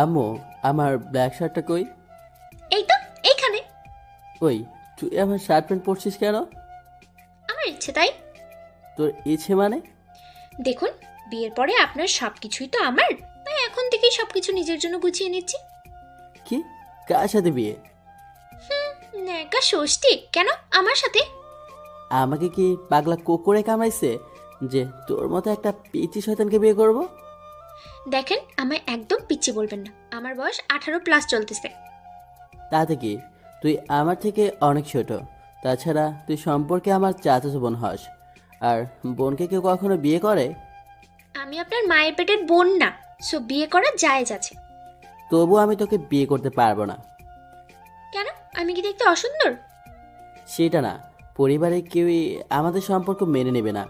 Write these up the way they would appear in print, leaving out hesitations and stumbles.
আম্মু, আমার ব্ল্যাক শার্টটা কই? এই তো, এইখানে। ওই, তুই আমার শার্ট প্যান্ট পরছিস কেন? আমার ইচ্ছে তাই। তোর ইচ্ছে মানে? দেখুন, বিয়ের পরে আপনার সবকিছুই তো আমার, তাই এখন থেকেই সবকিছু নিজের জন্য গুছিয়ে নিচ্ছি। কি? কার সাথে বিয়ে? ন্যাকা ষষ্ঠী কেন আমার সাথে? আমাকে কি পাগলা কুকুরে কামড়াইছে যে তোর মতো একটা পিচি শয়তানকে বিয়ে করব? দেখেন, আমায় একদম পিচ্ছি বলবেন না, আমার বয়স 18+ চলতেছে। তাতে কি, তুই আমার থেকে অনেক ছোট। তাছাড়া তুই সম্পর্কে আমার চাচাতো বোন হস। আর বোনকে কেউ কখনো বিয়ে করে? আমি আপনার মায়ের পেটের বোন না, সো বিয়ে করা জায়েজ আছে। তবু আমি তোকে বিয়ে করতে পারবো না। কেন? আমি কি দেখতে অসুন্দর? সেটা না, পরিবারের কেউই আমাদের সম্পর্ক মেনে নেবে না।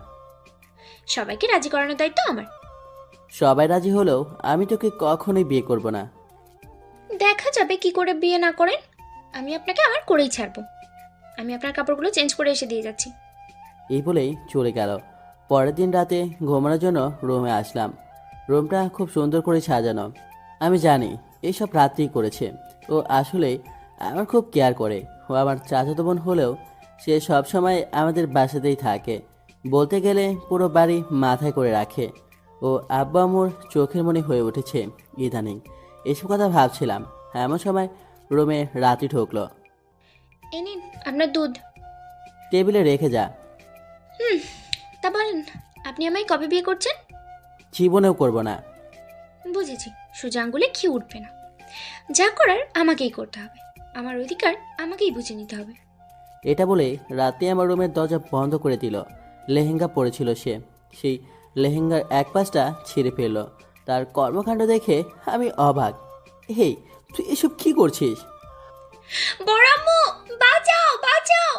সবাইকে রাজি করানোর দায়িত্ব আমার। সবাই রাজি হলেও আমি তোকে কখনোই বিয়ে করব না। দেখা যাবে কি করে বিয়ে না করেন। আমি আপনাকে আমার করেই ছাড়বো। আমি আপনার কাপড়গুলো চেঞ্জ করে এসে দিয়ে যাচ্ছি। এই বলেই চলে গেল। পরের দিন রাতে ঘুমানোর জন্য রুমে আসলাম। রুমটা খুব সুন্দর করে সাজানো। আমি জানি এইসব রাত্রেই করেছে। ও আসলে আমার খুব কেয়ার করে। ও আমার চাচাতো বোন হলেও সে সবসময় আমাদের বাসাতেই থাকে। বলতে গেলে পুরো বাড়ি মাথায় করে রাখে। ও আব্বা আম্মুর চোখের মনি হয়ে উঠেছে ইদানিং। এসব কথা ভাবছিলাম, এমন সময় রুমে রাত্রি ঢুকলো। এ নিন আপনার দুধ। টেবিলে রেখে যা। তা বলেন, আপনি আমায় কবে বিয়ে করছেন? জীবনেও করব না। বুঝেছি, সোজা আঙ্গুলে ঘি উঠবে না। যা করার আমাকেই করতে হবে। আমার অধিকার আমাকেই বুঝে নিতে হবে। এটা বলে রাতে আমার রুমের দরজা বন্ধ করে দিল। লেহেঙ্গা পরেছিল সে। সেই লেহেঙ্গার এক পাশটা ছিঁড়ে ফেলল। তার কর্মকাণ্ড দেখে আমি অবাক। হেই, তুই এসব কি করছিস? বড় আম্মু, বাঁচাও বাঁচাও!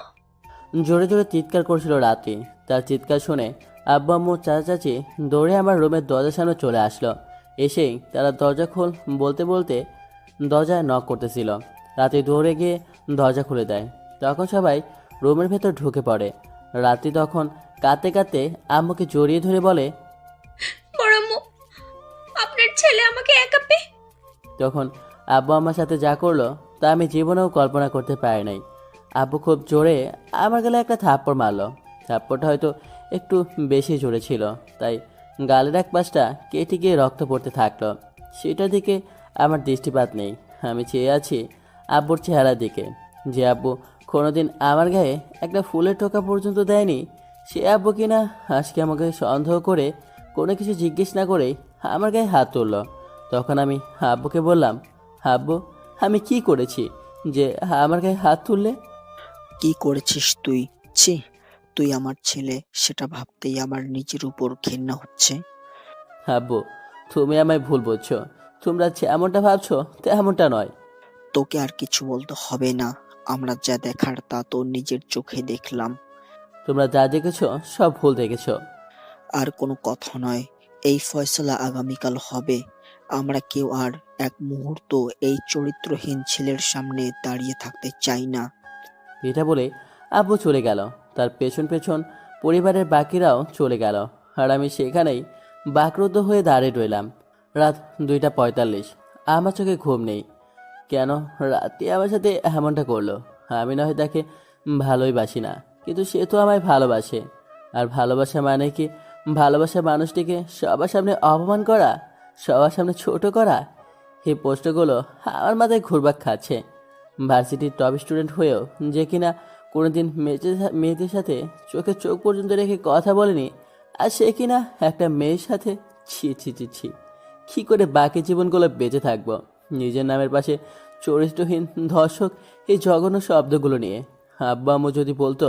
জোরে জোরে চিৎকার করছিল রাতে। তার চিৎকার শুনে আব্বু আম্মু চাচা চাচি দৌড়ে আমার রুমের দরজার সামনে চলে আসলো। এসেই তারা দরজা খোল বলতে বলতে দরজায় নক করতেছিল। রাতে দৌড়ে গিয়ে দরজা খুলে দেয়। তখন সবাই রুমের ভেতর ঢুকে পড়ে। রাতে তখন কাঁদতে কাঁদতে আম্মুকে জড়িয়ে ধরে বলে, বড় আম্মু, আপনার ছেলে আমাকে একা পেয়ে। তখন আব্বু আমার সাথে যা করলো তা আমি জীবনেও কল্পনা করতে পারি নাই। আব্বু খুব জোরে আমার গালে একটা থাপ্পড় মারলো। থাপ্পড়টা হয়তো একটু বেশি জোরে ছিল, তাই গালের এক পাশটা কেটে গিয়ে রক্ত পড়তে থাকলো। সেটার দিকে আমার দৃষ্টিপাত নেই। আমি চেয়ে আছি আব্বুর চেহারার দিকে। যে আব্বু কোনোদিন আমার গায়ে একটা ফুলের টোকা পর্যন্ত দেয়নি, সে আব্বু কিনা আজকে আমাকে সন্দেহ করে কোনো কিছু জিজ্ঞেস না করেই আমার গায়ে হাত তুললো। তখন আমি আব্বুকে বললাম, আব্বু, আমি কি করেছি যে আমার গায়ে হাত তুললে? কি করেছিস তুই? ছি, তুই আমার ছেলে সেটা ভাবতেই আমার নিজের উপর ঘৃণা হচ্ছে। আব্বু, তুমি আমায় ভুল বুঝছো। তোমরা যেমনটা ভাবছো তেমনটা নয়। তোকে আর কিছু বলতে হবে না, আমরা যা দেখার তা তো নিজের চোখে দেখলাম। তোমরা যা দেখেছো সব ভুল দেখেছো। আর কোনো কথা নয়, এই ফয়সালা আগামীকাল হবে। আমরা কেউ আর এক মুহূর্ত এই চরিত্রহীন ছেলের সামনে দাঁড়িয়ে থাকতে চাই না। এটা বলে আব্বু চলে গেল। তার পেছন পেছন পরিবারের বাকিরাও চলে গেল। আর আমি সেখানেই বাকরুদ্ধ হয়ে দাঁড়িয়ে রইলাম। রাত 2:45। আমার চোখে ঘুম নেই। কেন রাতে আমার সাথে এমনটা করলো? আমি না হয় তাকে ভালোই বাসি না, কিন্তু সে তো আমায় ভালোবাসে। আর ভালোবাসা মানে কি ভালোবাসা মানুষটিকে সবার সামনে অপমান করা, সবার সামনে ছোট করা? এই প্রশ্নগুলো আমার মাথায় ঘুরপাক খাচ্ছে। ভার্সিটির টপ স্টুডেন্ট হয়েও যে কিনা কোনোদিন মেয়েদের সাথে চোখে চোখ পর্যন্ত রেখে কথা বলেনি, আর সে কিনা একটা মেয়ের সাথে। ছি ছি ছি ছি, কী করে বাকি জীবনগুলো বেঁচে থাকবো নিজের নামের পাশে চরিত্রহীন ধর্ষক এই জঘন্য শব্দগুলো নিয়ে? আব্বা আম্মু যদি বলতো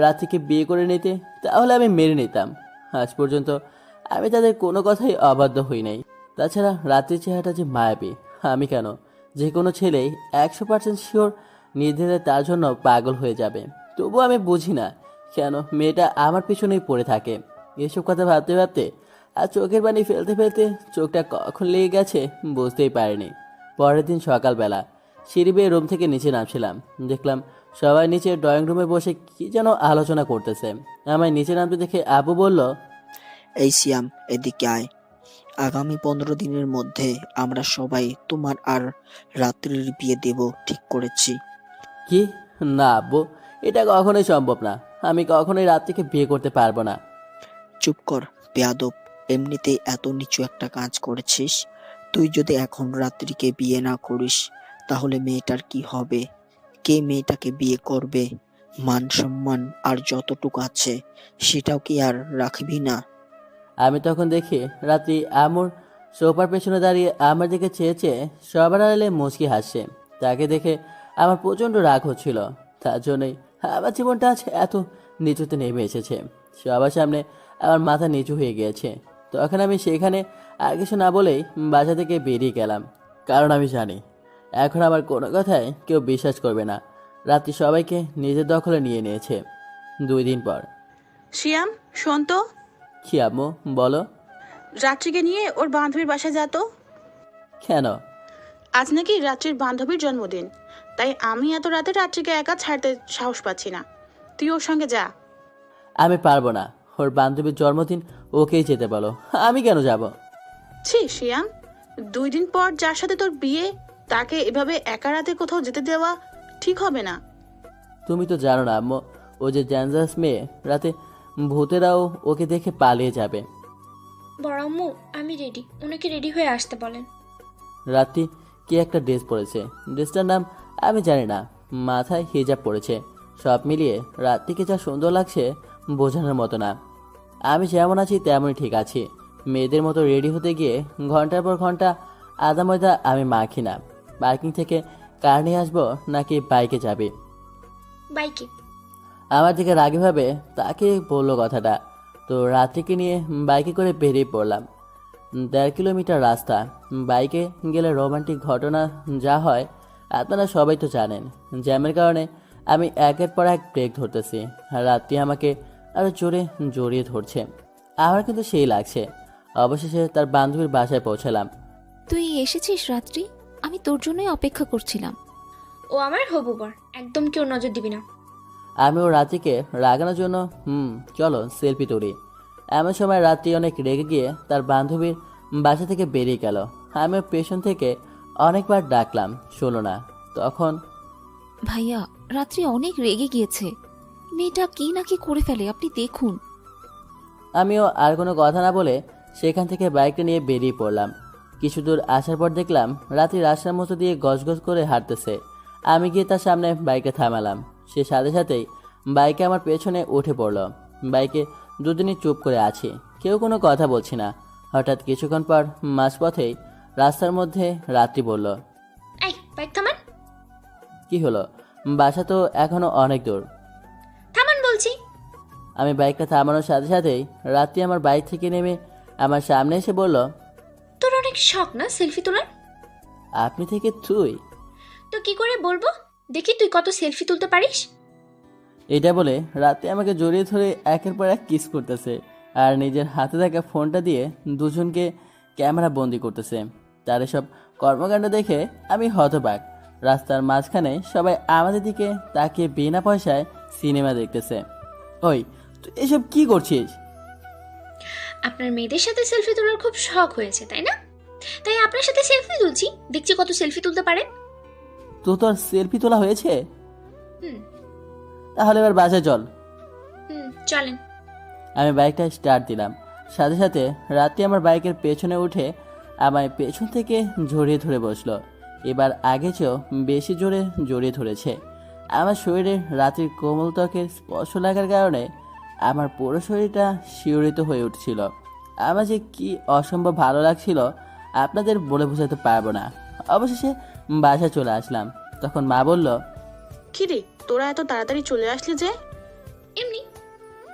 রাত্রিকে বিয়ে করে নিতে, তাহলে আমি মেনে নিতাম। আজ পর্যন্ত আমি তাদের কোনো কথাই অবাধ্য হই নাই। তাছাড়া রাত্রির চেহারাটা যে মায়াবী, আমি কেন, যে কোনো ছেলেই 100% শিওর নির্দ্বিধায় তার জন্য পাগল হয়ে যাবে। তবুও আমি বুঝি না কেন মেয়েটা আমার পিছনেই পড়ে থাকে। এসব কথা ভাবতে ভাবতে আর চোখের পানি ফেলতে ফেলতে চোখটা কখন লেগে গেছে বুঝতেই পারিনি। পরের দিন সকালবেলা সিঁড়ি বেয়ে রুম থেকে নিচে নামছিলাম। দেখলাম সবাই নিচে ড্রয়িং রুমে বসে কি যেন আলোচনা করতেছে। আমায় নিচে নামতে দেখে আবু বলল, এই সিয়াম, এদিকে আয়। আগামী 15 দিনের মধ্যে আমরা সবাই তোমার আর রাত্রির বিয়ে দেব ঠিক করেছি। কি? না আব্বু, এটা কখনোই সম্ভব না। আমি কখনোই রাত্রিকে বিয়ে করতে পারবো না। চুপ কর বেয়াদব, এমনিতেই এত নিচু একটা কাজ করেছিস। তুই যদি এখন রাত্রিকে বিয়ে না করিস তাহলে মেয়েটার কি হবে? কে মেয়েটাকে বিয়ে করবে? মান সম্মান আর যতটুকু আছে সেটাও কি আর রাখবি না? আমি তখন দেখি রাত্রি আমর সোফার পেছনে দাঁড়িয়ে আমার দিকে চেয়ে চেয়ে সবার আড়ালে মুচকি হাসছে। তাকে দেখে আমার প্রচণ্ড রাগ হচ্ছিল। তার জন্যই আমার জীবনটা আজ এত নিচুতে নেমে এসেছে। সবার সামনে আমার মাথা নিচু হয়ে গিয়েছে। তখন আমি সেখানে আর কিছু না বলেই বাসা থেকে বেরিয়ে গেলাম, কারণ আমি জানি এখন আমার কোনো কথায় কেউ বিশ্বাস করবে না। রাত্রি সবাইকে নিজের দখলে নিয়ে নিয়েছে। 2 দিন পর। শিয়াম, শোন তো, কি আম্মু, বলো। রাত্রিকে নিয়ে ওর বান্ধবীর বাসায় যা তো। কেন? আজ নাকি রাত্রির বান্ধবীর জন্মদিন, তাই আমি এত রাতে রাত্রিকে একা ছাড়তে সাহস পাচ্ছি না। তুই ওর সঙ্গে যা। আমি পারবো না। ওর বান্ধবীর জন্মদিন, ওকেই যেতে বলো। আমি কেন যাব? ছি শিয়াম, 2 দিন পর যার সাথে তোর বিয়ে তাকে এভাবে একা রাতে কোথাও যেতে দেওয়া ঠিক হবে না। তুমি তো জানো না আম্মু, ও যে ডেঞ্জারাস মেয়ে। রাতে ভূতেরাও ওকে দেখে পালিয়ে যাবে। বড় আম্মু, আমি রেডি, ওনাকে রেডি হয়ে আসতে বলেন। রাত্রি কি একটা ড্রেস পরেছে, ড্রেসটার নাম আমি জানি না। মাথায় হিজাব পরেছে। সব মিলিয়ে রাত্রিকে যা সুন্দর লাগছে বোঝানোর মতো না। আমি যেমন আছি তেমনই ঠিক আছি। মেয়েদের মতো রেডি হতে গিয়ে ঘন্টার পর ঘন্টা আদা ময়দা আমি মাখি না। পার্কিং থেকে কার নিয়ে আসবো নাকি বাইকে যাবে? বাইকে। আমার দিকে রাগীভাবে তাকে বললো কথাটা। তো রাত্রিকে নিয়ে বাইকে করে বেরিয়ে পড়লাম। 1.5 কিলোমিটার রাস্তা। বাইকে গেলে রোমান্টিক ঘটনা যা হয় আপনারা সবাই তো জানেন। জ্যামের কারণে আমি একের পর এক ব্রেক ধরতেছি, আর রাত্রি আমাকে আরও জোরে জড়িয়ে ধরছে। আমার কিন্তু সেই লাগছে। অবশেষে তার বান্ধবীর বাসায় পৌঁছালাম। তুই এসেছিস রাত্রি? আমি তোর জন্যই অপেক্ষা করছিলাম। ও আমার হবু বর, একদম কেউ নজর দিবি না। আমি ও রাত্রিকে রাগানোর জন্য চলো সেলফি তুলি। এমন সময় রাত্রি অনেক রেগে গিয়ে তার বান্ধবীর বাসা থেকে বেরিয়ে গেল। আমি ওর পেছন থেকে অনেকবার ডাকলাম, শোনো না। তখন ভাইয়া, রাত্রি অনেক রেগে গিয়েছে। মেয়েটা কি না কি করে ফেলে, আপনি দেখুন। আমিও আর কোনো কথা না বলে সেখান থেকে বাইকটা নিয়ে বেরিয়ে পড়লাম। কিছু দূর আসার পর দেখলাম রাত্রি রাস্তার মতো দিয়ে গজগজ করে হাঁটতেছে। আমি গিয়ে তার সামনে বাইকটা থামালাম। সে সাথে সাথেই বাইকে আমার পেছনে উঠে পড়ল। বাইকে দুদিনই চুপ করে আছি, কেউ কোনো কথা বলছি না। হঠাৎ কিছুক্ষণ পর মাঝপথেই রাস্তার মধ্যে রাত্রি বলল, এই বাইক থামান। কি হলো? বাসা তো এখনো অনেক দূর। থামান বলছি। আমি বাইকটা থামানোর সাথে সাথেই রাত্রি আমার বাইক থেকে নেমে আমার সামনে এসে বলল, তোর অনেক শখ না সেলফি তোলার? আপনি থেকে তুই? তো কি করে বলবো, দেখি তুই কত সেলফি তুলতে পারিস। এটা বলে রাতে আমাকে জড়িয়ে ধরে একের পর এক কিস করতেছে, আর নিজের হাতে থাকা ফোনটা দিয়ে দুজনকে ক্যামেরা বন্দি করতেছে। তার এসব কর্মকাণ্ড দেখে আমি হতবাক। রাস্তার মাঝখানে সবাই আমাদের দিকে তাকিয়ে বিনা পয়সায় সিনেমা দেখতেছে। ওই, তুই এসব কি করছিস? আপনার মেয়েদের সাথে সেলফি তোলার খুব শখ হয়েছে তাই না? তাই আপনার সাথে সেলফি তুলছি, দেখছি কত সেলফি তুলতে পারেন। তো তোর সেলফি তোলা হয়েছে? হুম। তাহলে এবার বাসায় চল। চলেন। আমি বাইকটা স্টার্ট দিলাম। সাথে সাথে রাত্রি আমার বাইকের পেছনে উঠে আমায় পেছন থেকে জড়িয়ে ধরে বসলো। এবার আগে চেয়েও বেশি জোরে জড়িয়ে ধরেছে। আমার শরীরে রাত্রির কোমল ত্বকের স্পর্শ লাগার কারণে আমার পুরো শরীরটা শিহরিত হয়ে উঠছিল। আমার যে কি অসম্ভব ভালো লাগছিল আপনাদের বলে বোঝাতে পারবো না। অবশেষে বাসায় চলে আসলাম। তখন মা বলল, কিরে, তোরা এত তাড়াতাড়ি চলে আসলি যে? এমনি।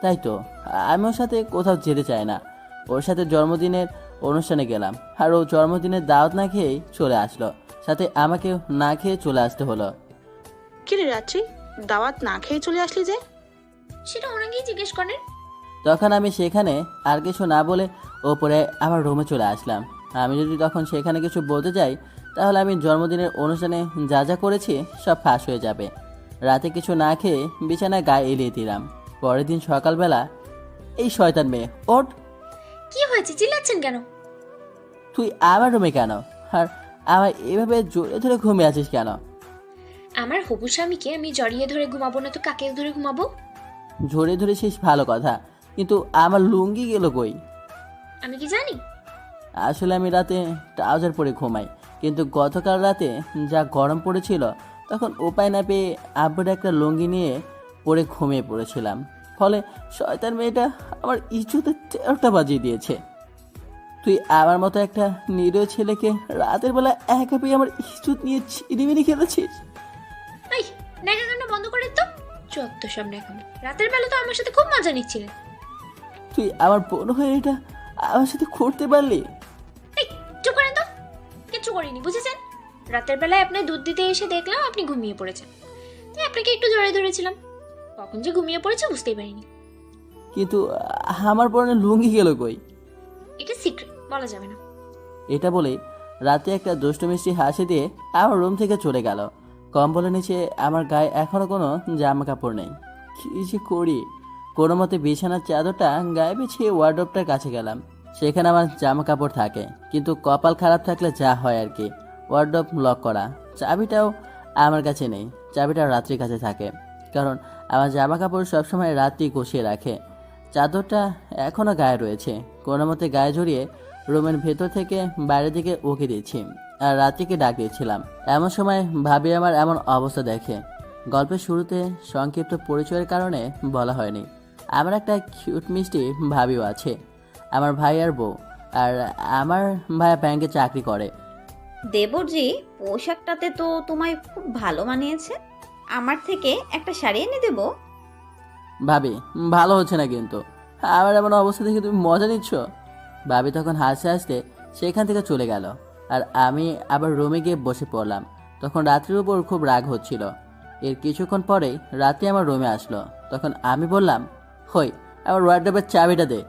তাই তো, আমি ওর সাথে কোথাও যেতে চাই না। ওর সাথে জন্মদিনের অনুষ্ঠানে গেলাম, আর ও জন্মদিনের দাওয়াত না খেয়েই চলে আসলো। সাথে আমাকে না খেয়ে চলে আসতে হলো। কিরে রাত্রি, দাওয়াত না খেয়ে চলে আসলি যে? সেটা ওনাকেই জিজ্ঞেস করেন। তখন আমি সেখানে আর কিছু না বলে ওপরে আমার রুমে চলে আসলাম। আমি যদি তখন সেখানে কিছু বলতে যাই তাহলে আমি জন্মদিনের অনুষ্ঠানে যা যা করেছি সব ফাঁস হয়ে যাবে। রাতে কিছু না খেয়ে বিছানায় গায়ে এলিয়ে দিলাম। পরের দিন সকালবেলা, এই শয়তান মেয়ে ওঠ। কি হয়েছে, চিল্লাচ্ছেন কেন? তুই আমার রুমে কেন? আর আমার এভাবে জোরে ধরে ঘুমিয়ে আছিস কেন? আমার হবু স্বামীকে আমি জড়িয়ে ধরে ঘুমাবো না তো কাকে ধরে ঘুমাবো? জোরে ধরেছিস ভালো কথা, কিন্তু আমার লুঙ্গি গেল কই? আমি কি জানি? আসলে আমি রাতে ট্রাউজার পরে ঘুমাই, কিন্তু গতকাল রাতে যা গরম পড়েছিল তখন উপায় না পেয়ে আব্বুর একটা লুঙ্গি নিয়ে পরে ঘুমিয়ে পড়েছিলাম। ফলে শয়তান মেয়েটা আমার ইজ্জতে 13টা বাজিয়ে দিয়েছে। তুই আমার মতো একটা নিরীহ ছেলেকে রাতের বেলা একা পেয়ে আমার ইজ্জত নিয়ে ছিনিমিনি খেলেছিস। এই নেকা কান্না বন্ধ করে তো। যত সব নেকা। রাতের বেলা তো আমার সাথে খুব মজা নিচ্ছিলেন। তুই আমার বোন হয়ে এটা আমার সাথে করতে পারলি? এই চুপ করেন তো। কিচ্ছু করিনি, বুঝেছেন? রাতের বেলায় আপনার দুধ দিতে এসে দেখলাম আপনি ঘুমিয়ে পড়েছেন, তাই আপনাকে একটু জড়িয়ে ধরেছিলাম। কখন যে ঘুমিয়ে পড়েছে বুঝতেই পারিনি। কিন্তু আমার পরনে লুঙ্গি গেল কই? এটা সিক্রেট, বলা যাবে না। এটা বলে রাতে একটা দুষ্ট মিষ্টি হাসি দিয়ে আমার রুম থেকে চলে গেল। কম্বলের নিচে আমার গায়ে এখনো কোনো জামা কাপড় নেই। কি যে করি? কোনো মতে বিছানার চাদরটা গায়ে বিছিয়ে ওয়ার্ডরোবটার কাছে গেলাম। সেখানে আমার জামা কাপড় থাকে, কিন্তু কপাল খারাপ থাকলে যা হয় আর কি, ওয়ার্ডরোব লক করা। চাবিটাও আমার কাছে নেই, চাবিটা রাত্রির কাছে থাকে, কারণ আমার জামা কাপড় সবসময় রাত্রি গুছিয়ে রাখে। চাদরটা এখনও গায়ে রয়েছে। কোনো মতে গায়ে জড়িয়ে রুমের ভেতর থেকে বাইরের দিকে উঁকি দিচ্ছি আর রাত্রিকে ডাক দিয়েছিলাম। এমন সময় ভাবি আমার এমন অবস্থা দেখে। গল্পের শুরুতে সংক্ষিপ্ত পরিচয়ের কারণে বলা হয়নি, আমার একটা কিউট মিষ্টি ভাবিও আছে, আমার ভাই আর বউ। আর আমার ভাইয়া ব্যাংকে চাকরি করে। দেবরজি, পোশাকটাতে তো তোমায় খুব ভালো মানিয়েছে। আমার থেকে একটা শাড়ি এনে দেবো? ভাবি, ভালো হচ্ছে না কিন্তু। আমার এমন অবস্থা দেখে তুমি মজা নিচ্ছ? ভাবি তখন হাসতে হাসতে সেখান থেকে চলে গেল, আর আমি আবার রুমে গিয়ে বসে পড়লাম। তখন রাত্রির উপর খুব রাগ হচ্ছিল। এর কিছুক্ষণ পরেই রাতে আমার রুমে আসলো। তখন আমি বললাম, হই, আমার ওয়ার্ডরোবের চাবিটা দে।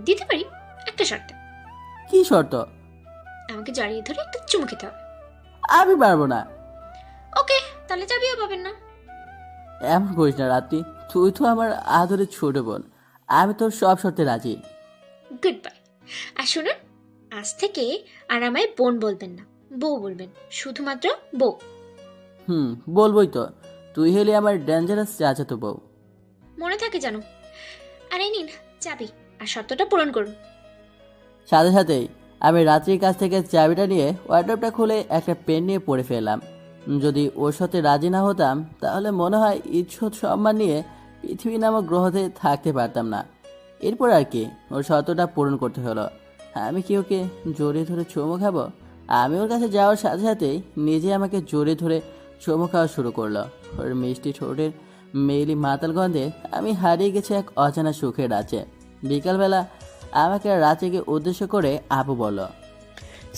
দিতে পারি, একটা শর্তে। কি শর্ত? আমাকে জড়িয়ে ধরে একটা চুমু খেতে হবে। আমি পারবো না। ওকে, তাহলে চাবিও পাবেন না। এমন করিস না রাত্রি, তুই তো আমার আদরের ছোট বোন, আমি তোর সব শর্তে রাজি। Good bye. আর শুনুন, আজ থেকে আর আমায় বোন বলবেন না, বউ বলবেন, শুধুমাত্র বউ। বলবোই তো, তুই হলে আমার ডেঞ্জারাস চাচাতো বউ। মনে থাকে জানো। আর এই নিন চাবি, আর শর্তটা পূরণ করুন। সাথে সাথেই আমি রাত্রির কাছ থেকে চাবিটা নিয়ে ওয়ার্ডরোবটা খুলে একটা পেন নিয়ে পড়ে ফেললাম। যদি ওর সাথে রাজি না হতাম তাহলে মনে হয় ইজ্জত সম্মান নিয়ে পৃথিবী নামক গ্রহতে থাকতে পারতাম না। এরপর আর কি, ওর শর্তটা পূরণ করতে হলো। আমি কি ওকে জড়িয়ে ধরে চুমু খাবো? আমি ওর কাছে যাওয়ার সাথে সাথেই নিজে আমাকে জড়িয়ে ধরে চুমু খাওয়া শুরু করলো। ওর মিষ্টি ঠোঁটের মেইলি মাতাল গন্ধে আমি হারিয়ে গেছি এক অজানা সুখের রাজ্যে। বিকালবেলা আমাকে রাত্রিকে উদ্দেশ্য করে আপু বলল,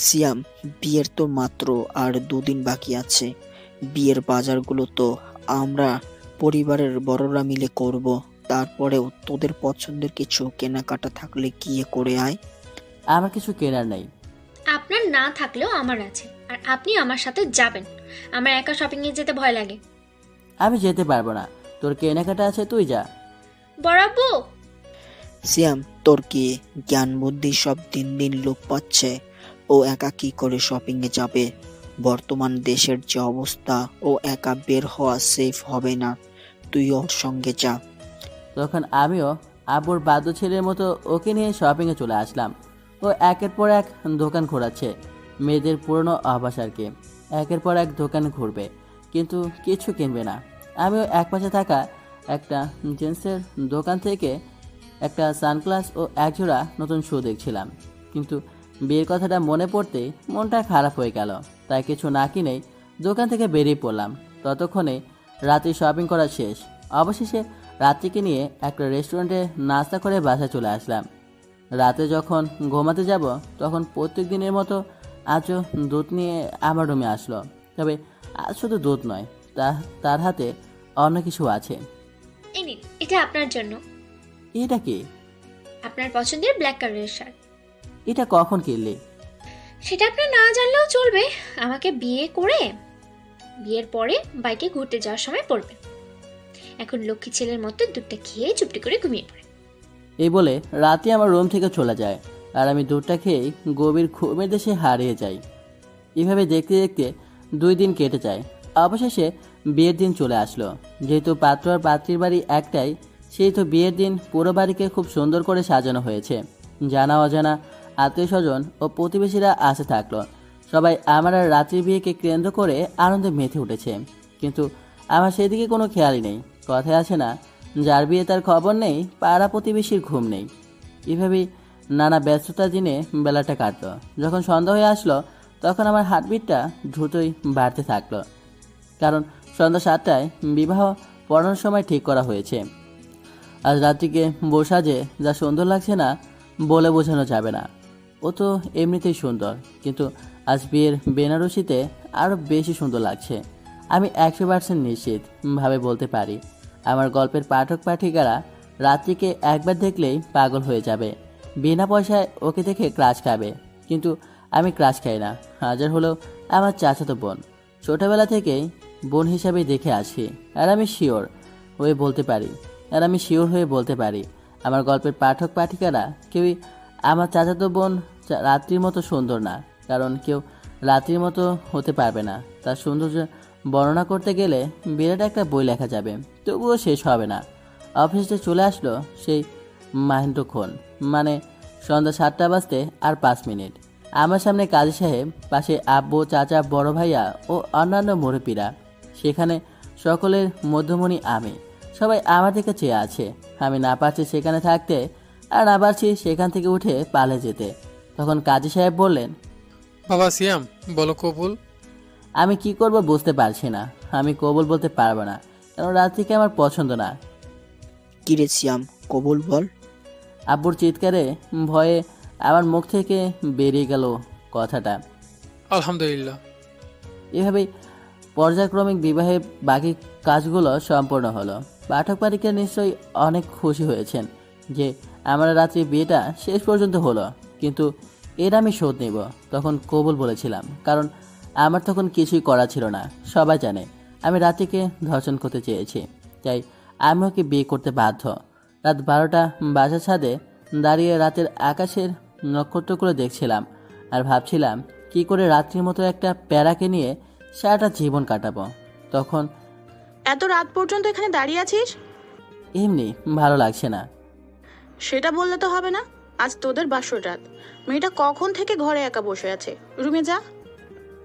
সিয়াম, বিয়ের তো মাত্র আর 2 দিন বাকি আছে। বিয়ের বাজারগুলো তো আমরা পরিবারের বড়রা মিলে করব। তারপরেও তোদের পছন্দের কিছু কেনাকাটা থাকলে গিয়ে করে আয়। আমার কিছু কেনার নেই। আপনার না থাকলেও আমার আছে, আর আপনি আমার সাথে যাবেন। আমার একা শপিং এ যেতে ভয় লাগে। আমি যেতে পারবো না, তোর কেনাকাটা আছে, তুই যা। বরাব্বু। সিয়াম, তোর কি জ্ঞান বুদ্ধি সব দিন দিন লোপ পাচ্ছে? ও একা কি করে শপিং এ যাবে? বর্তমান দেশের যে অবস্থা, ও একা বের হওয়া সেফ হবে না। তুই ওর সঙ্গে যা। তখন আমিও আব্বুর বাদ্য ছেলের মতো ওকে নিয়ে শপিংয়ে চলে আসলাম। ও একের পর এক দোকান ঘোরাচ্ছে, মেয়েদের পুরনো অভ্যাস আর কি। একের পর এক দোকান ঘুরবে, কিন্তু কিছু কিনবে না। আমিও এক পাশে থাকা একটা জিন্সের দোকান থেকে একটা সানগ্লাস ও একজোড়া নতুন শু দেখছিলাম, কিন্তু বিয়ের কথাটা মনে পড়তে মনটা খারাপ হয়ে গেল। তাই কিছু না কিনেই দোকান থেকে বেরিয়ে পড়লাম। ততক্ষণে রাত্রি শপিং করা শেষ। অবশেষে রাত্রিকে নিয়ে একটা রেস্টুরেন্টে নাস্তা করে বাসায় চলে আসলাম। রাতে যখন ঘুমাতে যাব তখন প্রত্যেক দিনের মতো আজও দুধ নিয়ে আমার রুমে আসলো। তবে আজ শুধু দুধ নয়, তার হাতে অন্য কিছু আছে। এই নিন, এটা আপনার জন্য। এটা কি? আপনার পছন্দের ব্ল্যাক কালারের শার্ট। এটা কখন কিনলি? সেটা আপনার না জানলেও চলবে। আমাকে বিয়ে করে বিয়ের পরে বাইকে ঘুরতে যাওয়ার সময় পরবেন। এখন লক্ষ্মী ছেলের মতো দুধটা খেয়ে চুপটি করে ঘুমিয়ে পড়ে। এই বলে রাতে আমার রুম থেকে চলে যায়। আর আমি দুধটা খেয়েই গভীর ঘুমের দেশে হারিয়ে যাই। এভাবে দেখতে দেখতে 2 দিন কেটে যায়। অবশেষে বিয়ের দিন চলে আসলো। যেহেতু পাত্র আর পাত্রীর বাড়ি একটাই, সেহেতু বিয়ের দিন পুরো বাড়িকে খুব সুন্দর করে সাজানো হয়েছে। জানা অজানা আত্মীয় স্বজন ও প্রতিবেশীরা আসে থাকলো। সবাই আমার আর রাত্রির বিয়েকে কেন্দ্র করে আনন্দে মেতে উঠেছে, কিন্তু আমার সেদিকে কোনো খেয়ালই নেই। কথায় আছে না, যার বিয়ে তার খবর নেই, পাড়া প্রতিবেশীর ঘুম নেই। এভাবেই নানা ব্যস্ততার দিনে বেলাটা কাটলো। যখন সন্ধ্যা হয়ে আসলো তখন আমার হার্টবিটটা দ্রুতই বাড়তে থাকলো, কারণ সন্ধ্যা 7টায় বিবাহ পড়ানোর সময় ঠিক করা হয়েছে। আজ রাত্রিকে বসাজে যা সুন্দর লাগছে না বলে বোঝানো যাবে না। ও তো এমনিতেই সুন্দর, কিন্তু আজ বিয়ের বেনারসিতে আরও বেশি সুন্দর লাগছে। আমি 100% নিশ্চিত ভাবে বলতে পারি, আমার গল্পের পাঠক পাঠিকারা রাত্রিকে একবার দেখলেই পাগল হয়ে যাবে। বিনা পয়সায় ওকে দেখে ক্রাশ খাবে, কিন্তু আমি ক্রাশ খাই না। হাজার হলেও আমার চাচাতো বোন, ছোটবেলা থেকেই বোন হিসাবে দেখে আসি। আর আমি শিওর হয়ে বলতে পারি আমার গল্পের পাঠক পাঠিকারা কেউই আমার চাচাতো বোন রাত্রির মতো সুন্দর না, কারণ কেউ রাত্রির মতো হতে পারবে না। তার সৌন্দর্য বর্ণনা করতে গেলে বিরাট একটা বই লেখা যাবে, তবুও শেষ হবে না। অফিসে চলে আসলো সেই মাহেন্দ্রক্ষণ, মানে সন্ধ্যা 7টা বাজতে আর 5 মিনিট। আমার সামনে কাজী সাহেব, পাশে আব্বু, চাচা, বড় ভাইয়া ও অন্যান্য মুরব্বীরা। সেখানে সকলের মধ্যমণি আমি। সবাই আমার দিকে চেয়ে আছে। আমি না পারছি সেখানে থাকতে, আর না পারছি সেখান থেকে উঠে পালে যেতে। তখন কাজী সাহেব বললেন, বাবা সিয়াম, বলো কবুল। আমি কি করব বুঝতে পারছি না। আমি কবুল বলতে পারবো না, কারণ রাত্রিকে আমার পছন্দ না। কিরে সিয়াম, কবুল বল। আব্বুর চিৎকারে ভয়ে আমার মুখ থেকে বেরিয়ে গেল কথাটা। আলহামদুলিল্লাহ। এভাবেই পর্যায়ক্রমিক বিবাহের বাকি কাজগুলো সম্পূর্ণ হলো। পাঠক পাঠিকা নিশ্চয়ই অনেক খুশি হয়েছেন যে আমার রাত্রি বিয়েটা শেষ পর্যন্ত হলো, কিন্তু এর আমি শোধ নেব। তখন কবুল বলেছিলাম, কারণ আমার তখন কিছুই করা ছিল না। সবাই জানে আমি রাত্রিকে ধর্ষণ করতে চেয়েছি, তাই আমি ওকে বিয়ে করতে বাধ্য। রাত 12টা বাসার ছাদে দাঁড়িয়ে রাতের আকাশের নক্ষত্রগুলো দেখছিলাম আর ভাবছিলাম কি করে রাত্রির মতো একটা প্যারাকে নিয়ে সারাটা জীবন কাটাবো। তখন এত রাত পর্যন্ত এখানে দাঁড়িয়ে আছিস? এমনি ভালো লাগছে না। সেটা বললে তো হবে না। আজ তোদের বাসর রাত। মেয়েটা কখন থেকে ঘরে একা বসে আছে? রুমে যা।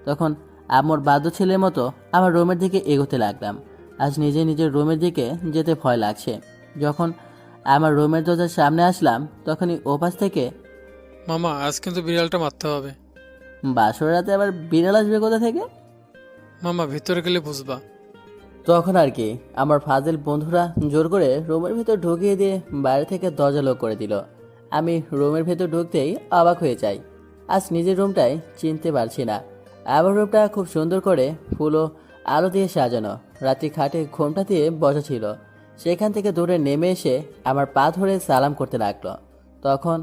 তখন আম্মুর বাধ্য ছেলের মতো আমার রুমের দিকে এগোতে লাগলাম। আজ নিজের রুমের দিকে যেতে ভয় লাগছে। যখন আমার রুমের দরজার সামনে আসলাম, তখনই ওপাশ থেকে, মামা আজ কিন্তু বিড়ালটা মারতে হবে। বাসর রাতে আবার বিড়াল আসবে কোথা থেকে? মামা ভিতরে গেলে বুঝবা। তখন আর কি আমার ফাজিল বন্ধুরা জোর করে রুমের ভেতর ঢুকিয়ে দিয়ে বাইরে থেকে দরজা লক করে দিল। আমি রুমের ভেতর ঢুকতেই অবাক হয়ে যাই। আজ নিজের রুমটাই চিনতে পারছি না। আমার রুমটা খুব সুন্দর করে ফুল ও আলো দিয়ে সাজানো। রাত্রি খাটে ঘোমটা দিয়ে বসা ছিল। সেখান থেকে দূরে নেমে এসে আমার পা ধরে সালাম করতে লাগলো। তখন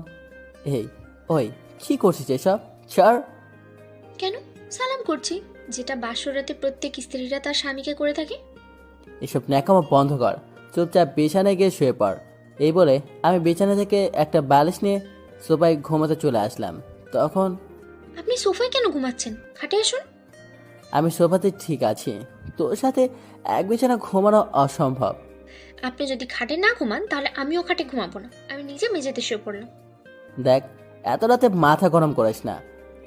ওই কি করছিস এসব? ছাড়। কেন সালাম করছি? যেটা বাসরাতে প্রত্যেক স্ত্রীরা তার স্বামীকে করে থাকে। এসব ন্যাকামো বন্ধ কর, চুপচাপ বিছানায় গিয়ে শুয়ে পড়। এই বলে আমি বিছানা থেকে একটা বালিশ নিয়ে সোফায় ঘুমাতে চলে আসলাম। তখন, আপনি সোফায় কেন ঘুমাচ্ছেন? খাটে আসুন। আমি সোফাতে ঠিক আছি, তোর সাথে এক বিছানা ঘুমানো অসম্ভব। আপনি যদি খাটে না ঘুমান তাহলে আমিও খাটে ঘুমাবো না। আমি নিজে মেঝেতে শুয়ে পড়লাম। দেখ, এত রাতে মাথা গরম করিস না।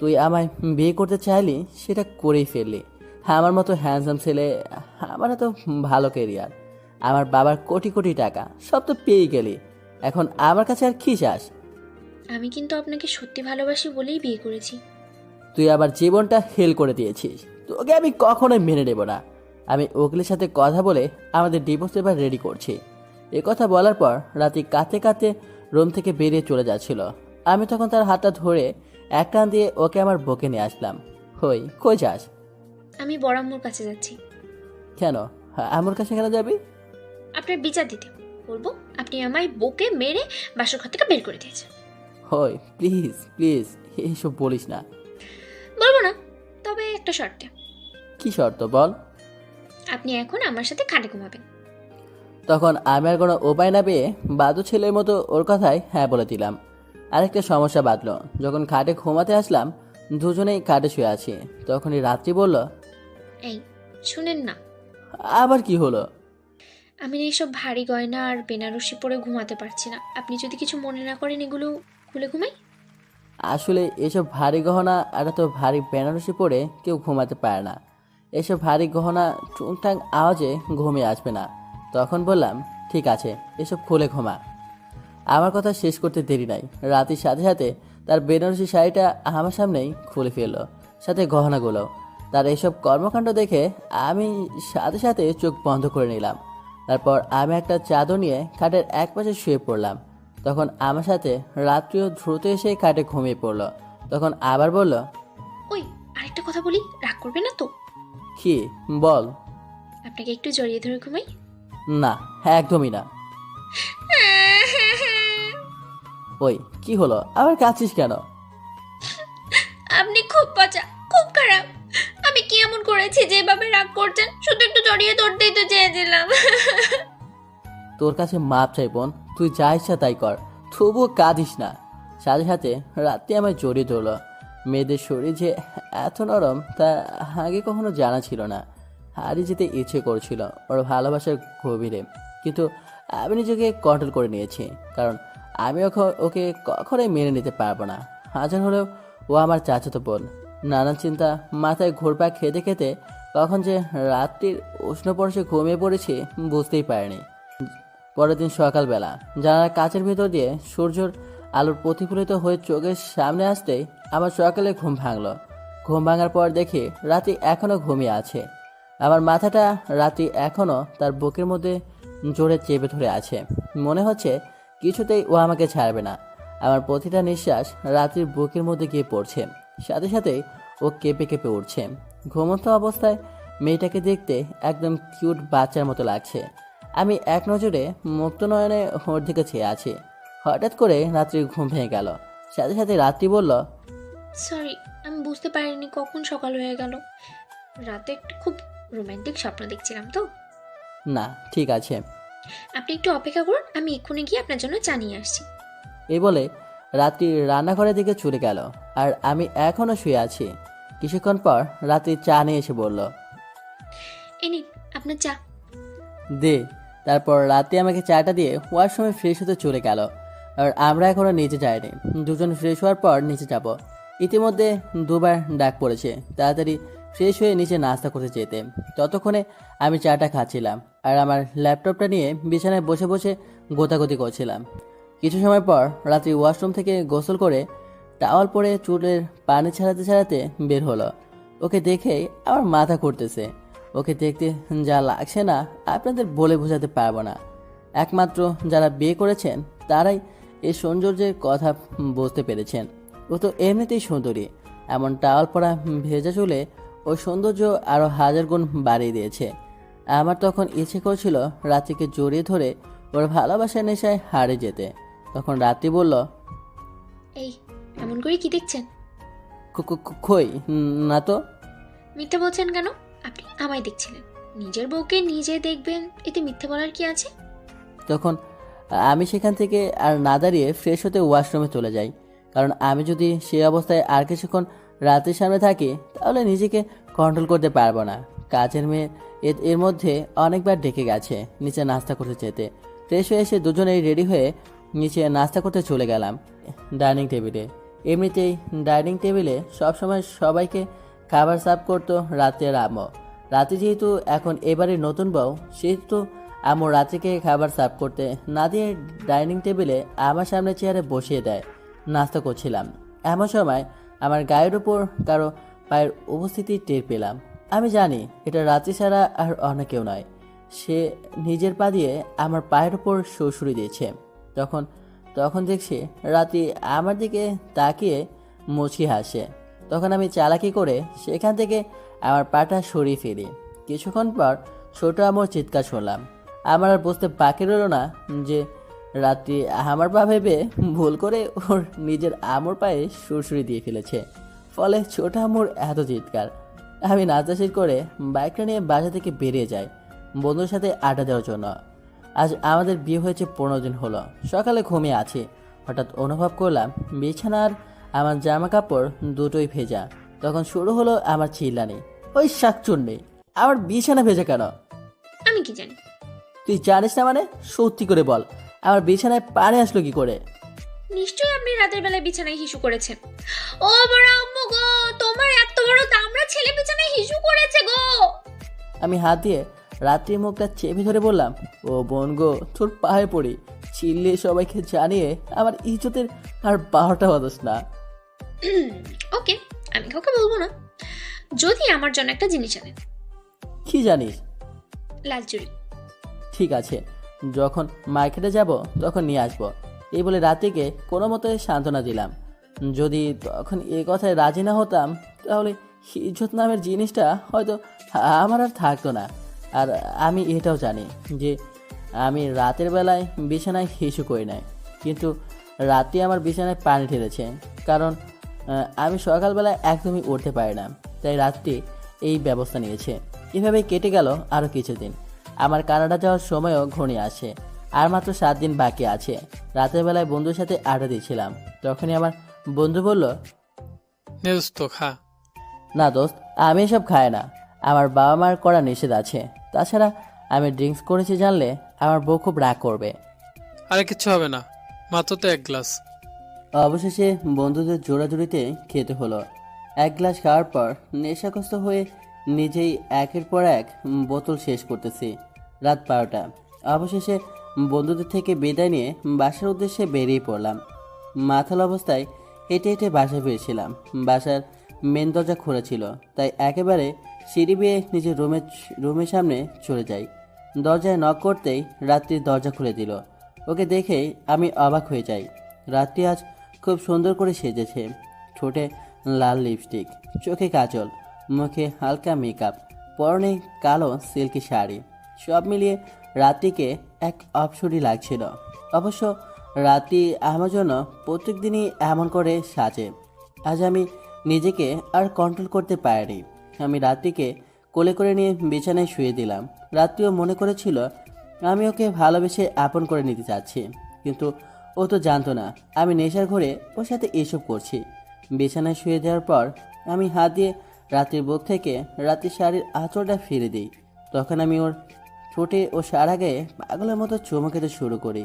তুই আমায় বিয়ে করতে চাইলি, সেটা করেই ফেললি। আমার মতো হ্যান্ডসাম ছেলে, আমার এত ভালো কেরিয়ার, আমার বাবার কোটি কোটি টাকা, সব তো পেয়ে গেলি। এখন আমার কাছে আর কি চাস? আমি কিন্তু আপনাকে সত্যি ভালোবাসি বলেই বিয়ে করেছি। তুই আবার জীবনটা হেল করে দিয়েছিস। তোকে আমি কখনোই মেনে নেব না। আমি ওগুলির সাথে কথা বলে আমাদের ডিভোর্স পেপার রেডি করছি। এ কথা বলার পর রাতে কাঁদতে কাঁদতে রুম থেকে বেরিয়ে চলে যাচ্ছিল। আমি তখন তার হাতটা ধরে এক টান দিয়ে ওকে আমার বুকে নিয়ে আসলাম। কই যাস? আমি বড়াম্মুর কাছে যাচ্ছি। কেন? আমার কাছে কেন যাবি? আপনার বিচার দিতে বলবো আপনি আমায় বকে মেরে বাসর ঘর থেকে বের করে দিয়েছেন। প্লিজ প্লিজ এইসব বলিস না। বলবো না, তবে একটা শর্তে। কি শর্ত বল? আপনি এখন আমার সাথে খাটে ঘুমাবেন। তখন আমি আর কোনো উপায় না পেয়ে বাদু ছেলের মতো ওর কথায় হ্যাঁ বলে দিলাম। আরেকটা সমস্যা বাঁধলো। যখন খাটে ঘুমাতে আসলাম, দুজনেই খাটে শুয়ে আছি। তখনই রাত্রি বলল, এই শুনেন না, আবার কি হলো? আমি না এইসব ভারী গয়না আর বেনারসি পরে ঘুমাতে পারছি না। আপনি যদি কিছু মনে না করেন এগুলো খুলে ঘুমাই। আসলে এসব ভারী গহনা আর তো ভারী বেনারসি পরে কেউ ঘুমাতে পারে না। এসব ভারী গহনা টুংটাং আওয়াজে ঘুমিয়ে আসবে না। তখন বললাম, ঠিক আছে, এসব খুলে ঘুমা। আমার কথা শেষ করতে দেরি নাই, রাতের সাথে সাথে তার বেনারসি শাড়িটা আমার সামনেই খুলে ফেললো, সাথে গহনাগুলো। তার এসব কর্মকাণ্ড দেখে আমি সাথে সাথে চোখ বন্ধ করে নিলাম। তারপর আমি একটা চাদর নিয়ে খাটের এক পাশে শুয়ে পড়লাম। তখন আমার সাথে রাত্রিও দ্রুত এসে খাটে ঘুমিয়ে পড়লো। তখন আবার বলল, ওই আরেকটা কথা বলি, রাগ করবে না তো? কি বল? আপনাকে একটু জড়িয়ে ধরে ঘুমাই। না, একদমই না। ওই কি হলো, আবার কাঁদছিস কেন? আপনি খুব পচা, খুব খারাপ। আমি কি এমন করেছি যেভাবে রাগ করছেন? শুধু একটু জড়িয়ে ধরতেই তো চেয়েছিলাম। তোর কাছে মাপ চাই বোন, তুই যা ইচ্ছা তাই কর, তবুও কাঁদিস না। সাথে সাথে রাত্রি আমায় জড়িয়ে ধরলো। মেয়েদের শরীর যে এত নরম তা আগে কখনো জানা ছিল না। হারিয়ে যেতে ইচ্ছে করছিল ওর ভালোবাসার গভীরে, কিন্তু আমি নিজেকে কন্ট্রোল করে নিয়েছি, কারণ আমি ওকে কখনোই মেনে নিতে পারবো না। হাজার হলেও ও আমার চাচাতো বোন। নানান চিন্তা মাথায় ঘুরপাক খেতে খেতে কখন যে রাত্রির উষ্ণ পরশে ঘুমিয়ে পড়েছি বুঝতেই পারিনি। পরের দিন সকালবেলা জানালার কাচের ভেতর দিয়ে সূর্যের আলোর প্রতিফলিত হয়ে চোখের সামনে আসতেই আমার সকালে ঘুম ভাঙলো। ঘুম ভাঙার পর দেখি রাত্রি এখনো ঘুমিয়ে আছে। আমার মাথাটা রাত্রি এখনো তার বুকের মধ্যে জোরে চেপে ধরে আছে। মনে হচ্ছে কিছুতেই ও আমাকে ছাড়বে না। আমার প্রতিটা নিঃশ্বাস রাত্রির বুকের মধ্যে গিয়ে পড়ছে, সাথে সাথেই ও কেঁপে কেঁপে উঠছে। ঘুমন্ত অবস্থায় মেয়েটাকে দেখতে একদম কিউট বাচ্চার মতো লাগছে। আমি এক নজরে মুক্ত নয়নে ওর দিকে চেয়ে আছি। হঠাৎ করে রাত্রির ঘুম ভেঙে গেল। সাথে সাথে রাত্রি বলল, সরি, আমি বুঝতে পারিনি কখন সকাল হয়ে গেল। রাতে একটা খুব রোমান্টিক স্বপ্ন দেখছিলাম তো। না ঠিক আছে। আপনি একটু অপেক্ষা করুন, আমি এক্ষুনি গিয়ে আপনার জন্য চা নিয়ে আসছি। এই বলে রাত্রি রান্নাঘরের দিকে চলে গেল, আর আমি এখনো শুয়ে আছি। কিছুক্ষণ পর রাত্রি চা নিয়ে এসে বলল, এই নিন আপনার চা। দে। তারপর রাতে আমাকে চাটা দিয়ে ওয়াশরুমে ফ্রেশ হতে চলে গেল। আর আমরা এখনো নিচে যাইনি। দুজন ফ্রেশ হওয়ার পর নিচে যাব। ইতিমধ্যে দুবার ডাক পড়েছে তাড়াতাড়ি ফ্রেশ হয়ে নিচে নাস্তা করতে যেতে। ততক্ষণে আমি চাটা খাচ্ছিলাম আর আমার ল্যাপটপটা নিয়ে বিছানায় বসে বসে গোতাগতি করছিলাম। কিছু সময় পর রাত্রি ওয়াশরুম থেকে গোসল করে টাওয়াল পরে চুলের পানি ছাড়াতে ছাড়াতে বের হলো। ওকে দেখেই আমার মাথা ঘুরতেছে। ওকে দেখতে যা লাগছে না আপনাদের বলে বোঝাতে পারবো না। একমাত্র যারা বিয়ে করেছেন তারাই এই সৌন্দর্যের কথা বুঝতে পেরেছেন। ও তো এমনিতেই সুন্দরী, এমন টাওয়াল পরা ভেজা চুলে ও সৌন্দর্য আরও হাজার গুণ বাড়িয়ে দিয়েছে। আমার তখন ইচ্ছে করছিল রাত্রিকে জড়িয়ে ধরে ওর ভালোবাসার নেশায় হারিয়ে যেতে। তখন রাত্রি বলল, এই এমন করে কি দেখছেন? কই না তো। মিথ্যে বলছেন কেন? আপনি আমায় দেখছিলেন। নিজের বউকে নিজে দেখবেন, এতে মিথ্যে বলার কি আছে? তখন আমি সেখান থেকে আর না দাঁড়িয়ে ফ্রেশ হতে ওয়াশরুমে চলে যাই, কারণ আমি যদি সে অবস্থায় আর কিছুক্ষণ রাতের সামনে থাকি তাহলে নিজেকে কন্ট্রোল করতে পারবো না। কাজের মেয়ে এর মধ্যে অনেকবার ডেকে গেছে নিচে নাস্তা করতে যেতে। ফ্রেশ হয়ে এসে দুজনেই রেডি হয়ে নিচে নাস্তা করতে চলে গেলাম ডাইনিং টেবিলে। এমনিতেই ডাইনিং টেবিলে সবসময় সবাইকে খাবার সার্ভ করতো রাতের আম্মু। রাতে যেহেতু এখন এবারে নতুন বউ, সেহেতু আম্মু রাত্রিকে খাবার সার্ভ করতে না দিয়ে ডাইনিং টেবিলে আমার সামনে চেয়ারে বসিয়ে দেয়। নাস্তা করছিলাম, এমন সময় আমার গায়ের উপর কারো পায়ের উপস্থিতি টের পেলাম। আমি জানি এটা রাত্রি ছাড়া আর অন্য কেউ নয়। সে নিজের পা দিয়ে আমার পায়ের উপর সুড়সুড়ি দিয়েছে। তখন দেখছি রাত্রি আমার দিকে তাকিয়ে মুচকি হাসে। তখন আমি চালাকি করে সেখান থেকে আমার পাটা সরিয়ে ফেলি। কিছুক্ষণ পর ছোট আমর চিৎকার শুনলাম। আমার আর বুঝতে বাকি রইল না যে রাত্রি আমার পা ভেবে ভুল করে ওর নিজের আমর পায়ে সুরসুরি দিয়ে ফেলেছে। ফলে ছোট আমর এত চিৎকার। আমি নাচা শেষ করে বাইকটা নিয়ে বাসা থেকে বেরিয়ে যাই বন্ধুর সাথে আড্ডা দেওয়ার জন্য। আজ আমাদের বিয়ে হয়েছে 15 দিন হলো। সকালে ঘুমিয়ে আছি, হঠাৎ অনুভব করলাম বিছানার আমার জামা কাপড় দুটোই ভেজা। তখন শুরু হলো আমার চিল্লানি, ওই শাকচুন্নি, আমার বিছানা ভেজা কেন? আমি কি জানি? তুই জানিস না মানে? সত্যি করে বল, আমার বিছানায় পানি আসলো কি করে? নিশ্চয়ই আপনি রাতের বেলায় বিছানায় হিসু করেছেন। ও বড় আম্মু গো, তোমার এত বড় দামড়া ছেলে বিছানায় হিসু করেছে গো। আমি হাত দিয়ে রাত্রির মুখটা চেপে ধরে বললাম, ও বোন গো, তোর পায়ে পড়ি, চিল্লিয়ে সবাইকে জানিয়ে আমার ইজ্জতের আর 12টা বাজাস না। ওকে, আমি কাউকে বলবো না, যদি আমার জন্য একটা জিনিস আনেন। কি জানিস? লালচুরি। ঠিক আছে, যখন মার্কেটে যাব তখন নিয়ে আসবো, এই বলে রাত্রিকে কোনো মতে সান্ত্বনা দিলাম। যদি তখন এ কথায় রাজি না হতাম তাহলে ইজ্জত নামের জিনিসটা হয়তো আমার আর থাকতো না। আর আমি এটাও জানি যে আমি রাতের বেলায় বিছানায় হিসু করি নাই, কিন্তু রাতে আমার বিছানায় পানি ঢেলেছে, কারণ আমি সকালবেলায় একদমই উঠতে পারি না, তাই রাত্রি এই ব্যবস্থা নিয়েছে। এভাবেই কেটে গেল আরও কিছুদিন। আমার কানাডা যাওয়ার সময়ও ঘনিয়ে আসে, আর মাত্র 7 দিন বাকি আছে। রাতের বেলায় বন্ধুর সাথে আড্ডা দিচ্ছিলাম, তখনই আমার বন্ধু বলল, নেউস তো খা। না দোস্ত, আমি এসব খাই না, আমার বাবা মার করা নিষেধ আছে। তাছাড়া আমি ড্রিঙ্কস করেছি জানলে আমার বউ খুব রাগ করবে। আরে কিচ্ছু হবে না, মাত্র তো 1 গ্লাস। অবশেষে বন্ধুদের জোড়াজুড়িতে খেতে হলো। 1 গ্লাস খাওয়ার পর নেশাগ্রস্ত হয়ে নিজেই একের পর এক বোতল শেষ করতেছি। রাত 12টা। অবশেষে বন্ধুদের থেকে বিদায় নিয়ে বাসার উদ্দেশ্যে বেরিয়ে পড়লাম। মাথাল অবস্থায় হেঁটে হেঁটে বাসায় ফিরছিলাম। বাসার মেন দরজা খোলা ছিল, তাই একেবারে সিঁড়ি বেয়ে নিজের রুমের সামনে চলে যাই। দরজায় নক করতেই রাত্রির দরজা খুলে দিল। ওকে দেখেই আমি অবাক হয়ে যাই। রাত্রি আজ খুব সুন্দর করে সেজেছে। ঠোঁটে লাল লিপস্টিক, চোখে কাজল, মুখে হালকা মেকআপ, পরনে কালো সিল্কি শাড়ি, সব মিলিয়ে রাত্রিকে এক অপসরি লাগছিল। অবশ্য রাত্রি আমার জন্য প্রত্যেক দিনই এমন করে সাজে। আজ আমি নিজেকে আর কন্ট্রোল করতে পারিনি। আমি রাত্রিকে কোলে করে নিয়ে বিছানায় শুয়ে দিলাম। রাত্রিও মনে করেছিল আমি ওকে ভালোবেসে আপন করে নিতে চাচ্ছি, কিন্তু ও তো জানতো না আমি নেশার ঘরে ওর সাথে এসব করছি। বিছানায় শুয়ে দেওয়ার পর আমি হাত দিয়ে রাত্রির বুক থেকে রাত্রির শাড়ির আঁচলটা ফিরে দিই। তখন আমি ওর ঠোঁটে ও সারা গায়ে পাগলের মতো চুমু খেতে শুরু করি।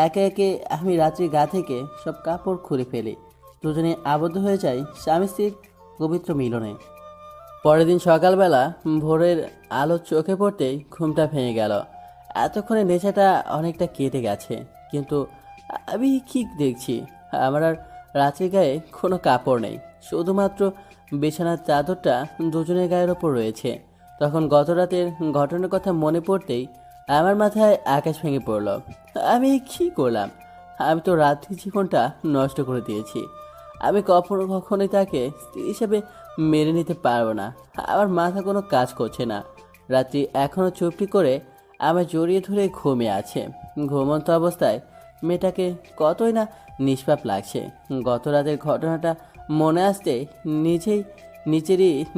একে একে আমি রাত্রির গা থেকে সব কাপড় খুলে ফেলি। দুজনে আবদ্ধ হয়ে যাই স্বামী স্ত্রীর পবিত্র মিলনে। পরের দিন সকালবেলা ভোরের আলো চোখে পড়তেই ঘুমটা ভেঙে গেল। এতক্ষণে নেশাটা অনেকটা কেটে গেছে, কিন্তু আমি কি দেখছি, আমার আর রাত্রির গায়ে কোনো কাপড় নেই, শুধুমাত্র বিছানার চাদরটা দুজনের গায়ের ওপর রয়েছে। তখন গত রাতের ঘটনার কথা মনে পড়তেই আমার মাথায় আকাশ ভেঙে পড়ল। আমি কি করলাম? আমি তো রাত্রির জীবনটা নষ্ট করে দিয়েছি। আমি কখনোই তাকে স্ত্রী হিসেবে মেনে নিতে পারবো না। আমার মাথা কোনো কাজ করছে না। রাত্রি এখনও চুপটি করে আমার জড়িয়ে ধরে ঘুমিয়ে আছে। ঘুমন্ত অবস্থায় মেয়েটাকে কতই না নিষ্পাপ লাগছে। গত রাতের ঘটনাটা মনে আসতে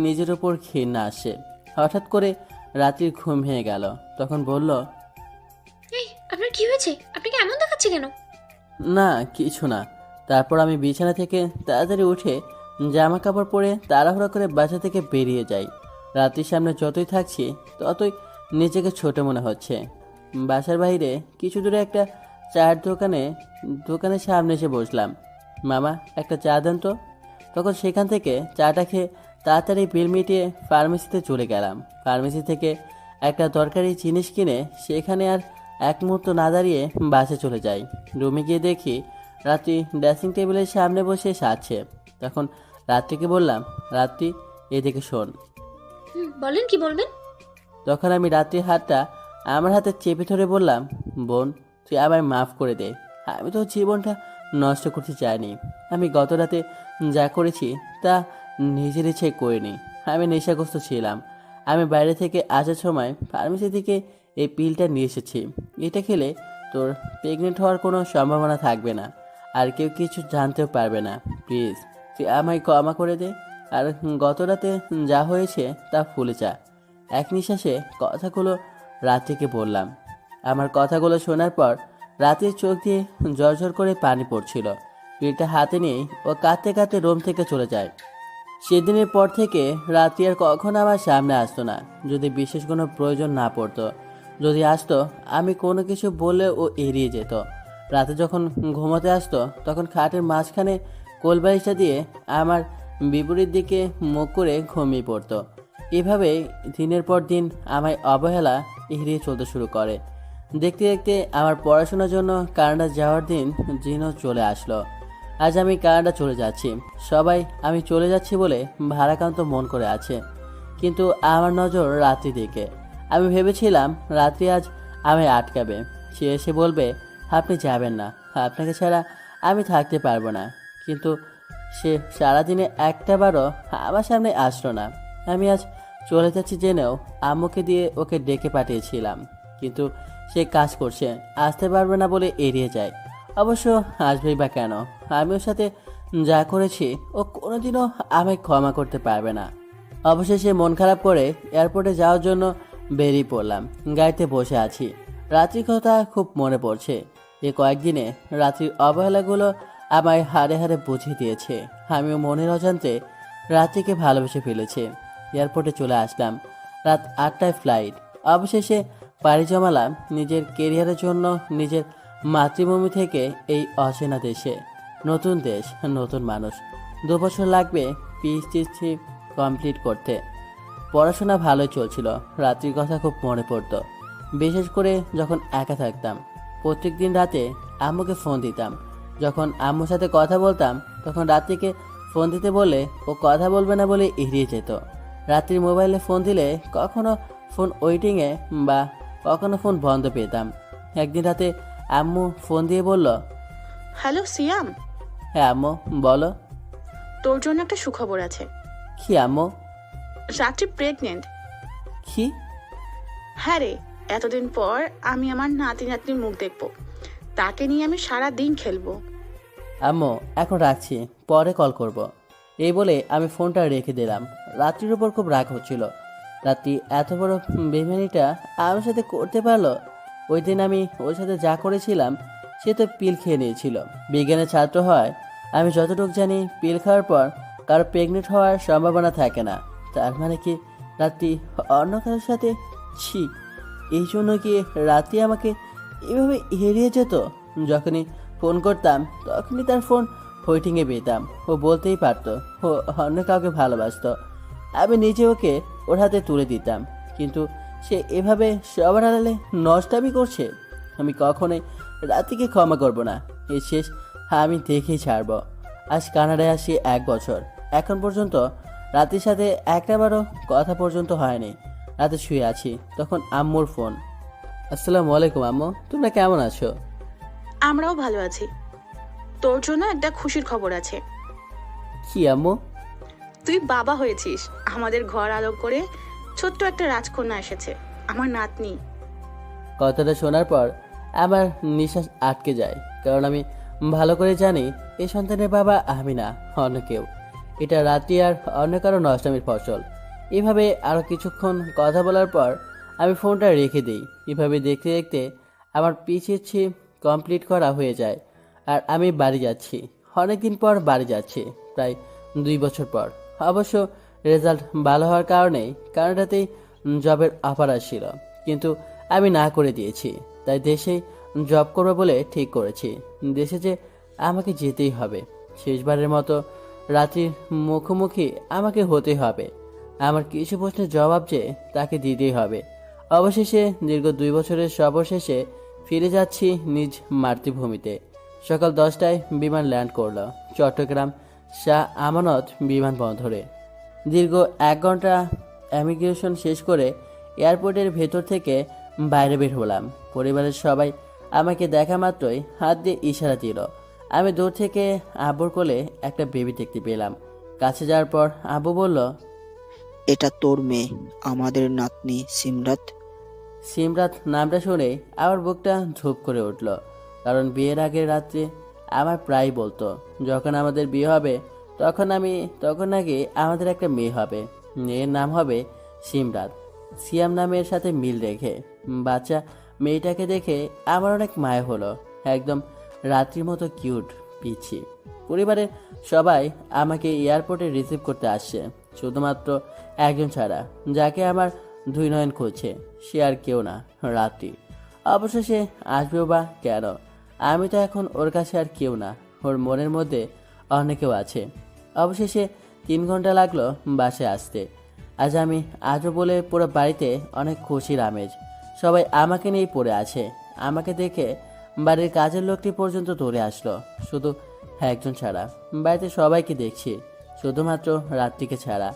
নিজের ওপর ঘৃণা আসে। হঠাৎ করে রাত্রির ঘুম ভেঙে গেল। তখন বলল, এই আপনার কি হয়েছে? আপনাকে এমন দেখাচ্ছে কেন? না কিছু না। তারপর আমি বিছানা থেকে তাড়াতাড়ি উঠে জামা কাপড় পরে তাড়াহুড়া করে বাসা থেকে বেরিয়ে যাই। রাত্রির সামনে যতই থাকছি ততই নিজেকে ছোট মনে হচ্ছে। বাসার বাইরে কিছু দূরে একটা চায়ের দোকানের সামনে এসে বসলাম। মামা, একটা চা দেন তো। তখন সেখান থেকে চাটা খেয়ে তাড়াতাড়ি বিল মিটিয়ে ফার্মেসিতে চলে গেলাম। ফার্মেসি থেকে একটা দরকারি জিনিস কিনে সেখানে আর এক মুহূর্ত না দাঁড়িয়ে বাসে চলে যাই। রুমে গিয়ে দেখি রাত্রি ড্রেসিং টেবিলের সামনে বসে সাজছে। তখন রাত্রিকে বললাম, রাত্রি এদিকে শোন। বলেন, কি বলবেন? তখন আমি রাত্রির হাতটা আমার হাতে চেপে ধরে বললাম, বোন, তুই আমায় মাফ করে দে। আমি তো জীবনটা নষ্ট করতে চাইনি। আমি গত রাতে যা করেছি তা নিজের ইচ্ছে করিনি। আমি নেশাগ্রস্ত ছিলাম। আমি বাইরে থেকে আসার সময় ফার্মেসি থেকে এই পিলটা নিয়ে এসেছি। এটা খেলে তোর প্রেগনেন্ট হওয়ার কোনো সম্ভাবনা থাকবে না, আর কেউ কিছু জানতেও পারবে না। প্লিজ তুই আমায় ক্ষমা করে দে। আর গত রাতে যা হয়েছে তা ভুলে যা। এক নিঃশ্বাসে কথাগুলো রাত্রিকে বললাম। আমার কথাগুলো শোনার পর রাতের চোখ দিয়ে ঝরঝর করে পানি পড়ছিল। পিলটা হাতে নিয়ে ও কাঁদতে কাঁদতে রুম থেকে চলে যায়। সেদিনের পর থেকে রাত্রি আর কখনো আমার সামনে আসতো না, যদি বিশেষ কোনো প্রয়োজন না পড়তো। যদি আসতো, আমি কোনো কিছু বললে ও এড়িয়ে যেত। রাতে যখন ঘুমোতে আসতো তখন খাটের মাঝখানে কোলবালিশটা দিয়ে আমার বিপরীত দিকে মুখ করে ঘুমিয়ে পড়তো। এভাবে দিনের পর দিন আমায় অবহেলা এড়িয়ে চলতে শুরু করে। দেখতে দেখতে আমার পড়াশোনার জন্য কানাডা যাওয়ার দিন দিনও চলে আসলো। আজ আমি কানাডা চলে যাচ্ছি। সবাই আমি চলে যাচ্ছি বলে ভারাক্রান্ত মন করে আছে, কিন্তু আমার নজর রাত্রি দিকে। আমি ভেবেছিলাম রাত্রি আজ আমায় আটকাবে। সে এসে বলবে, আপনি যাবেন না, আপনাকে ছাড়া আমি থাকতে পারবো না। কিন্তু সে সারাদিনে একটাবারও আমার সামনে আসলো না। আমি আজ চলে যাচ্ছি জেনেও আম্মুকে দিয়ে ওকে ডেকে পাঠিয়েছিলাম, কিন্তু সে কাজ করছে, আসতে পারবে না বলে এড়িয়ে যায়। অবশ্য আসবেই বা কেন? আমি ওর সাথে যা করেছি ও কোনোদিনও আমায় ক্ষমা করতে পারবে না। অবশেষে মন খারাপ করে এয়ারপোর্টে যাওয়ার জন্য বেরিয়ে পড়লাম। গাড়িতে বসে আছি, রাত্রির কথা খুব মনে পড়ছে। এ কয়েকদিনে রাত্রির অবহেলাগুলো আমায় হাড়ে হাড়ে বুঝিয়ে দিয়েছে। আমিও মনের অজান্তে রাত্রিকে ভালোবেসে ফেলেছি। এয়ারপোর্টে চলে আসলাম। রাত 8টায় ফ্লাইট। অবশেষে পাড়ি জমালাম নিজের কেরিয়ারের জন্য নিজের মাতৃভূমি থেকে এই অচেনা দেশে। নতুন দেশ, নতুন মানুষ। 2 বছর লাগবে পিএইচডি কমপ্লিট করতে। পড়াশোনা ভালোই চলছিল। রাত্রির কথা খুব মনে পড়তো, বিশেষ করে যখন একা থাকতাম। প্রত্যেক দিন রাতে আম্মুকে ফোন দিতাম। যখন আম্মুর সাথে কথা বলতাম তখন রাত্রিকে ফোন দিতে বললে ও কথা বলবে না বলে এড়িয়ে যেত। রাত্রির মোবাইলে ফোন দিলে কখনো ফোন ওয়েটিংয়ে বা কখনো ফোন বন্ধ পেতাম। একদিন রাতে আম্মু ফোন দিয়ে বলল, হ্যালো সিয়াম, হ্যাঁ আম্মু বলো। তোর জন্য একটা সুখবর আছে। কি আম্মু? রাত্রি প্রেগনেন্ট। কি? হ্যাঁ রে, এতদিন পর আমি আমার নাতি নাতনির মুখ দেখবো। তাকে নিয়ে আমি সারা দিন খেলবো। আম্মু এখন রাখছি, পরে কল করব। এই বলে আমি ফোনটা রেখে দিলাম। রাত্রির উপর খুব রাগ হচ্ছিল। রাত্রি এত বড় বেমানিটা আমার সাথে করতে পারলো। ওই দিন আমি ওর সাথে যা করেছিলাম সে তো পিল খেয়ে নিয়েছিল। বিজ্ঞানের ছাত্র হয়, আমি যতটুকু জানি পিল খাওয়ার পর কারো প্রেগনেন্ট হওয়ার সম্ভাবনা থাকে না। তার মানে কি রাত্রি অন্য কারোর সাথে? ছি, এই জন্য কি রাত্রি আমাকে এভাবে এড়িয়ে যেত? যখনই ফোন করতাম তখনই তার ফোন ওয়েটিংয়ে পেতাম। ও বলতেই পারতো ও অন্য কাউকে ভালোবাসতো। আমি নিজে ওকে ওর হাতে তুলে দিতাম, কিন্তু সে এভাবে সবার আড়ালে নষ্টামি করছে। আমি কখনোই রাত্রিকে ক্ষমা করব না। এই শেষ আমি দেখেই ছাড়ব। আজ কানাডায় আসি 1 বছর। এখন পর্যন্ত রাত্রির সাথে একটাবারও কথা পর্যন্ত হয়নি। রাতে শুয়ে আছি, তখন আম্মুর ফোন। আসসালামু আলাইকুম আম্মু, তোমরা কেমন আছো? আমরাও ভালো আছি। তোর জন্য একটা খুশির খবর আছে। কি আম্মু? তুই বাবা হয়েছিস। আমাদের ঘর আলো করে ছোট্ট একটা রাজকন্যা এসেছে, আমার নাতনি। কথাটা শোনার পর আমার নিঃশ্বাস আটকে যায়, কারণ আমি ভালো করে জানি এই সন্তানের বাবা আমি না, অন্য কেউ। এটা রাত্রি আর অন্য কারো নষ্টামির ফসল। এভাবে আরও কিছুক্ষণ কথা বলার পর আমি ফোনটা রেখে দিই। এভাবে দেখতে দেখতে আমার পিছিয়ে কমপ্লিট করা হয়ে যায় আর আমি বাড়ি যাচ্ছি। অনেকদিন পর বাড়ি যাচ্ছি, প্রায় 2 বছর পর। অবশ্য রেজাল্ট ভালো হওয়ার কারণেই কানাডাতেই জবের অফার আসছিল, কিন্তু আমি না করে দিয়েছি। তাই দেশেই জব করবো বলে ঠিক করেছি। দেশে যে আমাকে যেতেই হবে। শেষবারের মতো রাত্রির মুখোমুখি আমাকে হতেই হবে। আমার কিছু প্রশ্নের জবাব যে তাকে দিতেই হবে। অবশেষে দীর্ঘ 2 বছরের সফর শেষে ফিরে যাচ্ছি নিজ মাতৃভূমিতে। সকাল 10টায় বিমান ল্যান্ড করলো চট্টগ্রাম শাহ আমানত বিমানবন্দরে। দীর্ঘ 1 ঘন্টা ইমিগ্রেশন শেষ করে এয়ারপোর্টের ভেতর থেকে বাইরে বের হলাম। পরিবারের সবাই আমাকে দেখা মাত্রই হাত দিয়ে ইশারা দিল। আমি দূর থেকে আব্বুর কোলে একটা বেবি দেখতে পেলাম। কাছে যাওয়ার পর আব্বু বলল, এটা তোর মেয়ে, আমাদের নাতনি সিমরাত। সিমরাত নামটা শুনে আমার বুকটা ধুপ করে উঠল, কারণ বিয়ের আগের রাত্রে আমার প্রায় বলতো যখন আমাদের বিয়ে হবে তখন নাকি আমাদের একটা মেয়ে হবে। মেয়ের নাম হবে সিমরাত। সিয়াম নামের সাথে মিল রেখে বাচ্চা মেয়েটাকে দেখে আমার অনেক মায়া হলো। একদম রাত্রির মতো কিউট পিচ্ছি। পরিবারের সবাই আমাকে এয়ারপোর্টে রিসিভ করতে আসছে, শুধুমাত্র একজন ছাড়া, যাকে আমার দুই নয়ন খুঁজছে। সে আর কেউ না, রাত্রি। অবশ্য সে আসবেও বা কেন? আমি তো এখন ওর কাছে আর কেউ না, ওর মনের মধ্যে অনেকেও আছে। অবশেষে 3 ঘন্টা লাগলো বাসায় আসতে। আজ আমি আজও বলে পুরো বাড়িতে অনেক খুশির আমেজ। সবাই আমাকে নিয়েই পড়ে আছে। আমাকে দেখে বাড়ির কাজের লোকটি পর্যন্ত দৌড়ে আসলো, শুধু একজন ছাড়া। বাড়িতে সবাইকে দেখছি, শুধুমাত্র রাত্রিকে ছাড়া।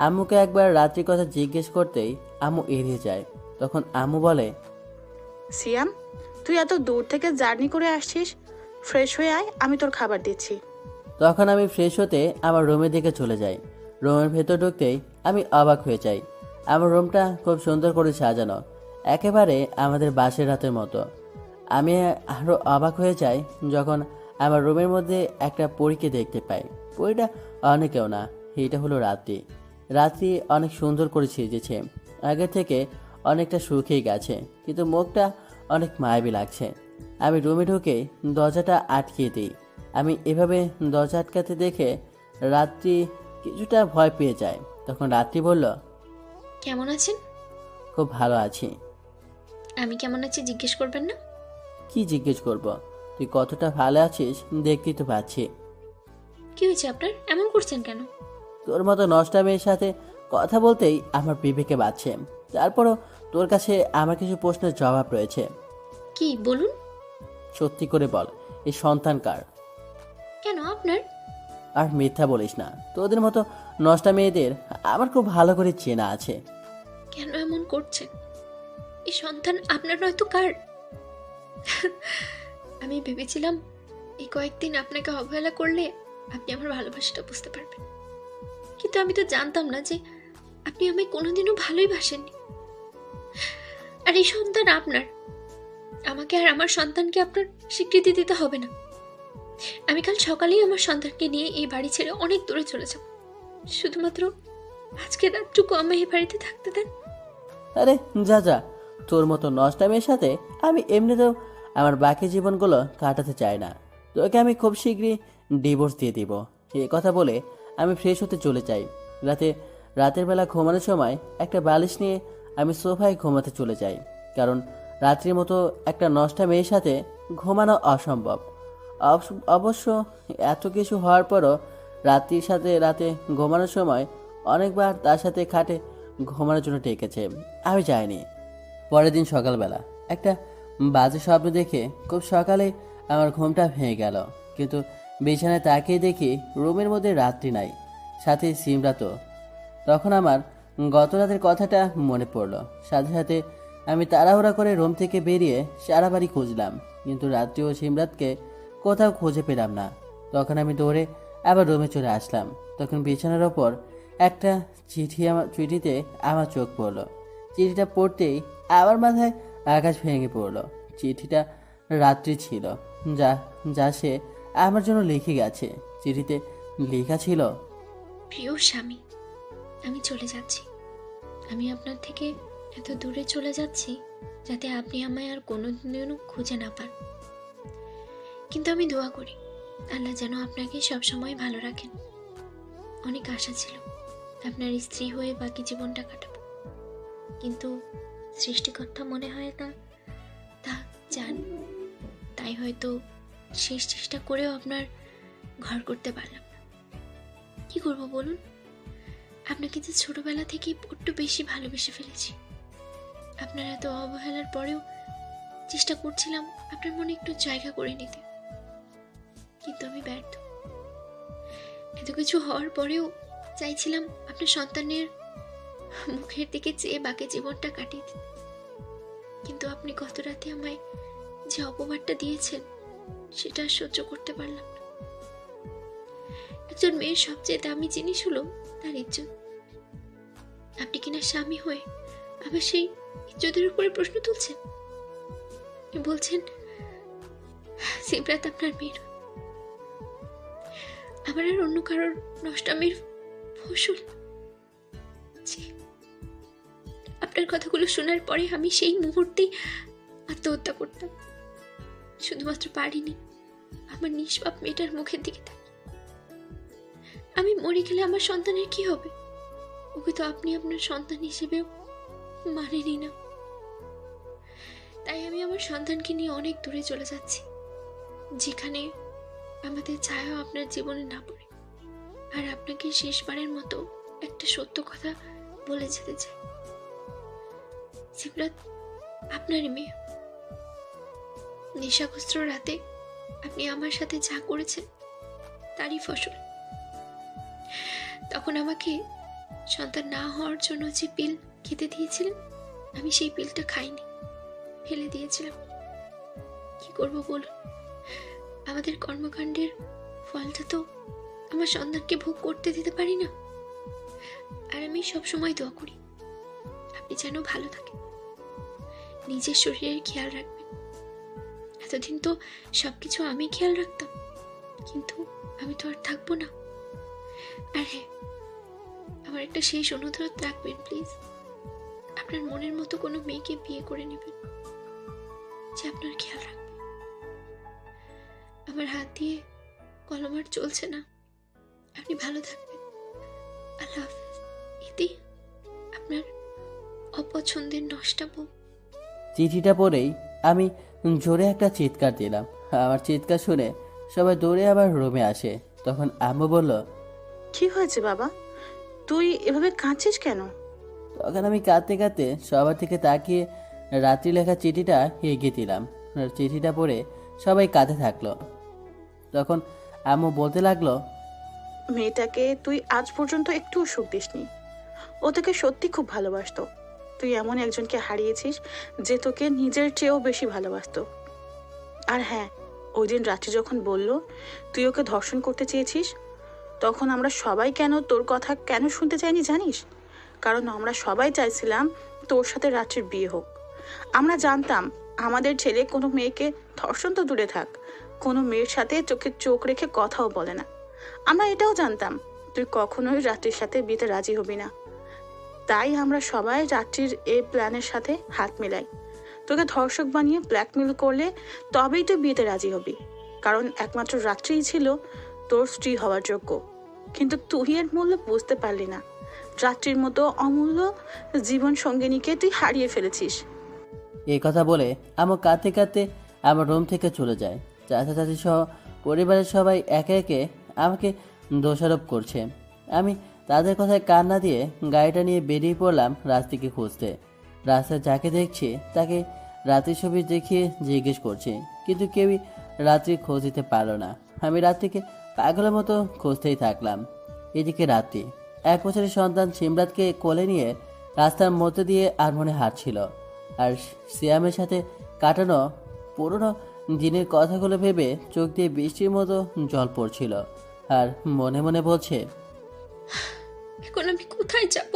আম্মুকে একবার রাত্রির কথা জিজ্ঞেস করতেই আম্মু এড়িয়ে যায়। তখন আম্মু বলে, সিয়াম, তুই এত দূর থেকে জার্নি করে আসছিস, ফ্রেশ হয়ে আয়, আমি তোর খাবার দিচ্ছি। তখন আমি ফ্রেশ হতে আমার রুমের দিকে চলে যাই। রুমের ভেতর ঢুকতেই আমি অবাক হয়ে যাই। আমার রুমটা খুব সুন্দর করে সাজানো, একেবারে আমাদের বাসের রাতের মতো। আমি আরও অবাক হয়ে যাই যখন আমার রুমের মধ্যে একটা পরীকে দেখতে পাই। পরীটা অনেকেও না, এটা হলো রাত্রি। রাত্রি অনেক সুন্দর করে সেজেছে, আগের থেকে অনেকটা শুকিয়ে গেছে, কিন্তু মুখটা অনেক মায়াবী লাগছে। আমি রুমে ঢুকে দরজাটা আটকিয়ে দিই। আমি এভাবে দরজা আটকাতে দেখে রাত্রি কিছুটা ভয় পেয়ে যায়। তখন রাত্রি বলল, কেমন আছেন? খুব ভালো আছি। আমি কেমন আছি জিজ্ঞেস করবেন না? কি জিজ্ঞেস করব? তুই কতটা ভালো আছিস দেখতেই তো পাচ্ছি। কি হয়েছে আপনার? এমন করছেন কেন? তোর মতো নষ্টা মেয়ের সাথে কথা বলতেই আমার বিবেকে বাজছে। তারপরও তোর কাছে আমার কিছু প্রশ্নের জবাব রয়েছে। কি বলুন? সত্যি করে বল, এই সন্তান কার? কেন আপনার? আর মিথ্যা বলিস না। তোদের মতো নষ্টা মেয়েদের আমার খুব ভালো করে চেনা আছে। কেন এমন করছেন? এই সন্তান আপনার নয়তো কার? আমি ভেবেছিলাম এই কয়েকদিন আপনাকে অবহেলা করলে আপনি আমার ভালোবাসাটা বুঝতে পারবেন, কিন্তু আমি তো জানতাম না যে আপনি আমায় কোনোদিনও ভালোই বাসেননি। আর এই সন্তান আপনার। আমাকে আর আমার সন্তানকে আপনার স্বীকৃতি দিতে হবে না। আমি কাল সকালেই আমার সন্তানকে নিয়ে এই বাড়ি ছেড়ে অনেক দূরে চলে যাব। শুধুমাত্র আজকে রাতটুকু আমায় এই বাড়িতে থাকতে দেন। আরে যা যা, তোর মতো নষ্টা মেয়ের সাথে আমি এমনিতেও আমার বাকি জীবনগুলো কাটাতে চাই না। তোকে আমি খুব শীঘ্রই ডিভোর্স দিয়ে দিব। এই কথা বলে আমি ফ্রেশ হতে চলে যাই। রাতের বেলা ঘুমানোর সময় একটা বালিশ নিয়ে আমি সোফায় ঘুমাতে চলে যাই, কারণ রাত্রির মতো একটা নষ্টা মেয়ের সাথে ঘুমানো অসম্ভব। অবশ্য এত কিছু হওয়ার পরও রাত্রির সাথে রাতে ঘুমানোর সময় অনেকবার তার সাথে খাটে ঘুমানোর জন্য ডেকেছে, আমি যাইনি। পরের দিন সকালবেলা একটা বাজে স্বপ্ন দেখে খুব সকালে আমার ঘুমটা ভেঙে গেল, কিন্তু বিছানায় তাকিয়ে দেখি রুমের মধ্যে রাত্রি নাই, সাথে সিমরাতও। তখন আমার গত রাতের কথাটা মনে পড়লো। সাথে সাথে আমি তাড়াহুড়া করে রুম থেকে বেরিয়ে সারা বাড়ি খুঁজলাম, কিন্তু রাত্রি ও সিমরাতকে কোথাও খুঁজে পেলাম না। তখন আমি দৌড়ে আবার রুমে চলে আসলাম। তখন বিছানার ওপর একটা চিঠিতে আমার চোখ পড়লো। চিঠিটা পড়তেই আমার মাথায় আকাশ ভেঙে পড়লো। চিঠিটা রাত্রি ছিল, যা যা সে আমার জন্য লিখে গেছে। চিঠিতে লেখা ছিল, প্রিয় স্বামী, আমি চলে যাচ্ছি। আমি আপনার থেকে এত দূরে চলে যাচ্ছি যাতে আপনি আমায় আর কোনোদিনও খুঁজে না পান। কিন্তু আমি দোয়া করি আল্লাহ যেন আপনাকে সবসময় ভালো রাখেন। অনেক আশা ছিল আপনার স্ত্রী হয়ে বাকি জীবনটা কাটাবো, কিন্তু সৃষ্টিকর্তা মনে হয় না তা চান। তাই হয়তো শেষ চেষ্টা করেও আপনার ঘর করতে পারলাম না। কি করব বলুন? আপনাকে যে ছোটবেলা থেকেই বড্ড বেশি ভালোবেসে ফেলেছি। আপনার এত অবহেলার পরেও চেষ্টা করছিলাম আপনার মনে একটু জায়গা করে নিতে, কিন্তু আমি ব্যর্থ। এত কিছু হওয়ার পরেও চাইছিলাম আপনার সন্তানের মুখের দিকে চেয়ে বাকি জীবনটা কাটিয়ে দিতে, কিন্তু আপনি গত রাতে আমায় যে অপবাদটা দিয়েছেন সেটা আর সহ্য করতে পারলাম না। একজন মেয়ের সবচেয়ে দামি জিনিস হলো তার ইজ্জত। আপনি কিনা স্বামী হয়ে আবার সেই ইজ্জতের উপরে প্রশ্ন তুলছেন, বলছেন সিমরাত আপনার মেয়ে নয়, আবার আর অন্য কারোর নষ্টামির ফসল। জি, আপনার কথাগুলো শোনার পরে আমি সেই মুহূর্তেই আত্মহত্যা করতাম। শুধুমাত্র পারিনি আমার নিষ্পাপ মেয়েটার মুখের দিকে তাকিয়ে। আমি মরে গেলে আমার সন্তানের কি হবে? ওকে তো আপনি আপনার সন্তান হিসেবেও মানেনি না। তাই আমি আমার সন্তানকে নিয়ে অনেক দূরে চলে যাচ্ছি, যেখানে আমাদের ছায়া আপনার জীবনে না পড়ে। আর আপনাকে শেষবারের মতো একটা সত্য কথা বলে যেতে চাই, সিমরাত আপনারই মেয়ে। নেশাগ্রস্ত রাতে আপনি আমার সাথে যা করেছেন তারই ফসল। তখন আমাকে সন্তান না হওয়ার জন্য যে পিল খেতে দিয়েছিলেন, আমি সেই পিলটা খাইনি, ফেলে দিয়েছিলাম। কি করব বলুন? আমাদের কর্মকাণ্ডের ফলটা তো আমার সন্তানকে ভোগ করতে দিতে পারি না। আর আমি সবসময় দোয়া করি আপনি যেন ভালো থাকেন, নিজের শরীরের খেয়াল রাখবেন। এতদিন তো সবকিছু আমি খেয়াল রাখতাম, কিন্তু আমি তো আর থাকবো না। আর হ্যাঁ, আমার একটা শেষ অনুরোধ রাখবেন প্লিজ। আপনার মনের মতো কোনো মেয়েকে বিয়ে করে নেবেন যে আপনার খেয়াল রাখবে। আমার হাত দিয়ে কলম আর চলছে না। আপনি ভালো থাকবেন। আল্লাহ হাফেজ। ইতি, আপনার অপছন্দের নষ্টা বউ। চিঠিটা পড়েই আমি জোরে একটা চিৎকার দিলাম। আমার চিৎকার শুনে সবাই দৌড়ে আবার রুমে আসে। তখন আম্মু বলল, কি হয়েছে বাবা, তুই এভাবে কাঁদছিস কেন? তখন আমি কাঁদতে কাঁদতে সবার থেকে তাকিয়ে রাত্রি লেখা চিঠিটা এগিয়ে দিলাম। আর চিঠিটা পড়ে সবাই কাঁদে থাকলো। তখন আম্মু বলতে লাগলো, মেয়েটাকে তুই আজ পর্যন্ত একটুও সুখ দিসনি। ও তোকে সত্যি খুব ভালোবাসতো। তুই এমন একজনকে হারিয়েছিস যে তোকে নিজের চেয়েও বেশি ভালোবাসতো। আর হ্যাঁ, ওই দিন রাত্রি যখন বলল তুই ওকে ধর্ষণ করতে চেয়েছিস, তখন আমরা সবাই তোর কথা কেন শুনতে চাইনি জানিস? কারণ আমরা সবাই চাইছিলাম তোর সাথে রাত্রির বিয়ে হোক। আমরা জানতাম আমাদের ছেলে কোনো মেয়েকে, ধর্ষণ তো দূরে থাক, কোনো মেয়ের সাথে চোখে চোখ রেখে কথাও বলে না। আমরা এটাও জানতাম তুই কখনোই রাত্রির সাথে বিয়েতে রাজি হবি না। তাই আমরা সবাই রাত্রির এই প্ল্যানের সাথে হাত মিলাই। তোকে ধর্ষক বানিয়ে ব্ল্যাকমেল করলে তবেই তুই বিয়েতে রাজি হবি, কারণ একমাত্র রাত্রিই ছিল তোর স্ত্রী হওয়ার যোগ্য। কিন্তু তুই এর মূল্য বুঝতে পারলি না। রাত্রির মতো অমূল্য জীবন সঙ্গিনীকে তুই হারিয়ে ফেলেছিস। এই কথা বলে আমার কাঁদতে কাঁদতে আমার রুম থেকে চলে যায়। চাচা চাচি সহ পরিবারের সবাই একে একে আমাকে দোষারোপ করছে। আমি তাদের কথায় কান না দিয়ে গাড়িটা নিয়ে বেরিয়ে পড়লাম রাত্রিকে খুঁজতে। রাস্তায় যাকে দেখছি তাকে রাত্রির ছবি দেখিয়ে জিজ্ঞেস করছি, কিন্তু কেউই রাত্রি খোঁজ দিতে পারলো না। আমি রাত্রিকে পাগলের মতো খুঁজতেই থাকলাম। এদিকে রাত্রি 1 বছরের সন্তান সিমরাতকে কোলে নিয়ে রাস্তার মধ্যে দিয়ে আরমনে হাঁটছিল। আর সিয়ামের সাথে কাটানো পুরনো দিনের কথাগুলো ভেবে চোখ দিয়ে বৃষ্টির মতো জল পড়ছিল। আর মনে মনে বলছে, এখন আমি কোথায় যাব?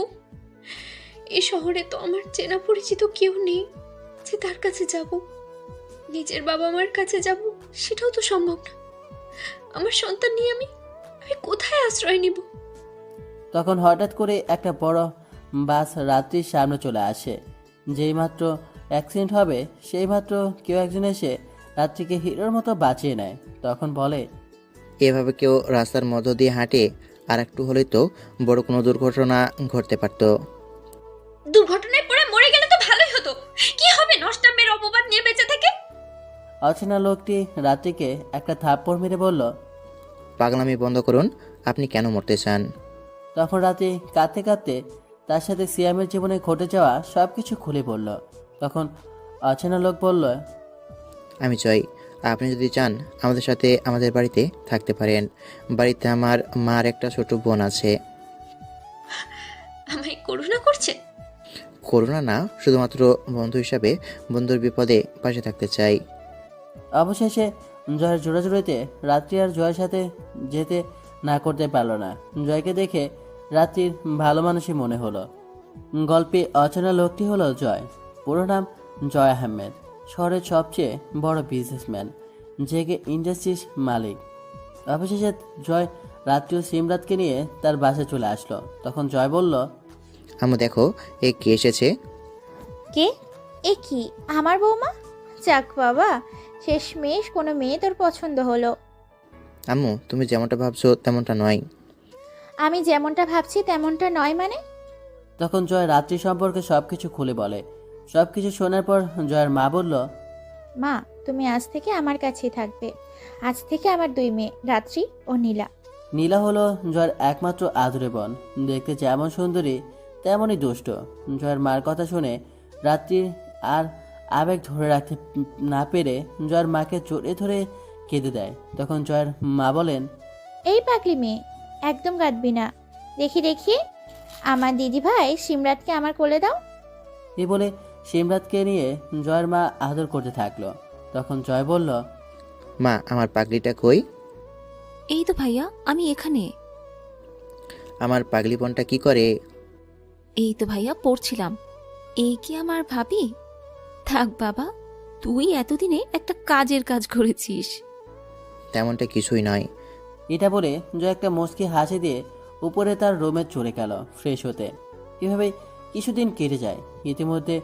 এই শহরে তো আমার চেনা পরিচিত কেউ নেই যে তার কাছে যাব। নিজের বাবা মার কাছে যাব সেটাও তো সম্ভব না। আমার সন্তান নিয়ে আমি কোথায় আশ্রয় নিব? তখন হঠাৎ করে একটা বড় বাস রাত্রির সামনে চলে আসে। যেই মাত্র অ্যাক্সিডেন্ট হবে সেই মাত্র কেউ একজন এসে রাত্রিকে হিরোর মতো বাঁচিয়ে নেয়। তখন বলে, এভাবে কেউ রাস্তার মধ্য দিয়ে হাঁটে আর একটু হলেই তো বড় কোনো দুর্ঘটনা ঘটতে পারত। দুর্ঘটনায় পড়ে মরে গেলে তো ভালোই হতো। কি হবে নষ্টামের অপবাদ নিয়ে বেঁচে থেকে? অচেনা লোকটি রাত্রিকে একটা থাপ্পড় মেরে বলল, পাগলামি বন্ধ করুন, আপনি কেন মরতে চান? তখন রাতে কাঁদতে কাঁদতে তার সাথে সিয়ামের জীবনে ঘটে যাওয়া সব কিছু খুলে পড়ল। তখন অচেনা লোক বলল, আমি চাই আপনি যদি চান আমাদের সাথে আমাদের বাড়িতে থাকতে পারেন। বাড়িতে আমার মার একটা ছোট বোন আছে। আমায় করুণা করছেন? করোনা না, শুধুমাত্র বন্ধু হিসাবে বন্ধুর বিপদে পাশে থাকতে চাই। অবশেষে জয়ের জোড়াজুড়িতে রাত্রি আর জয়ের সাথে যেতে না করতে পারল না। জয়কে দেখে রাত্রির ভালো মানুষই মনে হলো। গল্পে অচেনা লোকটি হলো জয়। পুরো নাম জয় আহমেদ। শহরের সবচেয়ে বড় বিজনেসম্যান, জেগে ইন্ডাস্ট্রিজ মালিক। অবশেষে জয় রাত্রি ও সিমরাতকে নিয়ে তার বাসায় চলে আসলো। তখন জয় বলল, আম্মু দেখো, এ কে এসেছে। কে? এ কি, আমার বৌমা? যাক বাবা, শেষমেশ কোনো মেয়ে তোর পছন্দ হলো। আম্মু, তুমি যেমনটা ভাবছো তেমনটা নয়। আমি যেমনটা ভাবছি তেমনটা নয় মানে? তখন জয় রাত্রি সম্পর্কে সবকিছু খুলে বলে। সবকিছু শোনার পর জয়ের মা বলল, মা, তুমি আজ থেকে আমার কাছেই থাকবে। আজ থেকে আমার 2 মেয়ে, রাত্রি ও নীলা। নীলা হলো জয়ের একমাত্র আদুরে বোন। দেখতে যেমন সুন্দরী তেমনই দুষ্ট। জয়ের মার কথা শুনে রাত্রি আর আবেগ ধরে রাখতে না পেরে জয়ের মাকে জড়িয়ে ধরে কেঁদে দেয়। তখন জয়ের মা বলেন, এই পাগলি মেয়ে, একদম কাঁদবি না। দেখি দেখি, আমার দিদি ভাই সিমরাতকে আমার কোলে দাও। এই বলে সিমরাতকে নিয়ে জয়ের মা আদর করতে থাকলো। তখন জয় বলল, মা, আমার পাগলিটা কই? এই তো ভাইয়া, আমি এখানে। আমার পাগলি বোনটা কি করে? এই তো ভাইয়া পড়ছিলাম। এই কি আমার ভাবি? থাক বাবা, তুই এতদিনে একটা কাজের কাজ করেছিস। তেমনটা কিছুই নয়। এটা বলে জয় একটা মুচকি হাসি দিয়ে উপরে তার রুমে চলে গেল ফ্রেশ হতে। এভাবে কিছুদিন কেটে যায়। ইতিমধ্যে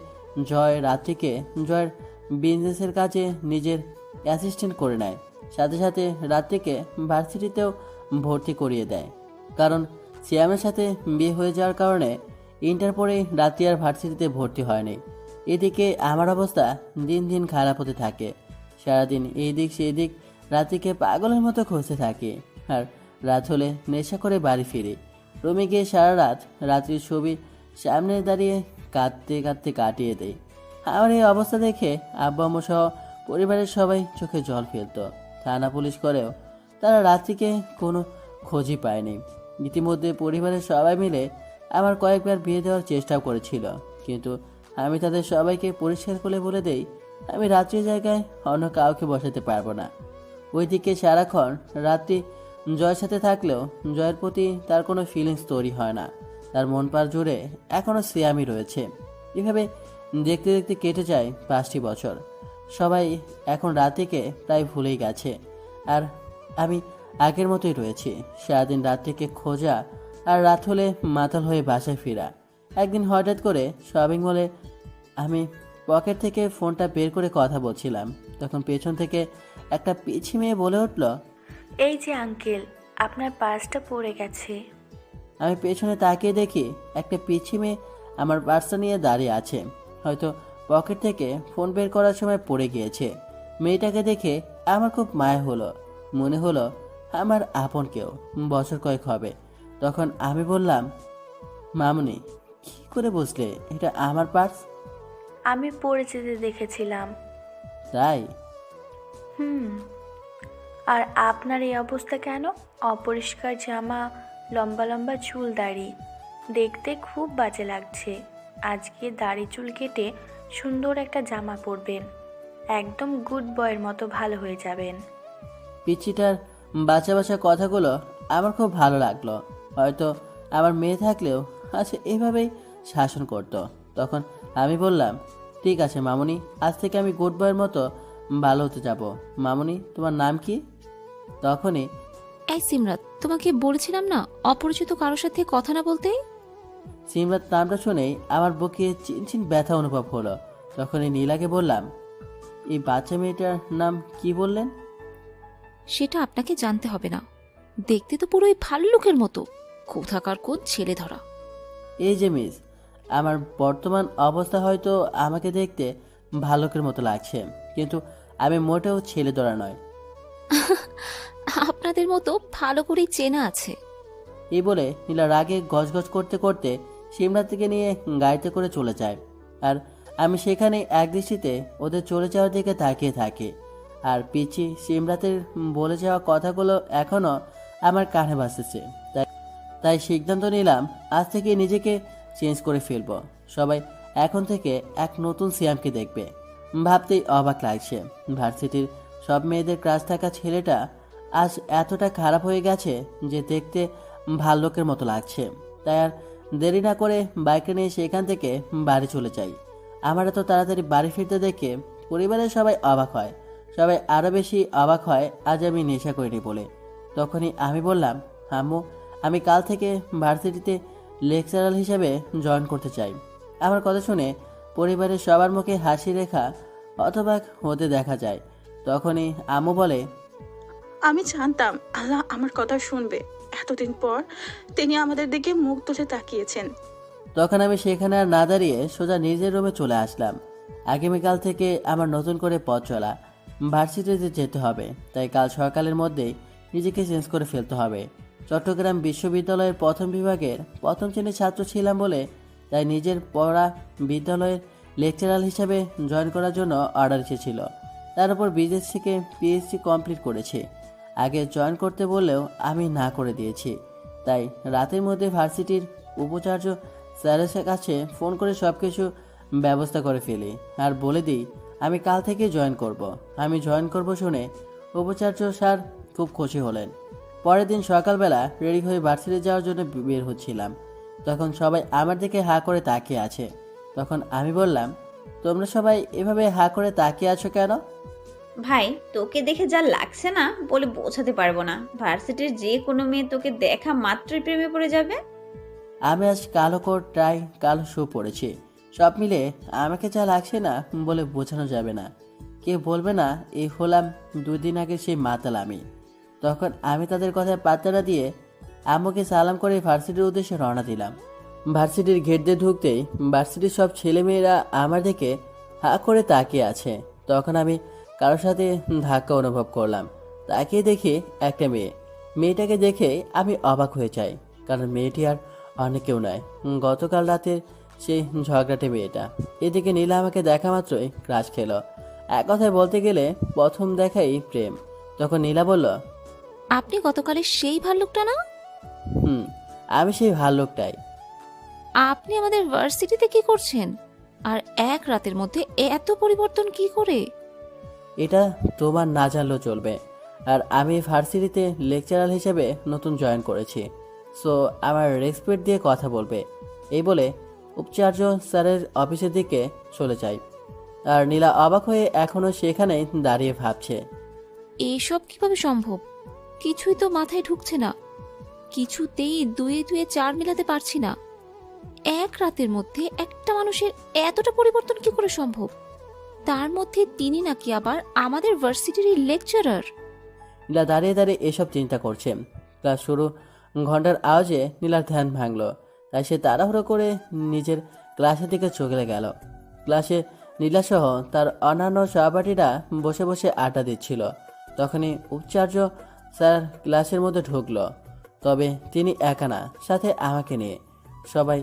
জয় রাত্রিকে জয়ের বিজনেসের কাজে নিজের অ্যাসিস্ট্যান্ট করে নেয়। সাথে সাথে রাত্রিকে ভার্সিটিতেও ভর্তি করিয়ে দেয়। কারণ শ্যামের সাথে বিয়ে হয়ে যাওয়ার কারণে ইন্টার পরে রাত্রি আর ভার্সিটিতে ভর্তি হয়নি। এদিকে আমার অবস্থা দিন দিন খারাপ হতে থাকে। সারাদিন এই দিক সেই দিক রাত্রিকে পাগলের মতো খুঁজতে থাকি। আর রাত হলে নেশা করে বাড়ি ফিরি। রুমে গিয়ে সারা রাত রাত্রির ছবি সামনে দাঁড়িয়ে কাঁদতে কাঁদতে কাটিয়ে দেয়। আমার এই অবস্থা দেখে আব্বু আম্মু সহ পরিবারের সবাই চোখে জল ফেলত। থানা পুলিশ করেও তারা রাত্রিকে কোনো খোঁজই পায়নি। ইতিমধ্যে পরিবারের সবাই মিলে আমার কয়েকবার বিয়ে দেওয়ার চেষ্টাও করেছিল, কিন্তু আমি তাদের সবাইকে পরিষ্কার করে বলে দেই আমি রাত্রির জায়গায় অন্য কাউকে বসাতে পারবো না। ওইদিকে সারাক্ষণ রাত্রি জয়ের সাথে থাকলেও জয়ের প্রতি তার কোনো ফিলিংস তৈরি হয় না। তার মন পার জুড়ে এখনও সিয়ামই রয়েছে। এভাবে দেখতে দেখতে কেটে যায় 5টি বছর। সবাই এখন রাত্রিকে প্রায় ভুলেই গেছে, আর আমি আগের মতোই রয়েছি। সারাদিন রাত্রিকে খোঁজা আর রাত হলে মাতাল হয়ে বাসায় ফেরা। একদিন হঠাৎ করে শপিং মলে আমি পকেট থেকে ফোনটা বের করে কথা বলছিলাম। তখন পেছন থেকে একটা পিছি মেয়ে বলে উঠল, এই যে আঙ্কেল, আপনার পার্সটা পড়ে গেছে। আমি পেছনে তাকিয়ে দেখি একটা পিছি মেয়ে আমার পার্সটা নিয়ে দাঁড়িয়ে আছে। হয়তো পকেট থেকে ফোন বের করার সময় পড়ে গিয়েছে। মেয়েটাকে দেখে আমার খুব মায়া হলো। মনে হলো আমার আপন কেউ, বছর কয়েক হবে। তখন আমি বললাম, মামুনি, কি করে বুঝলে এটা আমার পার্স? আমি পড়ে যেতে দেখেছিলাম। তাই? হুম। আর আপনার এই অবস্থা কেন? অপরিষ্কার জামা, লম্বা লম্বা চুল, দাড়ি, দেখতে খুব বাজে লাগছে। আজকে দাড়ি চুল কেটে সুন্দর একটা জামা পরবেন, একদম গুড বয়ের মতো ভালো হয়ে যাবেন। পিচ্ছিটার বাচ্চা বাচ্চা কথাগুলো আমার খুব ভালো লাগলো। হয়তো আমার মেয়ে থাকলেও আচ্ছা এভাবেই শাসন করতো। তখন আমি বললাম, ঠিক আছে মামুনি, আজ থেকে আমি গুড বয়ের মতো ভালো হতে যাব। মামুনি, তোমার নাম কি? তখনই এই সিমরাত, তোমাকে বলেছিলাম না অপরিচিত কারোর সাথে কথা না বলতে? সিমরাত নামটা শুনেই আমার বুকে চিনচিন ব্যথা অনুভব হলো। তখনই নীলাকে বললাম, এই বাচ্চা মেয়েটার নাম কি বললেন? সেটা আপনাকে জানতে হবে না। দেখতে তো পুরোই ভাল্লুকের মতো। কোথাকার কোন ছেলে ধরা। এই যে মিস, আমার বর্তমান অবস্থা হয়তো আমাকে দেখতে ভালুকের মতো লাগছে, কিন্তু আমি মোটেও ছেলে ধরা নয়। আপনাদের মতো ভালো করেই চেনা আছে। এই বলে নীলা রাগে গজগজ করতে করতে সিমরাত থেকে নিয়ে গাড়িতে করে চলে যায়। আর আমি সেখানে একদৃষ্টিতে ওদের চলে যাওয়ার দিকে তাকিয়ে থাকি। আর পিছি সিমরাতের বলে যাওয়া কথাগুলো এখনও আমার কানে বাজতেছে। তাই সিদ্ধান্ত নিলাম আজ থেকে নিজেকে চেঞ্জ করে ফেলবো। সবাই এখন থেকে এক নতুন সিয়ামকে দেখবে। ভাবতেই অবাক লাগছে, ভার্সিটির সব মেয়েদের ক্রাশ থাকা ছেলেটা আজ এতটা খারাপ হয়ে গেছে যে দেখতে ভাল্লুকের মতো লাগছে। তাই আর দেরি না করে বাইকে নিয়ে সেখান থেকে বাড়ি চলে যাই। আমার এত তাড়াতাড়ি বাড়ি ফিরতে দেখে পরিবারের সবাই অবাক হয়। সবাই আরও বেশি অবাক হয় আজ আমি নেশা করিনি বলে। তখনই আমি বললাম, আম্মু, আমি কাল থেকে ভার্সিটিতে লেকচারার হিসেবে জয়েন করতে চাই। আমার কথা শুনে পরিবারের সবার মুখে হাসি রেখা হতবাক হতে দেখা যায়। তখনই আম্মু বলে, আমি জানতাম আল্লাহ আমার কথা শুনবে। এতদিন পর তিনি আমাদের দিকে মুখ তুলে তাকিয়েছেন। তখন আমি সেখানে আর না দাঁড়িয়ে সোজা নিজের রুমে চলে আসলাম। আগামীকাল থেকে আমার নতুন করে পথ চলা, ভার্সিটিতে যেতে হবে, তাই কাল সকালের মধ্যেই নিজেকে চেঞ্জ করে ফেলতে হবে। চট্টগ্রাম বিশ্ববিদ্যালয়ের প্রথম বিভাগের প্রথম শ্রেণীর ছাত্র ছিলাম বলে তাই নিজের পড়া বিদ্যালয়ের লেকচারার হিসাবে জয়েন করার জন্য অর্ডার এসেছিল। তার উপর বিদেশ থেকে পিএইচডি কমপ্লিট করেছি। আগে জয়েন করতে বললেও আমি না করে দিয়েছি। তাই রাতের মধ্যে ভার্সিটির উপাচার্য স্যারের কাছে ফোন করে সব কিছু ব্যবস্থা করে ফেলি আর বলে দিই আমি কাল থেকে জয়েন করব। আমি জয়েন করব শুনে উপাচার্য স্যার খুব খুশি হলেন। পরের দিন সকালবেলা রেডি হয়ে ভার্সিটি যাওয়ার জন্য বের হচ্ছিলাম। তখন সবাই আমার দিকে হা করে তাকিয়ে আছে। তখন আমি বললাম, তোমরা সবাই এভাবে হা করে তাকিয়ে আছো কেন? ভাই, তোকে দেখে যা লাগছে না বলে বোঝাতে পারবো না। ভার্সিটির যে কোনো মেয়ে তোকে দেখা মাত্রই প্রেমে পড়ে যাবে। আমি আজ কালো কোট টাই কালো শু পরেছি। সব মিলে আমাকে যা লাগছে না বলে বোঝানো যাবে না। কে বলবে না এই হলাম 2 দিন আগে সেই মাতাল আমি। তখন আমি তাদের কথায় পাত্তা না দিয়ে আম্মুকে সালাম করে ভার্সিটির উদ্দেশ্যে রওনা দিলাম। ভার্সিটির গেট দিয়ে ঢুকতেই ভার্সিটির সব ছেলেমেয়েরা আমার দিকে হা করে তাকিয়ে আছে। তখন আমি কারোর সাথে ধাক্কা অনুভব করলাম। তাকিয়ে দেখি একটা মেয়ে। মেয়েটাকে দেখে আমি অবাক হয়ে যাই, কারণ মেয়েটি আর অনেক কেউ নয়, গতকাল রাতের সেই ঝগড়াটে মেয়েটা। এদিকে নীলা আমাকে দেখা মাত্রই ক্রাশ খেলো। এক কথায় বলতে গেলে প্রথম দেখাই প্রেম। তখন নীলা বলল, আপনি গতকালের সেই ভাল্লুকটা না? আমি সেই ভাল্লুকটাই। আপনি আমাদের ভার্সিটিতে কি করছেন? আর এক রাতের মধ্যে এত পরিবর্তন কি করে? এটা তোমার না জানলেও চলবে। আর আমি ভার্সিটিতে লেকচারার হিসেবে নতুন জয়েন করেছি, সো আমার রেসপেক্ট দিয়ে কথা বলবে। এই বলে উপাচার্য স্যারের অফিসের দিকে চলে যাই। আর নীলা অবাক হয়ে এখনও সেখানেই দাঁড়িয়ে ভাবছে। এইসব কিভাবে সম্ভব? কিছুই তো মাথায় ঢুকছে না। কিছুতেই দুয়ে দুয়ে 4 মেলাতে পারছি না। এক রাতের মধ্যে একটা মানুষের এতটা পরিবর্তন কি করে সম্ভব? তার মধ্যে তিনি নাকি আবার আমাদের ভার্সিটির লেকচারার। নীলা দাঁড়িয়ে দাঁড়িয়ে এসব চিন্তা করছে। ক্লাস শুরু ঘন্টার আওয়াজে নীলার ধ্যান ভাঙলো। তাই সে তাড়াহুড়ো করে নিজের ক্লাসের দিকে চলে গেল। ক্লাসে নীলাসহ তার অন্যান্য সহপাঠীরা বসে বসে আড্ডা দিচ্ছিল। তখনই উপাচার্য স্যার ক্লাসের মধ্যে ঢুকলো। তবে তিনি একা না, সাথে আমাকে নিয়ে। সবাই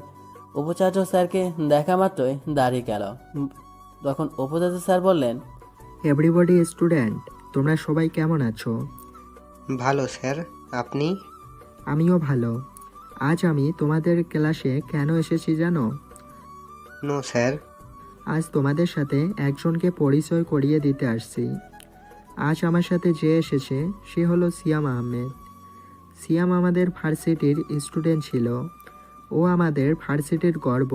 উপাচার্য স্যারকে দেখা মাত্রই দাঁড়িয়ে গেল। তখন উপাচার্য স্যার বললেন, এভরিবডি স্টুডেন্ট, তোমরা সবাই কেমন আছো? ভালো স্যার, আপনি? আমিও ভালো। আজ আমি তোমাদের ক্লাসে কেন এসেছি জানো? No sir. আজ তোমাদের সাথে একজনকে পরিচয় করিয়ে দিতে আসছি। আজ আমার সাথে যে এসেছে সে হলো সিয়াম আহমেদ। সিয়াম আমাদের ভার্সিটির স্টুডেন্ট ছিল। ও আমাদের ভার্সিটির গর্ব।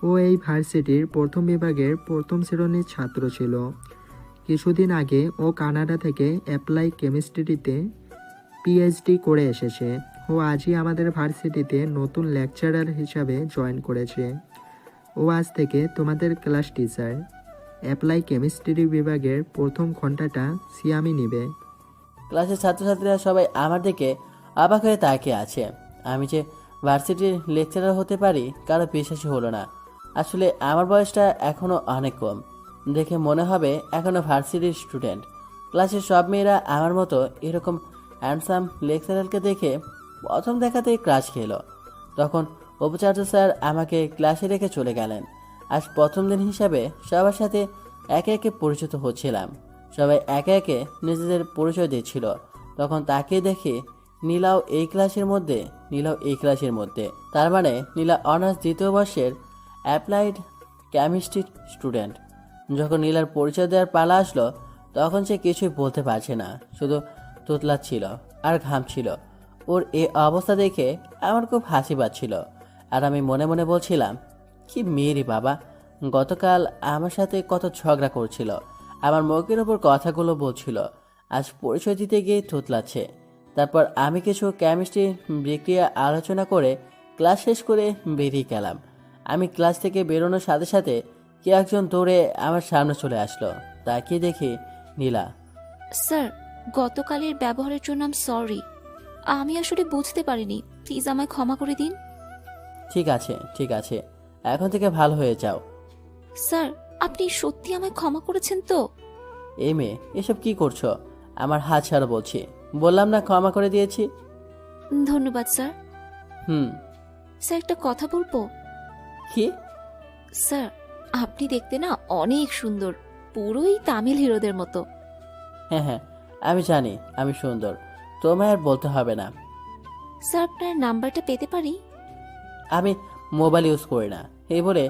ও এই ভার্সিটির প্রথম বিভাগের প্রথম শ্রেণীর ছাত্র ছিল। কিছুদিন আগে ও কানাডা থেকে অ্যাপ্লাই কেমিস্ট্রিতে পিএইচডি করে এসেছে। ও আজই আমাদের ভার্সিটিতে নতুন লেকচারার হিসাবে জয়েন করেছে। ও আজ থেকে তোমাদের ক্লাস টিচার। অ্যাপ্লাই কেমিস্ট্রি বিভাগের প্রথম ঘন্টাটা সিয়ামই নিবে। ক্লাসের ছাত্রছাত্রীরা সবাই আমার দিকে অবাক হয়ে তাকিয়ে আছে। আমি যে ভার্সিটির লেকচারার হতে পারি কারো বিশ্বাসই হলো না। আসলে আমার বয়সটা এখনও অনেক কম, দেখে মনে হবে এখনও ভার্সিটির স্টুডেন্ট। ক্লাসের সব মেয়েরা আমার মতো এরকম হ্যান্ডসাম লেকচারারকে দেখে প্রথম দেখাতেই ক্রাশ খেলো। তখন উপাচার্য স্যার আমাকে ক্লাসে রেখে চলে গেলেন। আজ প্রথম দিন হিসাবে সবার সাথে একে একে পরিচিত হচ্ছিলাম। সবাই একে একে নিজেদের পরিচয় দিচ্ছিল। তখন তাকিয়ে দেখি নীলাও এই ক্লাসের মধ্যে। তার মানে নীলা অনার্স 2য় বর্ষের অ্যাপ্লাইড কেমিস্ট্রির স্টুডেন্ট। যখন নীলার পরিচয় দেওয়ার পালা আসলো তখন সে কিছুই বলতে পারছে না, শুধু তোতলাচ্ছিল আর ঘামছিল। ওর এই অবস্থা দেখে আমার খুব হাসি পাচ্ছিল। আর আমি মনে মনে বলছিলাম, কি মেয়েরই বাবা, গতকাল আমার সাথে কত ঝগড়া করছিল, আমার মুখের ওপর কথাগুলো বলছিল, আজ পরিচয় দিতে গিয়ে তোতলাচ্ছে। তারপর আমি কিছু কেমিস্ট্রি বিক্রিয়া আলোচনা করে ক্লাস শেষ করে বেরিয়ে গেলাম। আমি ক্লাস থেকে বেরোনোর সাথে সাথে কে একজন দৌড়ে আমার সামনে চলে আসলো। তাকিয়ে দেখি নীলা। স্যার, গতকালের ব্যবহারের জন্য আমি সরি। আমি আসলে বুঝতে পারিনি, প্লিজ আমায় ক্ষমা করে দিন। ঠিক আছে ঠিক আছে, এখন থেকে ভালো হয়ে যাও। স্যার, আপনি সত্যি আমায় ক্ষমা করেছেন তো? এই মেয়ে, এসব কি করছো? আমার হাত ছাড়ো বলছি। বললাম না ক্ষমা করে দিয়েছি। ধন্যবাদ স্যার। হুম। স্যার, একটা কথা বলবো? কি? স্যার, আপনি দেখতে না অনেক সুন্দর, পুরোই তামিল হিরোদের মতো। হ্যাঁ হ্যাঁ, আমি জানি আমি সুন্দর, তোমায় আর বলতে হবে না। স্যার, আপনার নাম্বারটা পেতে পারি? আমি মোবাইল ইউজ করি না, এই বলে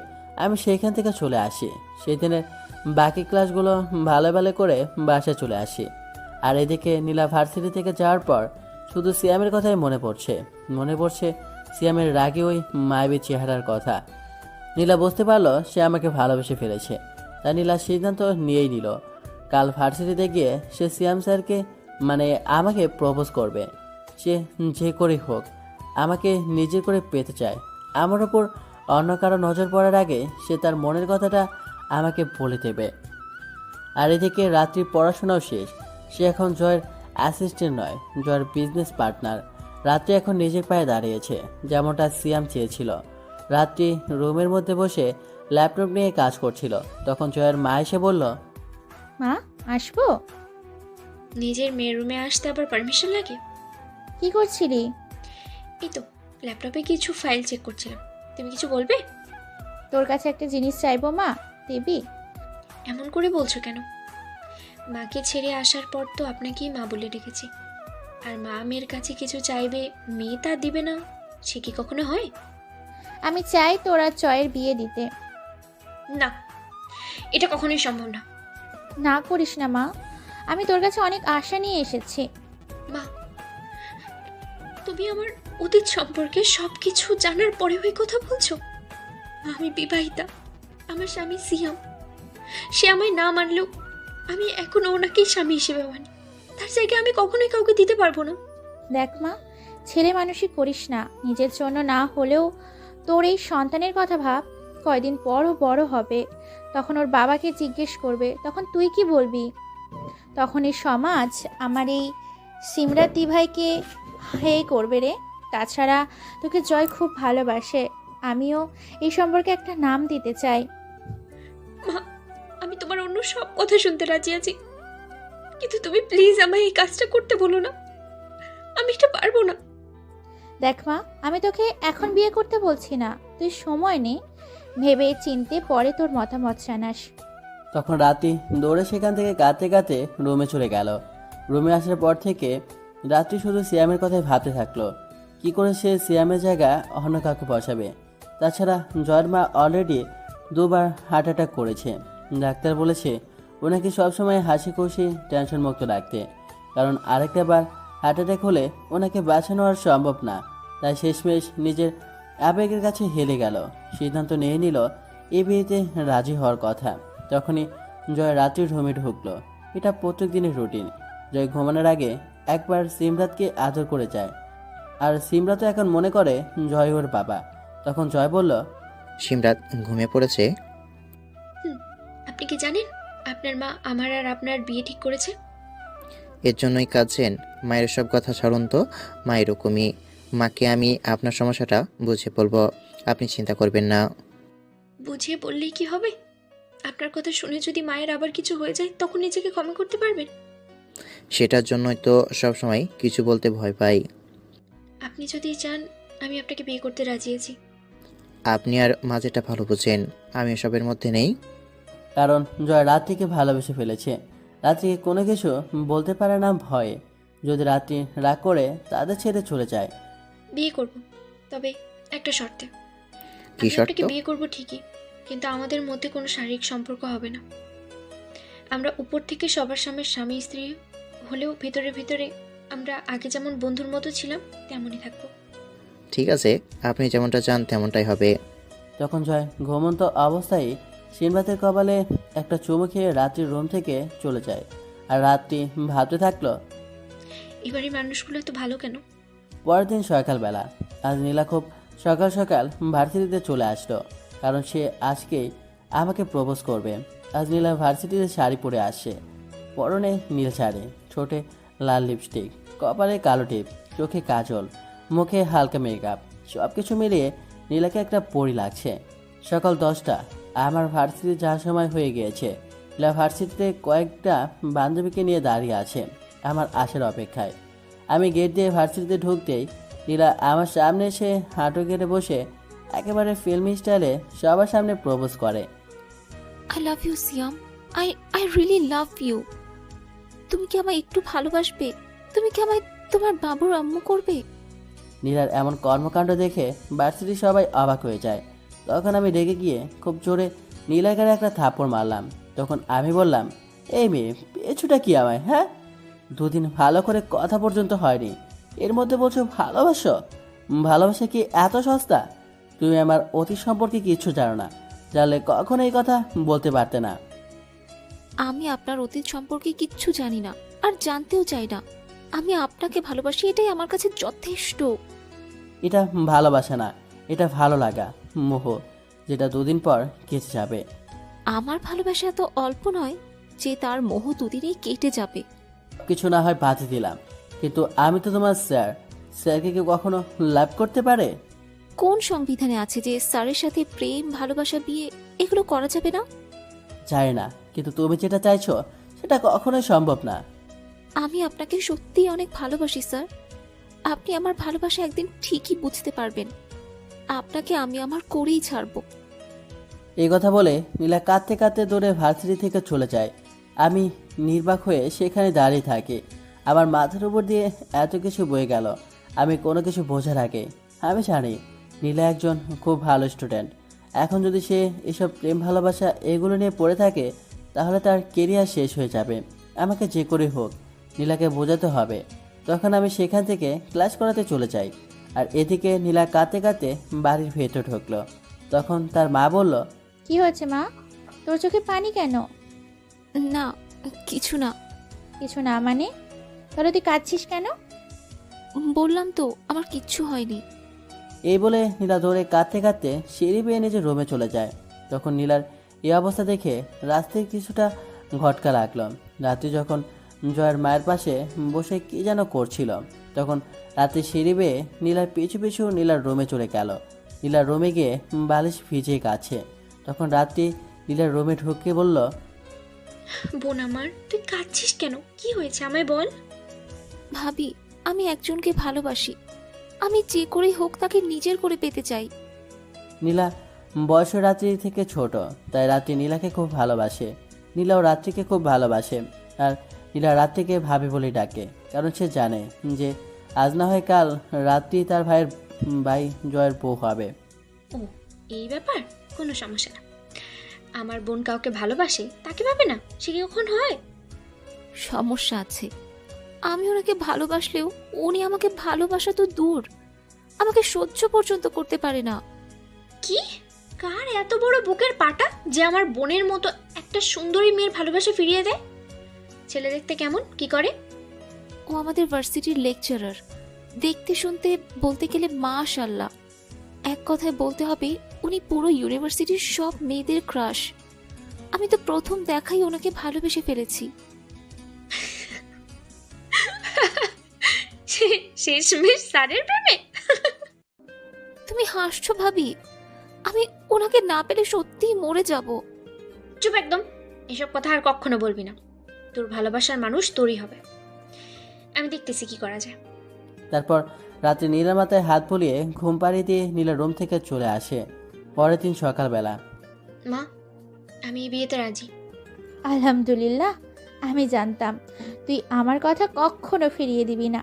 আমি সেইখান থেকে চলে আসি। সেদিনের বাকি ক্লাসগুলো ভালো ভালো করে বাসায় চলে আসি। আর এদিকে নীলা ভার্সিটি থেকে যাওয়ার পর শুধু সিয়ামের কথাই মনে পড়ছে সিয়ামের রাগে ওই মায়াবী চেহারার কথা। নীলা বুঝতে পারলো সে আমাকে ভালোবেসে ফেলেছে। তাই নীলা সিদ্ধান্ত নিয়েই নিল, কাল ভার্সিটিতে গিয়ে সে সিয়াম স্যারকে মানে আমাকে প্রপোজ করবে। সে যে করেই হোক আমাকে নিজের করে পেতে চায়। আমার ওপর অন্য কারো নজর পড়ার আগে সে তার মনের কথাটা আমাকে বলে দেবে। আর এদিকে রাত্রি পড়াশোনাও শেষ। সে এখন জয়ের অ্যাসিস্ট্যান্ট নয়, জয়ের বিজনেস পার্টনার। রাত্রি এখন নিজের পায়ে দাঁড়িয়েছে, যেমনটা সিয়াম চেয়েছিল। রাত্রি রুমের মধ্যে বসে ল্যাপটপ নিয়ে কাজ করছিল। তখন জয়ের মা এসে বলল, মা, আসবো? নিজের মেয়ের রুমে আসতে আবার পারমিশন লাগে? কি করছিলি? এই তো ল্যাপটপে কিছু ফাইল চেক করছিলাম। তুমি কিছু বলবে? তোর কাছে একটা জিনিস চাইবো মা, দিবি? এমন করে বলছো কেন? মাকে ছেড়ে আসার পর তো আপনাকেই মা বলে রেখেছি। আর মা মেয়ের কাছে কিছু চাইবে, মেয়ে তা দিবে না, সে কি কখনো হয়? আমি চাই তোরা জয়ের বিয়ে দিতে। না, এটা কখনোই সম্ভব না। না করিস না মা, আমি তোর কাছে অনেক আশা নিয়ে এসেছি। মা, তুমি আমার অতীত সম্পর্কে সবকিছু জানার পরে ওই কথা বলছো? আমি বিবাহিতা, আমার স্বামী সিয়াম। সে আমায় না মানলেও আমি এখনো ওনাকেই স্বামী হিসেবে মানি। তার জায়গায় আমি কখনোই কাউকে দিতে পারবো না। দেখ মা, ছেলে মানুষই করিস না, নিজের জন্য না হলেও তোর এই সন্তানের কথা ভাব। কয়দিন পর ও বড় হবে, তখন ওর বাবাকে জিজ্ঞেস করবে, তখন তুই কি বলবি? তখন এই সমাজ আমার এই সিমরাতি ভাইকে হে করবে রে। তাছাড়া তোকে জয় খুব ভালোবাসে, আমিও এই সম্পর্কে একটা নাম দিতে চাই। মা, আমি তোমার অন্য সব কথা শুনতে রাজি আছি, কিন্তু তুমি প্লিজ আমায় এই কাজটা করতে বলো না। আমি এটা পারবো না। দেখ মা, আমি তোকে এখন বিয়ে করতে বলছি না, তুই সময় নে, ভেবে চিনতে পরে তোর মতামত জানাস। তখন রাত্রি দৌড়ে সেখান থেকে কাঁদতে কাঁদতে রুমে চলে গেল। রুমে আসার পর থেকে রাত্রি শুধু সিয়ামের কথাই ভাবতে থাকলো, কি করে সে সিয়ামের জায়গা অন্য কাউকে বসাবে। তাছাড়া জয়ের মা অলরেডি 2 বার হার্ট অ্যাটাক করেছে। ডাক্তার বলেছে ওনাকে সবসময় হাসি খুশি টেনশন মুক্ত রাখতে, কারণ আরেকটা বার হার্ট অ্যাটাক হলে ওনাকে বাঁচানো আর সম্ভব না। তাই শেষমেশ নিজের আবেগের কাছে হেরে গেল, সিদ্ধান্ত নিয়ে নিল এই বিয়েতে রাজি হওয়ার কথা। তখনই জয় রাত্রির রুমে ঢুকলো। এটা প্রত্যেক দিনের রুটিন। জয় ঘুমানোর আগে একবার সিমরাতকে আদর করে যায়, আর সিমরাতও এখন মনে করে জয় ওর বাবা। তখন জয় বলল, সিমরাত ঘুমিয়ে পড়েছে। আপনি কি জানেন আপনার মা আমার আর আপনার বিয়ে ঠিক করেছে? এর জন্যই কাঁদছেন? মায়ের সব কথা ছাড়ুন তো, মা এরকমই। মাকে আমি আপনার সমস্যাটা বুঝে বলবো, আপনি চিন্তা করবেন না। বুঝিয়ে বললেই কি হবে? আপনার কথা শুনে যদি মায়ের আবার কিছু হয়ে যায় তখন নিজেকে ক্ষমা করতে পারবেন? সেটার জন্যই তো সবসময় কিছু বলতে ভয় পাই। আপনি যদি চান আমি আপনাকে বিয়ে করতে রাজি আছি। আপনি আর মা যেটা ভালো বুঝেন, আমি এসবের মধ্যে নেই। কারণ জয় রাত্রিকে ভালোবেসে ফেলেছে। রাত্রিকে কোনো কিছু বলতে পারে না ভয়ে। যদি রাত্রি রাগ করে তাদের ছেড়ে চলে যায়। বিয়ে করব, তবে একটা শর্তে। কি আমি শর্ত? আপনাকে বিয়ে করব ঠিকই, কিন্তু আমাদের মধ্যে কোনো শারীরিক সম্পর্ক হবে না। আমরা উপর থেকে সবার সামনে স্বামী স্ত্রী হলেও ভিতরে ভিতরে আমরা আগে যেমন বন্ধুর মতো ছিলাম তেমনই থাকবো। ঠিক আছে, আপনি যেমনটা চান তেমনটাই হবে। তখন জয় ঘুমন্ত অবস্থায় সিনবাতের কপালে একটা চুমু খেয়ে রাত্রির রুম থেকে চলে যায়। আর রাত্রি ভাবতে থাকলো, এবারে মানুষগুলো এত ভালো কেন? পরের দিন সকালবেলা আজ নীলা খুব সকাল সকাল ভার্সিটিতে চলে আসলো, কারণ সে আজকেই আমাকে প্রপোজ করবে। আজ নীলা ভার্সিটিতে শাড়ি পরে আসে, পরনে নীল শাড়ি, ঠোঁটে লাল লিপস্টিক, কপালে কালো টিপ, চোখে কাজল, মুখে হালকা মেকআপ, সব কিছু মিলিয়ে নীলাকে একটা পরী লাগছে। সকাল 10টা, আমার ভার্সিটি যাওয়ার সময় হয়ে গিয়েছে। নীলা ভার্সিটিতে কয়েকটা বান্ধবীকে নিয়ে দাঁড়িয়ে আছে আমার আসার অপেক্ষায়। আমি গেট দিয়ে ভার্সিটিতে ঢুকতেই নীলা আমার সামনে এসে হাঁটু কেটে বসে একেবারে ফিল্মি স্টাইলে সবার সামনে প্রপোজ করে। I love you Siam, I really love you. তুমি কি আমায় একটু ভালোবাসবে? তুমি কি আমায় তোমার বাবুর আম্মু করবে? নীলার এমন কর্মকাণ্ড দেখে ভার্সিটির সবাই অবাক হয়ে যায়। তখন আমি রেগে গিয়ে খুব জোরে নীলাকে একটা থাপ্পড় মারলাম। তখন আমি বললাম, এই মেয়ে, পেছুটা কি আমায়? হ্যাঁ, দুদিন ভালো করে কথা পর্যন্ত হয়নি, এর মধ্যে বলছো ভালোবাসো? ভালোবাসা কি এত সস্তা? তুমি আমার অতীত সম্পর্কে কিচ্ছু জানো না, জানলে কখনো এই কথা বলতে পারতে না। আমি আপনার অতীত সম্পর্কে কিচ্ছু জানি না, আর জানতেও চাই না। আমি আপনাকে ভালোবাসি, এটাই আমার কাছে যথেষ্ট। এটা ভালোবাসা না, এটা ভালো লাগা, মোহ, যেটা দুদিন পর কেটে যাবে। আমার ভালোবাসা এত অল্প নয় যে তার মোহ দুদিনেই কেটে যাবে। কিছু না হয় বাধে দিলাম, কিন্তু আমি তো তোমার স্যার। স্যারকে কেউ কখনো লাভ করতে পারে? কোন সংবিধানে আছে যে স্যারের সাথে প্রেম, ভালোবাসা, বিয়ে এগুলো করা যাবে না? জানি না, কিন্তু তুমি যেটা চাইছো সেটা কখনোই সম্ভব না। আমি আপনাকে সত্যিই অনেক ভালোবাসি স্যার। আপনি আমার ভালোবাসা একদিন ঠিকই বুঝতে পারবেন। আপনাকে আমি আমার করেই ছাড়বো। এই কথা বলে নীলা কাঁদতে কাঁদতে দৌড়ে ভার্সিটি থেকে চলে যায়। আমি নির্বাক হয়ে সেখানে দাঁড়িয়ে থাকি। আমার মাথার উপর দিয়ে এত কিছু বয়ে গেল। আমি কোনো কিছু বোঝার আগে আমি জানি নীলা একজন খুব ভালো স্টুডেন্ট। এখন যদি সে এসব প্রেম ভালোবাসা এগুলো নিয়ে পড়ে থাকে তাহলে তার কেরিয়ার শেষ হয়ে যাবে। আমাকে যে করে হোক নীলাকে বোঝাতে হবে। তখন আমি সেখান থেকে ক্লাস করাতে চলে যাই। আর এদিকে নীলা কাঁদতে কাঁদতে বাড়ির ভেতর ঢুকলো। তখন তার মা বলল, কি হয়েছে মা? তোর চোখে পানি কেন? না, কিছু না। কিছু না মানে? তাহলে তুই কাঁদছিস কেন? বললাম তো আমার কিচ্ছু হয়নি। এই বলে নীলা দৌড়ে কাঁদতে কাঁদতে সিঁড়ি বেয়ে নিজের রুমে চলে যায়। তখন নীলার এই অবস্থা দেখে রাস্তায় কিছুটা ঘটকা লাগলো। রাত্রি যখন জয়ের মায়ের পাশে বসে কি যেন করছিল, তখন রাত্রি সিঁড়ি বেয়ে নীলার পিছু পিছু নীলার রুমে চলে গেল। নীলার রুমে গিয়ে বালিশ ভিজে কাছে। তখন রাত্রি নীলার রুমে ঢুকে বলল, বোন আমার, তুই কাঁদছিস কেন? কি হয়েছে আমায় বল। ভাবি, আমি একজনকে ভালোবাসি। আমি যে করেই হোক তাকে নিজের করে পেতে চাই। নীলা বয়স রাত্রি থেকে ছোট, তাই রাত্রি নীলাকে খুব ভালোবাসে। নীলাও রাত্রিকে খুব ভালোবাসে। আর নীলা রাত্রিকে ভাবি বলে ডাকে, কারণ সে জানে যে আজ না হয় কাল রাত্রি তার ভাইয়ের ভাই জয়ের বউ হবে। ও, এই ব্যাপার, কোনো সমস্যা না। আমার বোন কাউকে ভালোবাসে তাকে ভাবে না, সে কি কখন হয়? সমস্যা আছে। আমি ওনাকে ভালোবাসলেও উনি আমাকে ভালোবাসা তো দূর, আমাকে সহ্য পর্যন্ত করতে পারে না। কি? কার এত বড় বুকের পাটা যে আমার বোনের মতো একটা সুন্দরী মেয়ের ভালোবাসা ফিরিয়ে দেয়? ছেলে দেখতে কেমন, কি করে? ও আমাদের ভার্সিটির লেকচারার। দেখতে শুনতে বলতে গেলে মাশাআল্লাহ। এক কথায় বলতে হবে উনি পুরো ইউনিভার্সিটির সব মেয়েদের ক্রাশ। আমি তো প্রথম দেখাই ওনাকে ভালোবেসে ফেলেছি। শেষমেশ স্যারের প্রেমে? তুমি হাসছো ভাবি? আমি ওনাকে না পেলে সত্যিই মরে যাব। চুপ একদম, এসব কথা আর কখনো বলবি না। তোর ভালোবাসার মানুষ তোরই হবে। আমি দেখতেছি কি করা যায়। তারপর রাত্রি নীলার মাথায় হাত বুলিয়ে ঘুম পাড়িয়ে দিয়ে নীলা রুম থেকে চলে আসে। পরের দিন সকালবেলা, মা, আমি এই বিয়েতে রাজি। আলহামদুলিল্লাহ, আমি জানতাম তুই আমার কথা কখনো ফিরিয়ে দিবি না।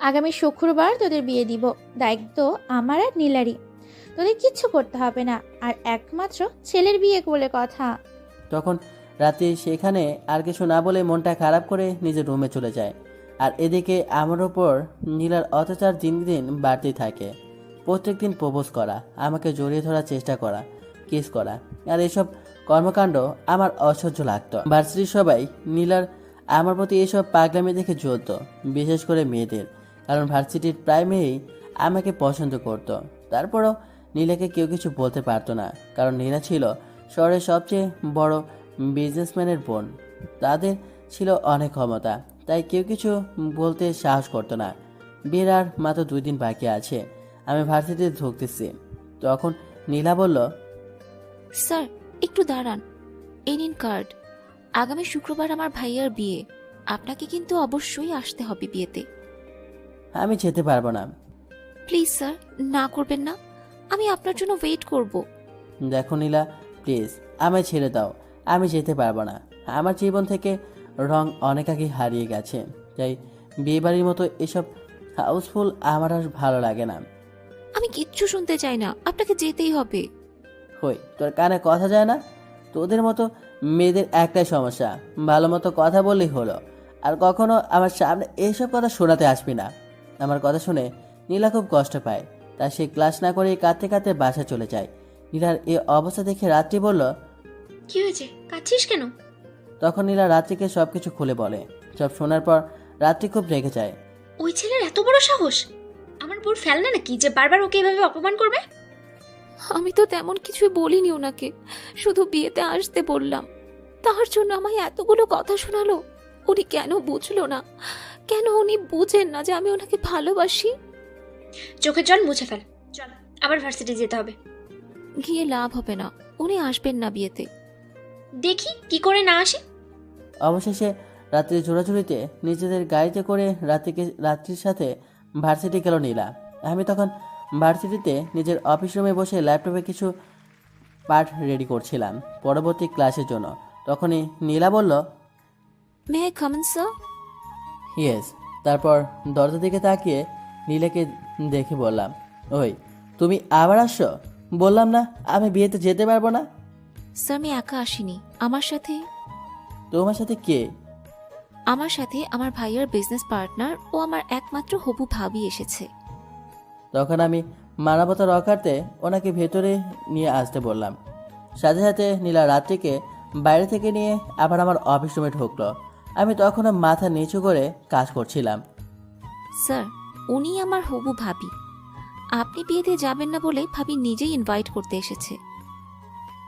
আগামী শুক্রবার তোদের বিয়ে দিব। দায়িত্ব আমার আর নীলারই, তোদের কিচ্ছু করতে হবে না। আর একমাত্র ছেলের বিয়ে বলে কথা। তখন রাতে সেখানে আর কিছু না বলে মনটা খারাপ করে নিজের রুমে চলে যায়। আর এদিকে আমার ওপর নীলার অত্যাচার দিন দিন বাড়তেই থাকে। প্রত্যেকদিন প্রপোজ করা, আমাকে জড়িয়ে ধরার চেষ্টা করা, কিস করা, আর এসব কর্মকাণ্ড আমার অসহ্য লাগতো। ভার্সিটির সবাই নীলার আমার প্রতি এসব পাগলামি দেখে জ্বলত, বিশেষ করে মেয়েদের, কারণ ভার্সিটির প্রায় মেয়েই আমাকে পছন্দ করত। তারপরও নীলাকে কেউ কিছু বলতে পারতো না, কারণ নীলা ছিল শহরের সবচেয়ে বড় বিজনেসম্যানের বোন। তাদের ছিল অনেক ক্ষমতা, তাই কেউ কিছু বলতে সাহস করতো না। বিয়ের আর মাত্র 2 দিন বাকি আছে, আমি ভার্সিটিতে ঢুকতেছি। তখন নীলা বলল, স্যার একটু দাঁড়ান, এই নিন কার্ড। আগামী শুক্রবার আমার ভাইয়ার বিয়ে, আপনাকে কিন্তু অবশ্যই আসতে হবে বিয়েতে। আমি যেতে পারবো না। প্লিজ স্যার, না করবেন না, আমি আপনার জন্য ওয়েট করব। দেখো নীলা, প্লিজ আমায় ছেড়ে দাও, আমি যেতে পারবো না। আমার জীবন থেকে রং অনেক আগে হারিয়ে গেছে, তাই বিয়েবাড়ির মতো এসব হাউসফুল আমার আর ভালো লাগে না। আমি কিচ্ছু শুনতে চাই না, আপনাকে যেতেই হবে। হই, তোর কানে কথা যায় না? তোদের মতো মেয়েদের একটাই সমস্যা, ভালো মতো কথা বললেই হলো, আর কখনো আমার সামনে এইসব কথা শোনাতে আসবি না। আমার কথা শুনে নীলা খুব কষ্ট পায়, তাই সে ক্লাস না করে কাঁদতে কাঁদতে বাসা চলে যায়। নীলার এই অবস্থা দেখে রাত্রি বলল, কি হয়েছে, কাঁদছিস কেন? তখন নীলা রাত্রিকে সবকিছু খুলে বলে। সব শোনার পর রাত্রি খুব রেগে যায়। ওই ছেলের এত বড় সাহস! আমার বোর ফেলনা নাকি যে বারবার ওকে এভাবে অপমান করবে? আমি তো তেমন কিছুই বলিনি ওনাকে, শুধু বিয়েতে আসতে বললাম। তার জন্য আমায় এতগুলো কথা শোনালো। উনি কেন বুঝলো না? কেন উনি বুঝেন না যে আমি ওনাকে ভালোবাসি? চোখের জল মুছে ফেল, চল আবার ভার্সিটি যেতে হবে। গিয়ে লাভ হবে না, উনি আসবেন না বিয়েতে। দেখি কি করে না আসে। অবশেষে রাত্রির জোড়াজুড়িতে নিজেদের গাড়িতে করে রাত্রির সাথে ভার্সিটি গেল নীলা। আমি তখন ভার্সিটিতে নিজের অফিস রুমে বসে ল্যাপটপে কিছু পাঠ রেডি করছিলাম পরবর্তী ক্লাসের জন্য। তখনই নীলা বলল, may I come in sir? Yes. তারপর দরজার দিকে তাকিয়ে নীলাকে দেখে বললাম, ওই তুমি আবার আসছো? বললাম না আমি বিয়েতে যেতে পারবো না? স্যার আমি একা আসিনি, আমার সাথে তোমার সাথে কে? আমার ভাইয়ার বিজনেস পার্টনার ও আমার একমাত্র হবু ভাবি এসেছে। তখন আমি মানবতার অকারতে ওনাকে ভেতরে নিয়ে আসতে বললাম। সাথে সাথে নীলা রাত্রিকে বাইরে থেকে নিয়ে আবার আমার অফিস রুমে ঢুকলো। আমি তখনও মাথা নিচু করে কাজ করছিলাম। স্যার উনি আমার হবু ভাবি, আপনি বিয়েতে যাবেন না বলে ভাবি নিজেই ইনভাইট করতে এসেছে।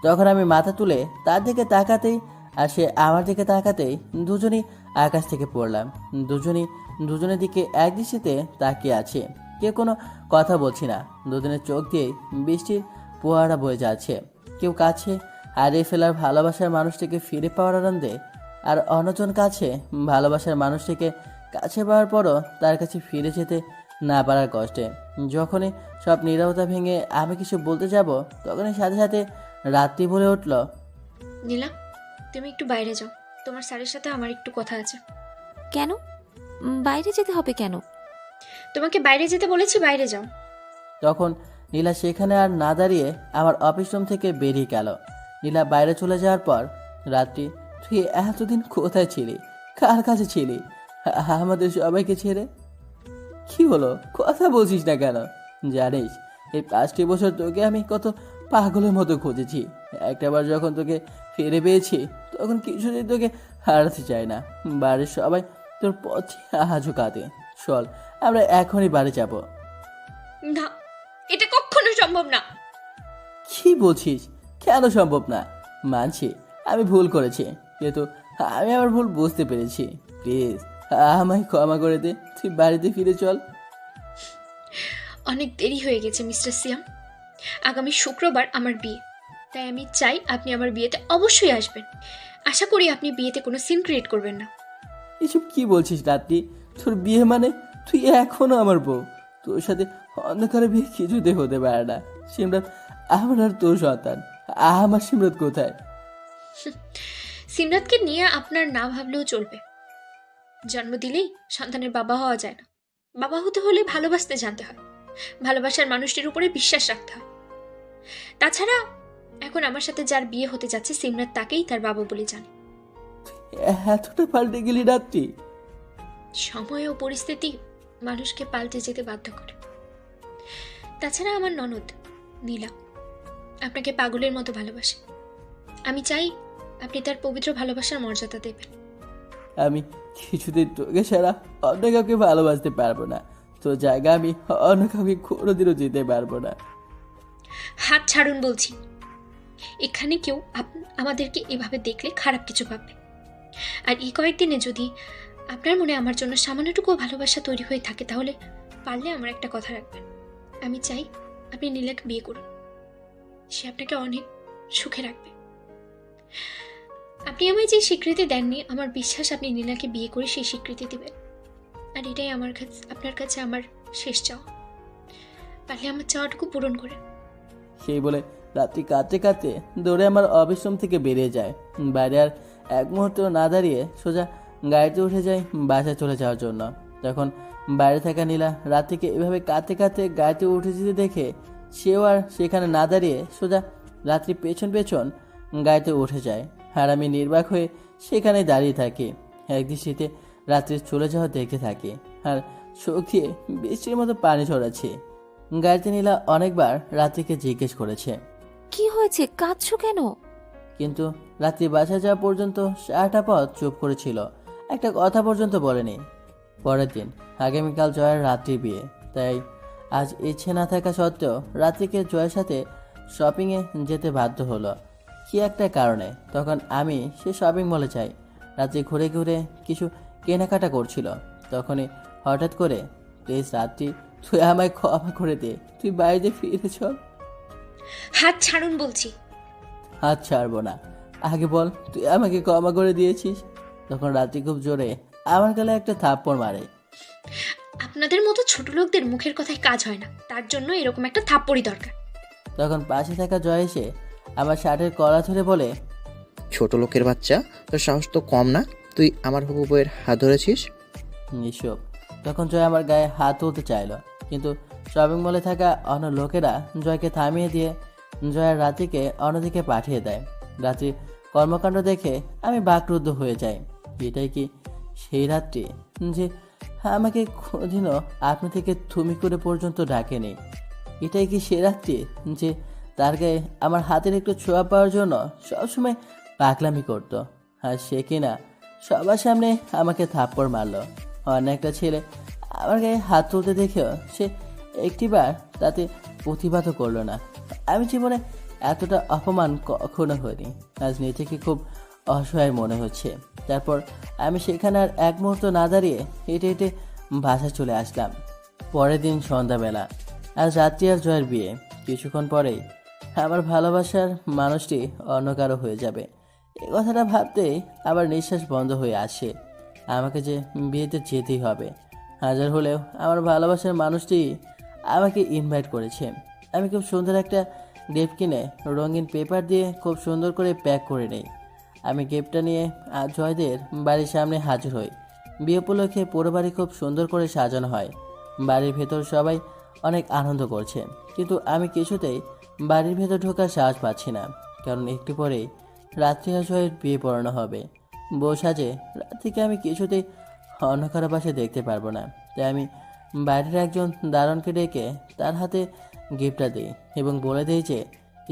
তখন আমি মাথা তুলে তার দিকে তাকাতেই আর সে আমার দিকে তাকাতেই দুজনই আকাশ থেকে পড়লাম। দুজনের দিকে এক দৃষ্টিতে তাকিয়ে আছে, কেউ কোনো কথা বলছি না। দুজনের চোখ দিয়ে বৃষ্টির ফোয়ারা বয়ে যাচ্ছে। কেউ কাছে হারিয়ে ফেলার ভালোবাসার মানুষটিকে ফিরে পাওয়ার আনন্দে, আর অন্যজন কাছে ভালোবাসার মানুষটিকে কাছে পাওয়ার পরও তার কাছে ফিরে যেতে না পারার কষ্টে। যখনই সব নীরবতা ভেঙে আমি কিছু বলতে যাব, তখনই সাথে সাথে রাত্রি বলে উঠল, নীলা তুমি একটু বাইরে যাও, তোমার স্যারের সাথে আমার একটু কথা আছে। কেন বাইরে যেতে হবে কেন? তোমাকে বাইরে যেতে বলেছি, বাইরে যাও। তখন নীলা সেখানে আর না দাঁড়িয়ে আমার অফিস রুম থেকে বেরিয়ে গেল। নীলা বাইরে চলে যাওয়ার পর, রাত্রি তুই এতদিন কোথায় ছিলি, কার কাছে ছিলি, আমাদের সবাইকে ছেড়ে? কি হলো, কথা বলছিস না কেন? জানিস এই 5টি বছর তোকে আমি কত পাগলের মতো খুঁজেছি। একটাবার যখন তোকে ফিরে পেয়েছি, তখন কিছুদিন তোকে হারাতে চাই না। বাড়ির সবাই তোর পথে আজও কাঁদে। চল আমরা এখনই বাড়ি যাব। না, এটা কখনো সম্ভব না। কি বলছিস? কেন সম্ভব না? মানছি আমি ভুল করেছি, কিন্তু আমি আমার ভুল বুঝতে পেরেছি। প্লিজ আমায় ক্ষমা করে দে, তুই বাড়িতে ফিরে চল। অনেক দেরি হয়ে গেছে মিস্টার সিয়াম। আগামী শুক্রবার আমার বিয়ে, তাই আমি চাই আপনি আমার বিয়েতে অবশ্যই আসবেন। আশা করি আপনি বিয়েতে কোনো সিন ক্রিয়েট করবেন না। এসব কি বলছিস রাত্রি? তোর বিয়ে মানে? তুই এখনো আমার বউ, তোর সাথে অন্ধকারে বিয়ে কিছুতে হতে পারে না। সিমরাত আমার আর তোর সন্তান, আমার সিমরাত কোথায়? সিমরাতকে নিয়ে আপনার না ভাবলেও চলবে। জন্ম দিলেই সন্তানের বাবা হওয়া যায় না। বাবা হতে হলে ভালোবাসতে জানতে হয়, ভালোবাসার মানুষটির উপরে বিশ্বাস রাখতে হয়। তাছাড়া এখন আমার সাথে যার বিয়ে হতে যাচ্ছে সিমরাত তাকেই তার বাবা বলে জানে। এতটা পাল্টে গেলি রাত্রি? সময় ও পরিস্থিতি মানুষকে পাল্টে যেতে বাধ্য করে। তাছাড়া আমার ননদ নীলা আপনাকে পাগলের মতো ভালোবাসে। আমি চাই আপনি তার পবিত্র ভালোবাসার মর্যাদা দেবেন। আমি কিছুদিন তোকে ছাড়া অন্য কাউকে ভালোবাসতে পারবো না। তোর জায়গা আমি অন্য কাউকে কোনোদিনও যেতে পারবো না। হাত ছাড়ুন বলছি। এখানে কেউ আমাদেরকে এভাবে দেখলে খারাপ কিছু ভাববে। আর এই কয়েকদিনে যদি আপনার মনে আমার জন্য সামান্যটুকুও ভালোবাসা তৈরি হয়ে থাকে, তাহলে পারলে আমার একটা কথা রাখবেন। আমি চাই আপনি নীলাকে বিয়ে করুন। সে আপনাকে অনেক সুখে রাখবে। আপনি আমায় যে স্বীকৃতি দেননি, আমার বিশ্বাস আপনি নীলাকে বিয়ে করে সেই স্বীকৃতি দিবেন। আর এটাই আপনার কাছে আমার শেষ চাওয়া। পারলে আমার চাওয়াটুকু পূরণ করে। সেই বলে রাত্রি কাঁদতে কাঁদতে দৌড়ে আমার অবিশ্রাম থেকে বেরিয়ে যায়। বাইরে আর এক মুহূর্ত না দাঁড়িয়ে সোজা গাড়িতে উঠে যায় বাসায় চলে যাওয়ার জন্য। তখন বাইরে থাকা নীলা রাত্রিকে এভাবে কাঁদতে কাঁদতে গাড়িতে উঠে যেতে দেখে সেও আর সেখানে না দাঁড়িয়ে সোজা রাত্রি পেছন পেছন গাড়িতে উঠে যায়। আর আমি নির্বাক হয়ে সেখানে দাঁড়িয়ে থাকি, একদৃষ্টিতে রাত্রি চলে যাওয়া দেখতে থাকি আর চোখ দিয়ে বৃষ্টির মতো পানি ছড়াচ্ছে। গাড়িতে নীলা অনেকবার রাত্রিকে জিজ্ঞেস করেছে, কি হয়েছে, কাঁদছো কেন? কিন্তু রাত্রি বাসায় যাওয়া পর্যন্ত সারাটা পথ চুপ করেছিল, একটা কথা পর্যন্ত বলেনি। পরের দিন আগামীকাল জয়ের রাত্রি বিয়ে, তাই আজ ইচ্ছে না থাকা সত্ত্বেও রাত্রিকে জয়ের সাথে শপিংয়ে যেতে বাধ্য হলো কি একটা কারণে। তখন আমি সে শপিং মলে যাই। রাত্রি ঘুরে ঘুরে কিছু কেনাকাটা করছিল, তখনই হঠাৎ করে, প্লিজ রাত্রি, তুই আমায় ক্ষমা করে দে, তুই বাড়িতে ফিরে চল। হাত ছাড়ুন বলছি। হাত ছাড়বো না, আগে বল তুই আমাকে ক্ষমা করে দিয়েছিস। তখন রাত্রি খুব জোরে আমার গালে একটা থাপ্পড় মারে। আপনাদের মতো ছোট লোকদের মুখের কথায় কাজ হয় না, তার জন্য এরকম একটা থাপ্পড়ই দরকার। তখন পাশে থাকা জয় এসে আমার শার্টের কলা ধরে বলে, ছোট লোকের বাচ্চা, তোর সাহস তো কম না, তুই আমার হবু বউয়ের হাত ধরেছিস। এসব। তখন জয় আমার গায়ে হাত তুলতে চাইলো, কিন্তু শপিং মলে থাকা অন্য লোকেরা জয়কে থামিয়ে দিয়ে জয়ের রাত্রিকে অন্যদিকে পাঠিয়ে দেয়। রাত্রির কর্মকাণ্ড দেখে আমি বাকরুদ্ধ হয়ে যাই। এটাই কি সেই রাত্রি যে আমাকে কোনোদিনও আপনি থেকে তুমি করে পর্যন্ত ডাকেনি? এটাই কি সে রাত্রি যে তার গায়ে আমার হাতের একটু ছোঁয়া পাওয়ার জন্য সবসময় পাগলামি করতো? আর সে কিনা সবার সামনে আমাকে থাপ্পড় মারলো। অন্য একটা ছেলে আমার গায়ে হাত তুলতে দেখেও সে একটিবার তাতে প্রতিবাদও করলো না। আমি জীবনে এতটা অপমান কখনো হয়নি। আজ নিজেকে খুব অসহায় মনে হচ্ছে। তারপর আমি সেখানে আর এক মুহূর্ত না দাঁড়িয়ে হেঁটে হেঁটে বাসায় চলে আসলাম। পরের দিন সন্ধ্যাবেলা, আজ রাত্রি আর জয়ের বিয়ে। কিছুক্ষণ পরেই আমার ভালোবাসার মানুষটি অন্য কারো হয়ে যাবে, এই কথাটা ভাবতেই আবার নিঃশ্বাস বন্ধ হয়ে আসে। আমাকে যে বিয়েতে যেতেই হবে, হাজার হলেও আমার ভালোবাসার মানুষটি আমাকে ইনভাইট করেছে। আমি খুব সুন্দর একটা গিফট কিনে রঙিন পেপার দিয়ে খুব সুন্দর করে প্যাক করে নেই। আমি গিফটটা নিয়ে জয়দের বাড়ির সামনে হাজির হই। বিয়ে উপলক্ষে পুরো বাড়ি খুব সুন্দর করে সাজানো হয়। বাড়ির ভেতর সবাই অনেক আনন্দ করছে, কিন্তু আমি কিছুতেই বাড়ির ভেতর ঢোকার সাহস পাচ্ছি না, কারণ একটু পরেই রাত্রি আর জয়ের বিয়ে পড়ানো হবে। বউ সাজে রাত্রিকে আমি কিছুতেই অন্য কারো পাশে দেখতে পারবো না, তাই আমি বাইরের একজন দারোয়ানকে ডেকে তার হাতে গিফটটা দিই এবং বলে দিই যে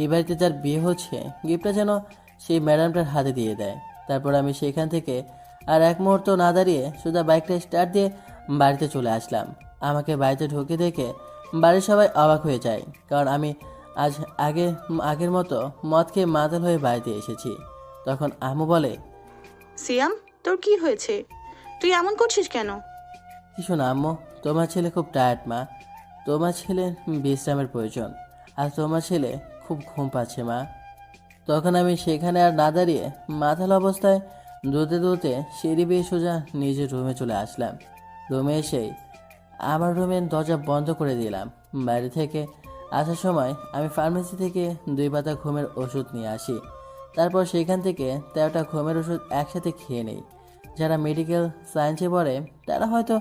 এই বাড়িতে যার বিয়ে হচ্ছে গিফটটা যেন সেই ম্যাডামটার হাতে দিয়ে দেয়। তারপর আমি সেখান থেকে আর এক মুহূর্ত না দাঁড়িয়ে সোজা বাইকটা স্টার্ট দিয়ে বাড়িতে চলে আসলাম। আমাকে বাড়িতে ঢুকে দেখে বাড়ির সবাই অবাক হয়ে যায়, কারণ আমি আজ আগের মতো মদ খেয়ে মাতাল হয়ে বাড়িতে এসেছি। তখন আম্মু বলে, সিয়াম, তোর কি হয়েছে? তুই এমন করছিস কেন? কিছু না আম্মু, তোমার ছেলে খুব টায়ার্ড মা, তোমার ছেলের বিশ্রামের প্রয়োজন, আর তোমার ছেলে খুব ঘুম পাচ্ছে মা। তখন আমি সেখানে আর না দাঁড়িয়ে মাতাল অবস্থায় দৌড়তে দৌড়তে সিঁড়ি বেয়ে সোজা নিজের রুমে চলে আসলাম। রুমে এসেই আমার রুমের দরজা বন্ধ করে দিলাম। বাইরে থেকে আসার সময় আমি ফার্মেসি থেকে 2 পাতা ঘুমের ওষুধ নিয়ে আসি। তারপর সেখান থেকে 13টা ঘুমের ওষুধ একসাথে খেয়ে নেই। যারা মেডিকেল সায়েন্সে পড়ে তারা হয়তো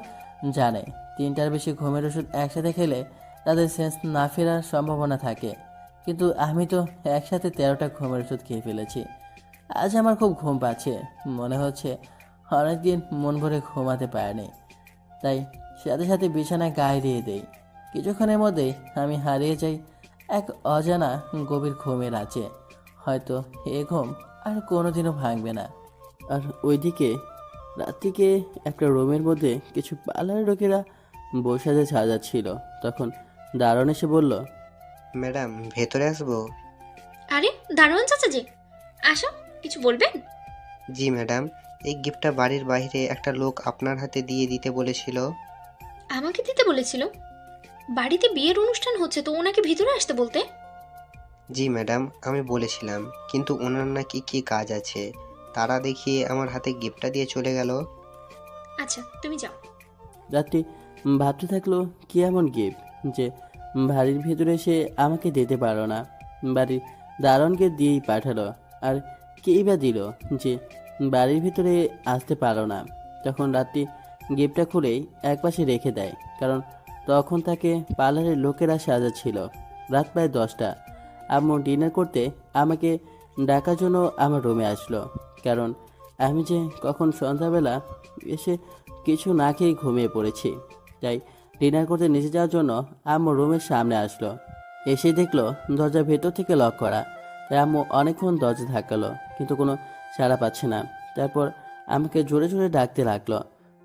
জানে 3টার বেশি ঘুমের ওষুধ একসাথে খেলে তাদের সেন্স না ফেরার সম্ভাবনা থাকে, কিন্তু আমি তো একসাথে 13টা ঘুমের ওষুধ খেয়ে ফেলেছি। আজ আমার খুব ঘুম পাচ্ছে, মনে হচ্ছে অনেকদিন মন ভরে ঘুমাতে পারিনি, তাই সাথে সাথে বিছানায় গায়ে দিয়ে দেই। কিছুক্ষণের মধ্যেই আমি হারিয়ে যাই এক অজানা গভীর ঘুমের আছে। হয়তো এ ঘুম আর কোনোদিনও ভাঙবে না। আর ওইদিকে রাত্রিকে একটা রুমের মধ্যে কিছু পার্লারের লোকেরা বসে সাজাচ্ছিল। তখন দারোয়ান এসে বলল, ম্যাডাম ভেতরে আসবো? আরে দারোয়ান চাচা জি, আসো, কিছু বলবেন? জি ম্যাডাম, এই গিফটটা বাড়ির বাইরে একটা লোক আপনার হাতে দিয়ে দিতে বলেছিল। আমাকে দিতে বলেছিল? বাড়িতে বিয়ের অনুষ্ঠান হচ্ছে তো ওনাকে ভিতরে আসতে বলতে। জি ম্যাডাম, আমি বলেছিলাম, কিন্তু ওনার নাকি কি কাজ আছে, তারা দেখিয়ে আমার হাতে গিফটটা দিয়ে চলে গেল। আচ্ছা তুমি যাও। রাত্রি ভাবতে থাকলো কি এমন গিফট যে বাড়ির ভেতরে এসে আমাকে দিতে পারো না, বাড়ির দারোয়ানকে দিয়েই পাঠালো। আর কেই বা দিল যে বাড়ির ভিতরে আসতে পারো না। তখন রাত্রি গিফটটা খুলেই একপাশে রেখে দেয়, কারণ তখন তাকে পার্লারের লোকেরা সাজাচ্ছিল। রাত প্রায় 10টা। আম্মু ডিনার করতে আমাকে ডাকার জন্য আমার রুমে আসলো, কারণ আমি যে কখন সন্ধ্যাবেলা এসে কিছু না খেয়ে ঘুমিয়ে পড়েছি। তাই ডিনার করতে নিচে যাওয়ার জন্য আম্মু রুমের সামনে আসলো। এসে দেখলো দরজা ভেতর থেকে লক করা। তাই আম্মু অনেকক্ষণ দরজা ধাক্কালো, কিন্তু কোনো সাড়া পাচ্ছে না। তারপর আমাকে জোরে জোরে ডাকতে লাগলো।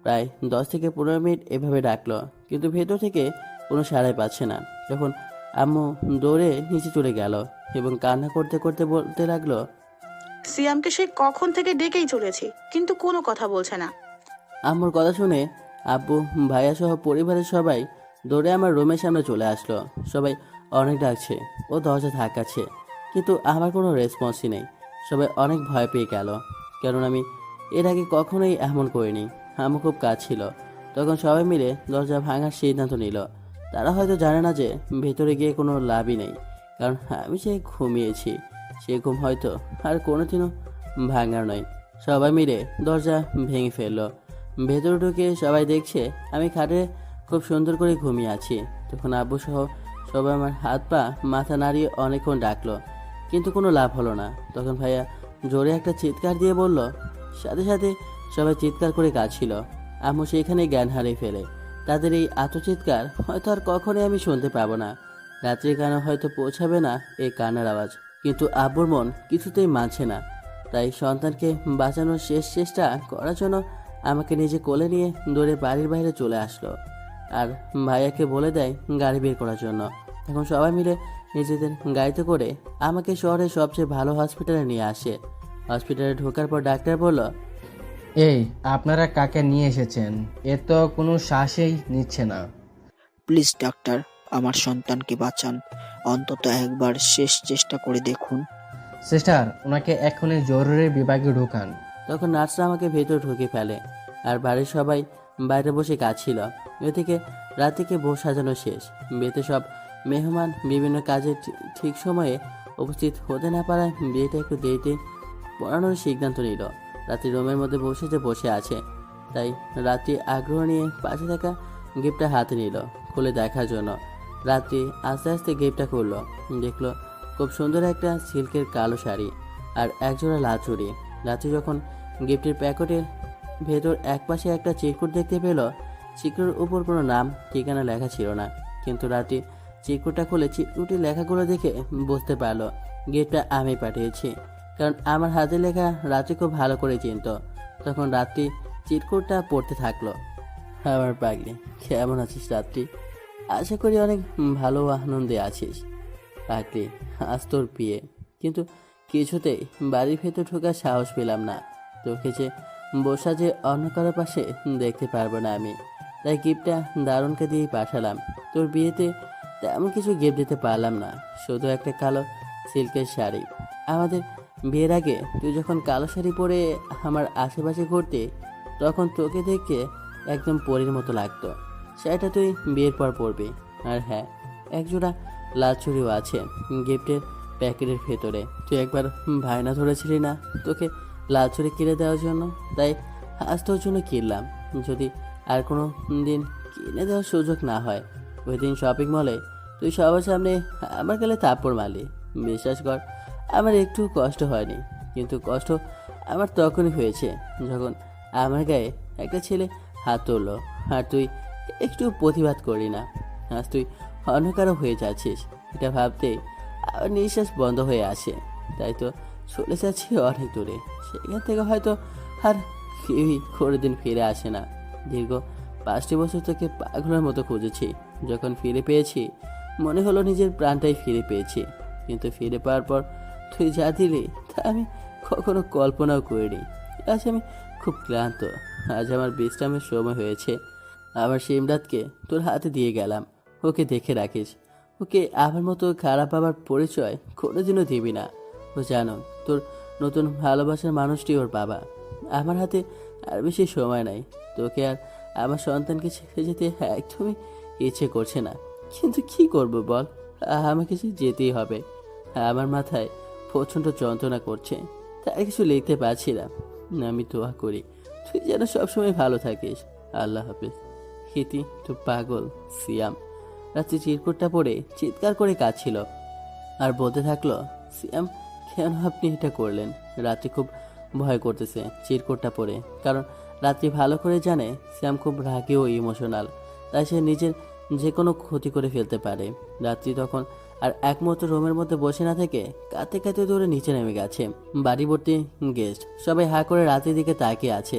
প্রায় 10 থেকে 15 মিনিট এভাবে ডাকলো, কিন্তু ভেতর থেকে কোনো সাড়াই পাচ্ছে না। তখন আম্মু দৌড়ে নিচে চলে গেল এবং কান্না করতে করতে বলতে লাগলো, সিয়ামকে সে কখন থেকে ডেকেই চলেছি, কিন্তু কোনো কথা বলছে না। আম্মুর কথা শুনে আব্বু, ভাইয়া সহ পরিবারের সবাই দৌড়ে আমার রুমের সামনে চলে আসলো। সবাই অনেক ডাকছে ও দরজা ধাক্কাচ্ছে, কিন্তু আমার কোনো রেসপন্সই নেই। সবাই অনেক ভয় পেয়ে গেল, কারণ আমি এর আগে কখনোই এমন করিনি। আমার খুব কাজ ছিল। তখন সবাই মিলে দরজা ভাঙার সিদ্ধান্ত নিল। তারা হয়তো জানে না যে ভেতরে গিয়ে কোনো লাভই নেই, কারণ আমি যে ঘুমিয়েছি সে ঘুম হয়তো আর কোনোদিনও ভাঙার নয়। সবাই মিলে দরজা ভেঙে ফেললো। ভেতরে ঢুকে সবাই দেখছে আমি খাটে খুব সুন্দর করে ঘুমিয়ে আছি। তখন আব্বু সহ সবাই আমার হাত পা মাথা নাড়িয়ে অনেকক্ষণ ডাকলো, কিন্তু কোনো লাভ হলো না। তখন ভাইয়া জোরে একটা চিৎকার দিয়ে বলল, সাথে সাথে সবাই চিৎকার করে কাঁদছিল। আম্মু সেইখানে জ্ঞান হারিয়ে ফেলে। তাদের এই আত্মচিৎকার হয়তো আর কখনোই আমি শুনতে পাবো না। রাত্রির কানে হয়তো পৌঁছাবে না এই কান্নার আওয়াজ, কিন্তু আব্বুর মন কিছুতেই মানছে না। তাই সন্তানকে বাঁচানোর শেষ চেষ্টা করার জন্য আমাকে নিজে কোলে নিয়ে দৌড়ে বাড়ির বাইরে চলে আসলো আর ভাইয়াকে বলে দেয় গাড়ি বের করার জন্য। এখন সবাই মিলে নিজেদের গাড়িতে করে আমাকে শহরের সবচেয়ে ভালো হসপিটালে নিয়ে আসে। হসপিটালে ঢোকার পর ডাক্তার বলল, এই আপনারা কাকে নিয়ে এসেছেন? এ তো কোনো শ্বাসই নিচ্ছে না। প্লিজ ডাক্তার, আমার সন্তানকে বাঁচান। অন্তত একবার শেষ চেষ্টা করে দেখুন। সিস্টার, ওনাকে এখনই জরুরি বিভাগে ঢোকান। তখন নার্সরা আমাকে ভেতর ঢুকে ফেলে আর বাড়ির সবাই বাইরে বসে কাঁদছিল। এদিকে রাত্রিকে বউ সাজানো শেষ। বিয়েতে সব মেহমান বিভিন্ন কাজে ঠিক সময়ে উপস্থিত হতে না পারায় বিয়েটা একটু দেরিতে পড়ানোর সিদ্ধান্ত নিল। রাত্রি রুমের মধ্যে বসে আছে, তাই রাত্রি আগ্রহ নিয়ে পাশে থাকা গিফটটা হাতে নিল খুলে দেখার জন্য। রাত্রি আস্তে আস্তে গিফটটা খুললো, দেখলো খুব সুন্দর একটা সিল্কের কালো শাড়ি আর একজোড়া লাল চুড়ি। রাত্রি যখন গিফটের প্যাকেটের ভেতর একপাশে একটা চিরকুট দেখতে পেল, চিরকুটের উপর কোনো নাম ঠিকানা লেখা ছিল না, কিন্তু রাত্রি চিরকুটটা খুলে চিরকুটির লেখাগুলো দেখে বুঝতে পারলো গিফটটা আমি পাঠিয়েছি, কারণ আমার হাতে লেখা রাত্রি খুব ভালো করে চিনত। তখন রাত্রি চিরকুটটা পড়তে থাকলো। আমার পাগলি, কেমন আছিস রাত্রি? আশা করি অনেক ভালো আনন্দে আছিস। পাগলি, আজ তোর বিয়ে, কিন্তু কিছুতেই বাড়ির ভেতর ঢোকার সাহস পেলাম না। তোকে যে বসা যে অন্য কারো পাশে দেখতে পারবো না আমি, তাই গিফটটা দারুণকে দিয়েই পাঠালাম। তোর বিয়েতে তেমন কিছু গিফট দিতে পারলাম না, শুধু একটা কালো সিল্কের শাড়ি। আমাদের বিয়ের আগে তুই যখন কালো শাড়ি পরে আমার আশেপাশে ঘুরতে, তখন তোকে দেখে একদম পরীর মতো লাগতো। সেটা তুই বিয়ের পর পরবি। আর হ্যাঁ, একজোড়া লাল চুড়িও আছে গিফটের প্যাকেটের ভেতরে। তুই একবার ভাইনা ধরেছিলি না তোকে লাল চুড়ি কিনে দেওয়ার জন্য, তাই আজ তোর জন্য কিনলাম। যদি আর কোনো দিন কিনে দেওয়ার সুযোগ না হয়, ওই দিন শপিং মলে তুই সবার সামনে আমার গালে থাপ্পড় মারলি। বিশ্বাস কর, আমার একটু কষ্ট হয়নি, কিন্তু কষ্ট আমার তখনই হয়েছে যখন আমার গায়ে একটা ছেলে হাত তুললো আর তুই একটু প্রতিবাদ করলি না। আজ তুই অন্য কারো হয়ে যাচ্ছিস, এটা ভাবতেই আমার নিঃশ্বাস বন্ধ হয়ে আসে। তাই তো চলে যাচ্ছি অনেক দূরে, সেখান থেকে হয়তো আর কেউই কোনোদিন ফিরে আসে না। দীর্ঘ 5টি বছর থেকে পাগলের মতো খুঁজেছি, যখন ফিরে পেয়েছি মনে হলো নিজের প্রাণটাই ফিরে পেয়েছি। কিন্তু ফিরে পাওয়ার পর তুই যা দিলি তা আমি কখনো কল্পনাও করিনি। আজ আমি খুব ক্লান্ত, আজ আমার বিশ্রামের সময় হয়েছে। আমার সিমরাতকে তোর হাতে দিয়ে গেলাম, ওকে দেখে রাখিস। ওকে আমার মতো খারাপ বাবার পরিচয় কোনোদিনও দিবি না। ও জানো তোর নতুন ভালোবাসার মানুষটি ওর বাবা। আমার হাতে আর বেশি সময় নাই, তোকে আর আমার সন্তানকে ছেড়ে যেতে একদমই ইচ্ছে করছে না, কিন্তু কি করব বল, আমাকে যে যেতেই হবে। আমার মাথায় প্রচণ্ড যন্ত্রণা করছে, তাই কিছু লিখতে পারছি না। আমি দোয়া করি তুই যেন সবসময় ভালো থাকিস। আল্লাহ হাফেজ। হিতি তো পাগল সিয়াম রাত্রি চিরকুটটা পরে চিৎকার করে কাঁদছিল আর বলতে থাকলো, সিয়াম কেন আপনি এটা করলেন? রাত্রি খুব ভয় করতেছে চিরকুটটা পরে, কারণ রাত্রি ভালো করে জানে সিয়াম খুব রাগী ও ইমোশনাল, তাই সে নিজের যে কোনো ক্ষতি করে ফেলতে পারে। রাত্রি তখন আর একমাত্র রুমের মধ্যে বসে না থেকে কাঁদতে কাঁদতে দৌড়ে নিচে নেমে গেছে। বাড়ি ভর্তি গেস্ট, সবাই হা করে রাত্রির দিকে তাকিয়ে আছে।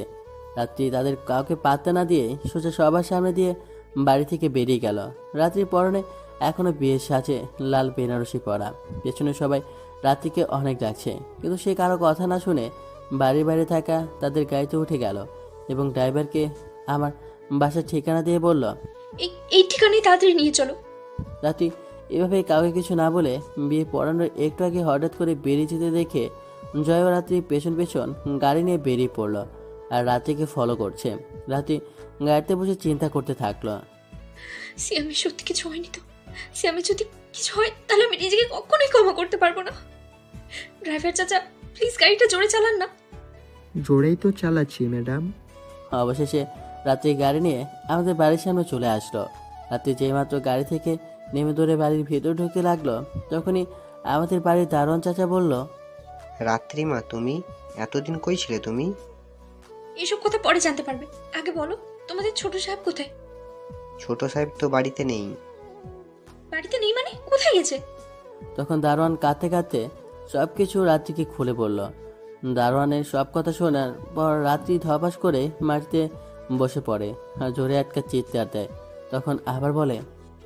রাত্রি তাদের কাউকে পাত্তা না দিয়ে সোজা সবার সামনে দিয়ে বাড়ি থেকে বেরিয়ে গেল। রাত্রির পরনে এখনো বিয়ের সাজে লাল বেনারসি পরা। পেছনে সবাই রাত্রিকে অনেক ডাকছে, কিন্তু সে কারো কথা না শুনে বাড়ির বাইরে থাকা তাদের গাড়িতে উঠে গেল এবং ড্রাইভারকে আমার বাসার ঠিকানা দিয়ে বলল, এই ঠিকানায় তাড়াতাড়ি নিয়ে চলো। রাত্রি এভাবে কাউকে কিছু না বলে বিয়ে পড়ানোর একটু আগে হঠাৎ করে বেরিয়ে যেতে দেখে জয় ও রাত্রি পেছন পেছন গাড়ি নিয়ে বেরিয়ে পড়লো আর রাত্রিকে ফলো করছে। রাত্রি গাড়িতে বসে চিন্তা করতে থাকলো, সিয়ামের সত্যি কিছু হয়নি তো? সিয়ামের যদি কিছু হয় তাহলে আমি নিজেকে কখনোই ক্ষমা করতে পারবো না। ড্রাইভার চাচা প্লিজ গাড়িটা জোরে চালান না। জোরেই তো চালাচ্ছি ম্যাডাম। অবশেষে রাত্রি গাড়ি নিয়ে আমাদের বাড়ির সামনে চলে আসলো। রাত্রি যেইমাত্র গাড়ি থেকে নেমে ধরে বাড়ির ভেতর ঢুকতে লাগলো, তখনই আমাদের বাড়ির দারোয়ান চাচা বলল, রাত্রিমা তুমি এতদিন কই ছিলে তুমি? এসব কথা পরে জানতে পারবে, আগে বলো তোমাদের ছোট সাহেব কোথায়? ছোট সাহেব তো বাড়িতে নেই। বাড়িতে নেই মানে কোথায় গেছে? তখন দারোয়ান কাঁদতে কাঁদতে সব কিছু রাত্রিকে খুলে বলল। দারোয়ানের সব কথা শোনার পর রাত্রি ধপাস করে মাটিতে বসে পড়ে আর জোরে আটকা চিৎকার দেয়। তখন আবার বলে,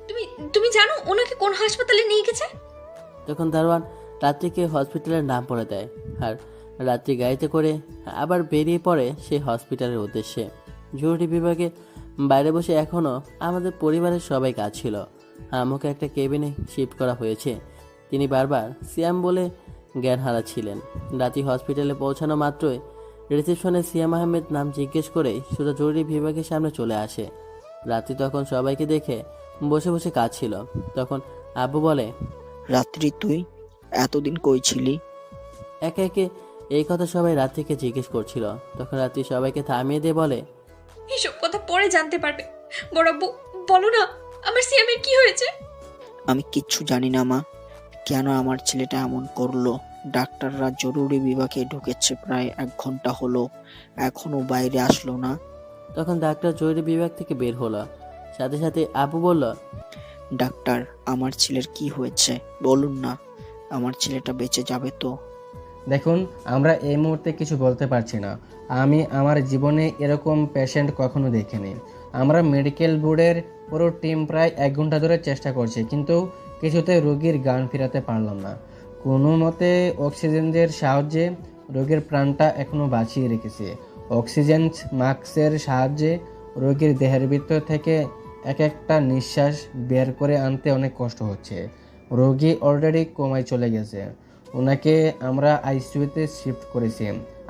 তুমি তুমি জানো ওনাকে কোন হাসপাতালে নিয়ে গেছে? তখন দারোয়ান রাত্রিকে হসপিটালের নাম বলে দেয় আর রাত্রি গাড়িতে করে আবার বেরিয়ে পড়ে সেই হসপিটালের উদ্দেশ্যে। জরুরি বিভাগে বাইরে বসে এখনও আমাদের পরিবারের সবাই কাজ ছিল। আমাকে একটা কেবিনে শিফট করা হয়েছে। তিনি বারবার সিয়াম বলে জ্ঞান হারাচ্ছিলেন। রাত্রি হসপিটালে পৌঁছানো মাত্রই রিসেপশনে সিয়াম আহমেদ নাম জিজ্ঞেস করেই সোজা জরুরি বিভাগের সামনে চলে আসে। রাত্রি তখন সবাইকে দেখে বসে বসে কাঁদছিল। তখন আব্বু বলে, রাত্রি তুই এতদিন কই ছিলি? একে একে এই কথা সবাই রাত্রিকে জিজ্ঞেস করছিল। তখন রাত্রি সবাইকে থামিয়ে দিয়ে বলে, এসব কথা পরে জানতে পারবে। বড়াব্বু বলো না আমার সিয়ামের কি হয়েছে? আমি কিচ্ছু জানি না মা, কেন আমার ছেলেটা এমন করলো। ডাক্তাররা জরুরি বিভাগে ঢুকেছে প্রায় 1 ঘন্টা হলো, এখনো বাইরে আসলো না। তখন ডাক্তার জরুরি বিভাগ থেকে বের হলো। সাথে সাথে আব্বু বলল, ডাক্তার আমার ছেলের কি হয়েছে বলুন না, আমার ছেলেটা বেঁচে যাবে তো? দেখুন, আমরা এই মুহূর্তে কিছু বলতে পারছি না। আমি আমার জীবনে এরকম পেশেন্ট কখনো দেখিনি। আমরা মেডিকেল বোর্ডের পুরো টিম প্রায় 1 ঘন্টা ধরে চেষ্টা করছি, কিন্তু কিছুতে রোগীর জ্ঞান ফেরাতে পারলাম না। কোনো মতে অক্সিজেনের সাহায্যে রোগীর প্রাণটা এখনও বাঁচিয়ে রেখেছি। অক্সিজেন মাস্কের সাহায্যে রোগীর দেহের ভিতর থেকে এক একটা নিঃশ্বাস বের করে আনতে অনেক কষ্ট হচ্ছে। রোগী অলরেডি কোমায় চলে গেছে। ওনাকে আমরা আইসিইউতে শিফট করেছি।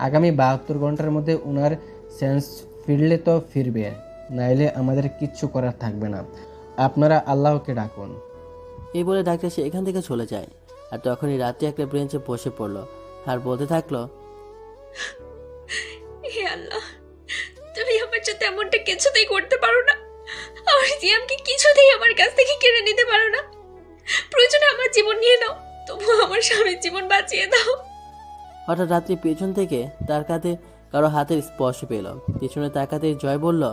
আগামী 72 ঘন্টার মধ্যে ওনার সেন্স ফিরলে তো ফিরবে, নাইলে আমাদের কিচ্ছু করার থাকবে না। আপনারা আল্লাহকে ডাকুন। এই বলে ডাক্তার সে এখান থেকে চলে যায়। আর তখনই রাত্রি একটা ব্রেঞ্চে বসে পড়লো আর বলতে থাকলো, হে আল্লাহ, তুমি আমার সাথে এমনটা কিছুতেই করতে পারো না। আমার সিয়ামকে কিছুতেই আমার কাছ থেকে কেড়ে নিতে পারো না। প্রয়োজনে আমার জীবন নিয়ে নাও, তবুও আমার স্বামীর জীবন বাঁচিয়ে দাও। হঠাৎ রাত্রি পেছন থেকে তার কাঁধে কারো হাতের স্পর্শ পেল। পিছনে তাকাতে জয় বলল,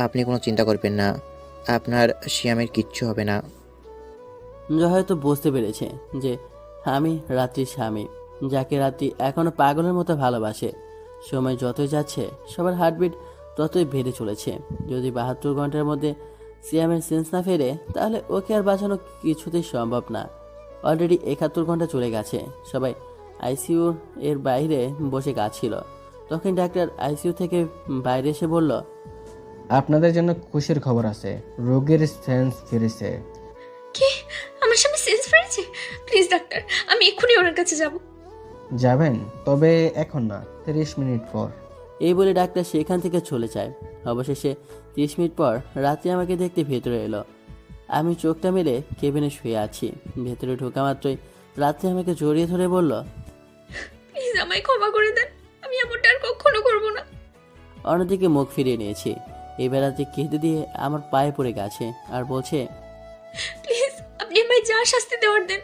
আপনি কোনো চিন্তা করবেন না, আপনার শিয়ামের কিচ্ছু হবে না। জয় হয়তো বুঝতে পেরেছে যে আমি রাত্রির স্বামী, যাকে রাত্রি এখনো পাগলের মতো ভালোবাসে। সময় যতই যাচ্ছে সবার হার্টবিট ততই বেড়ে চলেছে। যদি 72 ঘন্টার মধ্যে সিয়ামের সেন্স না ফেরে, তাহলে ওকে আর বাঁচানো কিছুতেই সম্ভব না। অলরেডি 71 ঘন্টা চলে গেছে। সবাই আইসিইউ এর বাইরে বসে কাঁদছিল। তখন ডাক্তার আইসিইউ থেকে বাইরে এসে বলল, আপনাদের জন্য খুশির খবর আছে, রোগীর সেন্স ফিরেছে। কি? আমার স্বামী সেন্স ফিরেছে? প্লিজ ডাক্তার, আমি এক্ষুনি ওনার কাছে যাব। যাবেন? তবে এখন না, 30 মিনিট পর। এই বলে ডাক্তার সেখান থেকে চলে যায়। অবশেষে 30 মিনিট পর রাত্রি আমাকে দেখতে ভেতরে এলো। আমি চোখটা মেলে কেবিনে শুয়ে আছি। ভেতরে ঢোকা মাত্রই রাত্রি আমাকে জড়িয়ে ধরে বলল, প্লিজ আমায় ক্ষমা করে দেন, আমি এমনটা আর কখনো করব না। অন্যদিকে মুখ ফিরিয়ে নিয়েছি। এবার রাত্রি কেঁদে দিয়ে আমার পায়ে পড়ে গেছে আর বলছে, প্লিজ আপনি আমায় যা শাস্তি দেওয়ার দেন,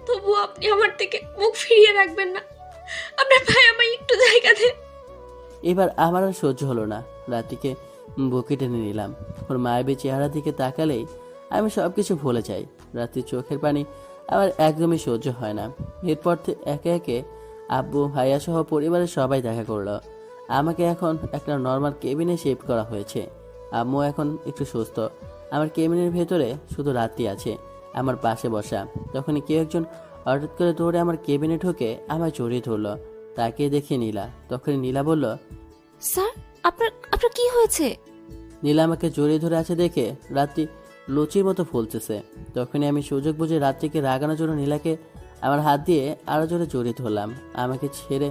তবুও আপনি আমার থেকে মুখ ফিরিয়ে রাখবেন না। আপনার ভাই আমায় একটু জায়গা দেন। এবার আমার আর সহ্য হলো না। রাত্রিকে বুকে টেনে নিলাম। ওর মায়াবী চেহারা দিকে তাকালেই আমি সব কিছু ভুলে যাই। রাত্রির চোখের পানি আমার একদমই সহ্য হয় না। এরপর একে একে আব্বু, ভাইয়া সহ পরিবারের সবাই দেখা করলো। আমাকে এখন একটা নর্মাল কেবিনে শিফট করা হয়েছে। আম্মু এখন একটু সুস্থ। আমার কেবিনের ভেতরে শুধু রাত্রি আছে আমার পাশে বসা। তখনই কেউ একজন হঠাৎ করে দৌড়ে আমার কেবিনে ঢুকে আমায় জড়িয়ে ধরলো। তাকে দেখে নীলা। তখনই নীলা বলল, স্যার, আপনার আপনার কি হয়েছে? নীলা আমাকে জড়িয়ে ধরে আছে দেখে রাত্রি লুচির মতো ফুলতেছে। তখনই আমি সুযোগ বুঝে রাত্রিকে রাগানোর জন্য নীলাকে আমার হাত দিয়ে আরো জোরে জড়িয়ে ধরলাম। আমাকে ছেড়ে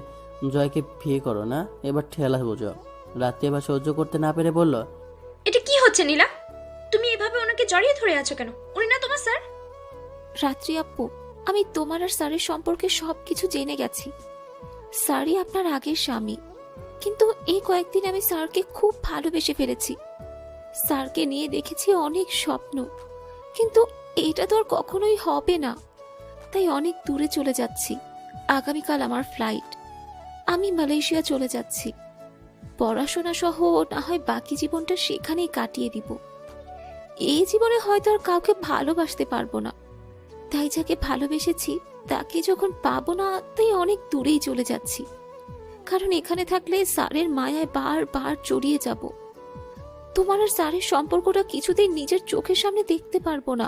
জয়কে বিয়ে করো না, এবার ঠেলা বোঝো। রাত্রি এবার সহ্য করতে না পেরে বলল, এটা কি হচ্ছে নীলা? তুমি এভাবে ওনাকে জড়িয়ে ধরে আছো কেন? উনি না তোমার স্যার? রাত্রি আপু, আমি তোমার আর স্যারের সম্পর্কে সবকিছু জেনে গেছি। স্যারই আপনার আগের স্বামী, কিন্তু এই কয়েকদিন আমি স্যারকে খুব ভালোবেসে ফেলেছি। স্যারকে নিয়ে দেখেছি অনেক স্বপ্ন, কিন্তু এটা তো আর কখনোই হবে না। তাই অনেক দূরে চলে যাচ্ছি। আগামীকাল আমার ফ্লাইট। আমি মালয়েশিয়া চলে যাচ্ছি। পড়াশোনা সহ না হয় বাকি জীবনটা সেখানেই কাটিয়ে দিব। এই জীবনে হয়তো আর কাউকে ভালোবাসতে পারবো না। তাই যাকে ভালোবেসেছি তাকে যখন পাবো না, তাই অনেক দূরেই চলে যাচ্ছি। কারণ এখানে থাকলে স্যারের মায়ায় বারবার জড়িয়ে যাব। তোমার আর স্যারের সম্পর্কটা কিছুতেই নিজের চোখের সামনে দেখতে পারবো না।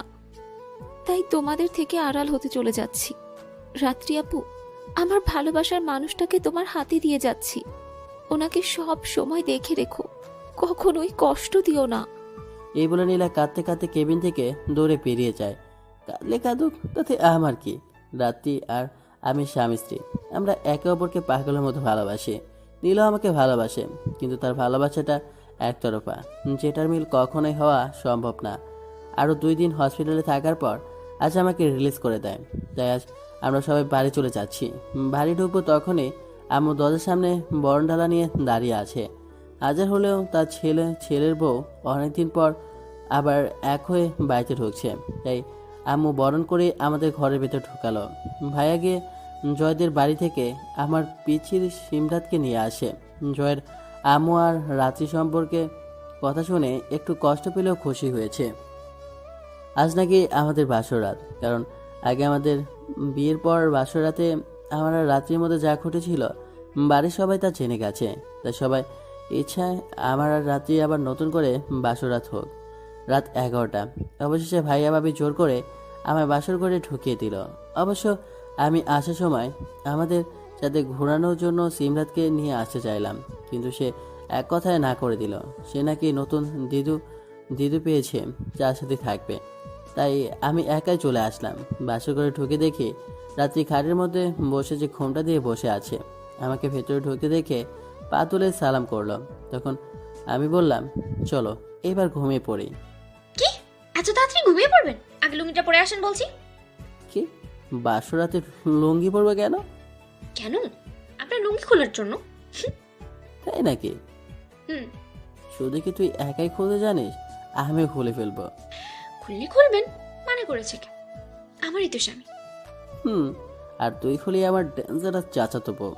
তাই তোমাদের থেকে আড়াল হতে চলে যাচ্ছি। রাত্রি আপু, আমার ভালোবাসার মানুষটাকে তোমার হাতে দিয়ে যাচ্ছি। ওনাকে সব সময় দেখে রেখো, কখনোই কষ্ট দিও না। এই বলে নীলা কাঁদতে কাঁদতে কেবিন থেকে দৌড়ে পেরিয়ে যায়। কাঁদলে কাঁদুক, তাতে আমার কি। রাত্রি আর আমি স্বামী স্ত্রী, আমরা একে অপরকে পাগলের মতো ভালোবাসি। নীলাও আমাকে ভালোবাসে, কিন্তু তার ভালোবাসাটা একতরফা, যেটার মিল কখনোই হওয়া সম্ভব না। আরও 2 দিন হসপিটালে থাকার পর আজ আমাকে রিলিজ করে দেয়। তাই আজ আমরা সবাই বাড়ি চলে যাচ্ছি। বাড়ি ঢুকবো তখনই আম্মু দরজার সামনে বরণডালা নিয়ে দাঁড়িয়ে আছে। হাজার হলেও তার ছেলের বউ অনেকদিন পর আবার এক হয়ে বাড়িতে ঢুকছে। তাই আম্মু বরণ করে আমাদের ঘরের ভেতর ঢুকালো। ভাইয়া গিয়ে জয়দের বাড়ি থেকে আমার পিছির সিমরাতকে নিয়ে আসে। জয়ের আম্মু আর রাত্রি সম্পর্কে কথা শুনে একটু কষ্ট পেলেও খুশি হয়েছে। আজ নাকি আমাদের বাসর রাত, কারণ আগে আমাদের বিয়ের পর বাসর রাতে আমার আর রাত্রির মধ্যে যা ঘটেছিল বাড়ির সবাই তা জেনে গেছে। তাই সবাই ইচ্ছায় আমার আর রাত্রি আবার নতুন করে বাসর রাত হোক। রাত 11টা। অবশেষে ভাইয়া ভাবি জোর করে আমায় বাসর ঘরে ঢুকিয়ে দিল। অবশ্য আমি আসার সময় আমাদের সাথে ঘোরানোর জন্য সিমরাতকে নিয়ে আসতে চাইলাম, কিন্তু সে এক কথায় না করে দিল। সে নাকি নতুন দিদু পেয়েছে যার সাথে থাকবে। তাই আমি একাই চলে আসলাম। বাসর ঘরে ঢুকে দেখি রাত্রি খাটের মধ্যে বসে যে ঘোমটা দিয়ে বসে আছে। আমাকে ভেতরে ঢুকতে দেখে পা তুলে সালাম করলো। তখন আমি বললাম, চলো এবার ঘুমিয়ে পড়ি। কি? এত তাড়াতাড়ি ঘুমিয়ে পড়বেন? আগে লুঙ্গিটা পরে আসেন বলছি। কি? বাসর রাতে লুঙ্গি পরবে কেন? কেন? আপনার লুঙ্গি খোলার জন্য। তাই নাকি? হুম। শুধু কি তুই একাই খুলতে জানিস? আমি খুলে ফেলবো। খুললে খুলবেন, মানে করেছে কে? আমারই তো স্বামী। আর তুই খুলি আমার ডেঞ্জারাস চাচাতো বউ।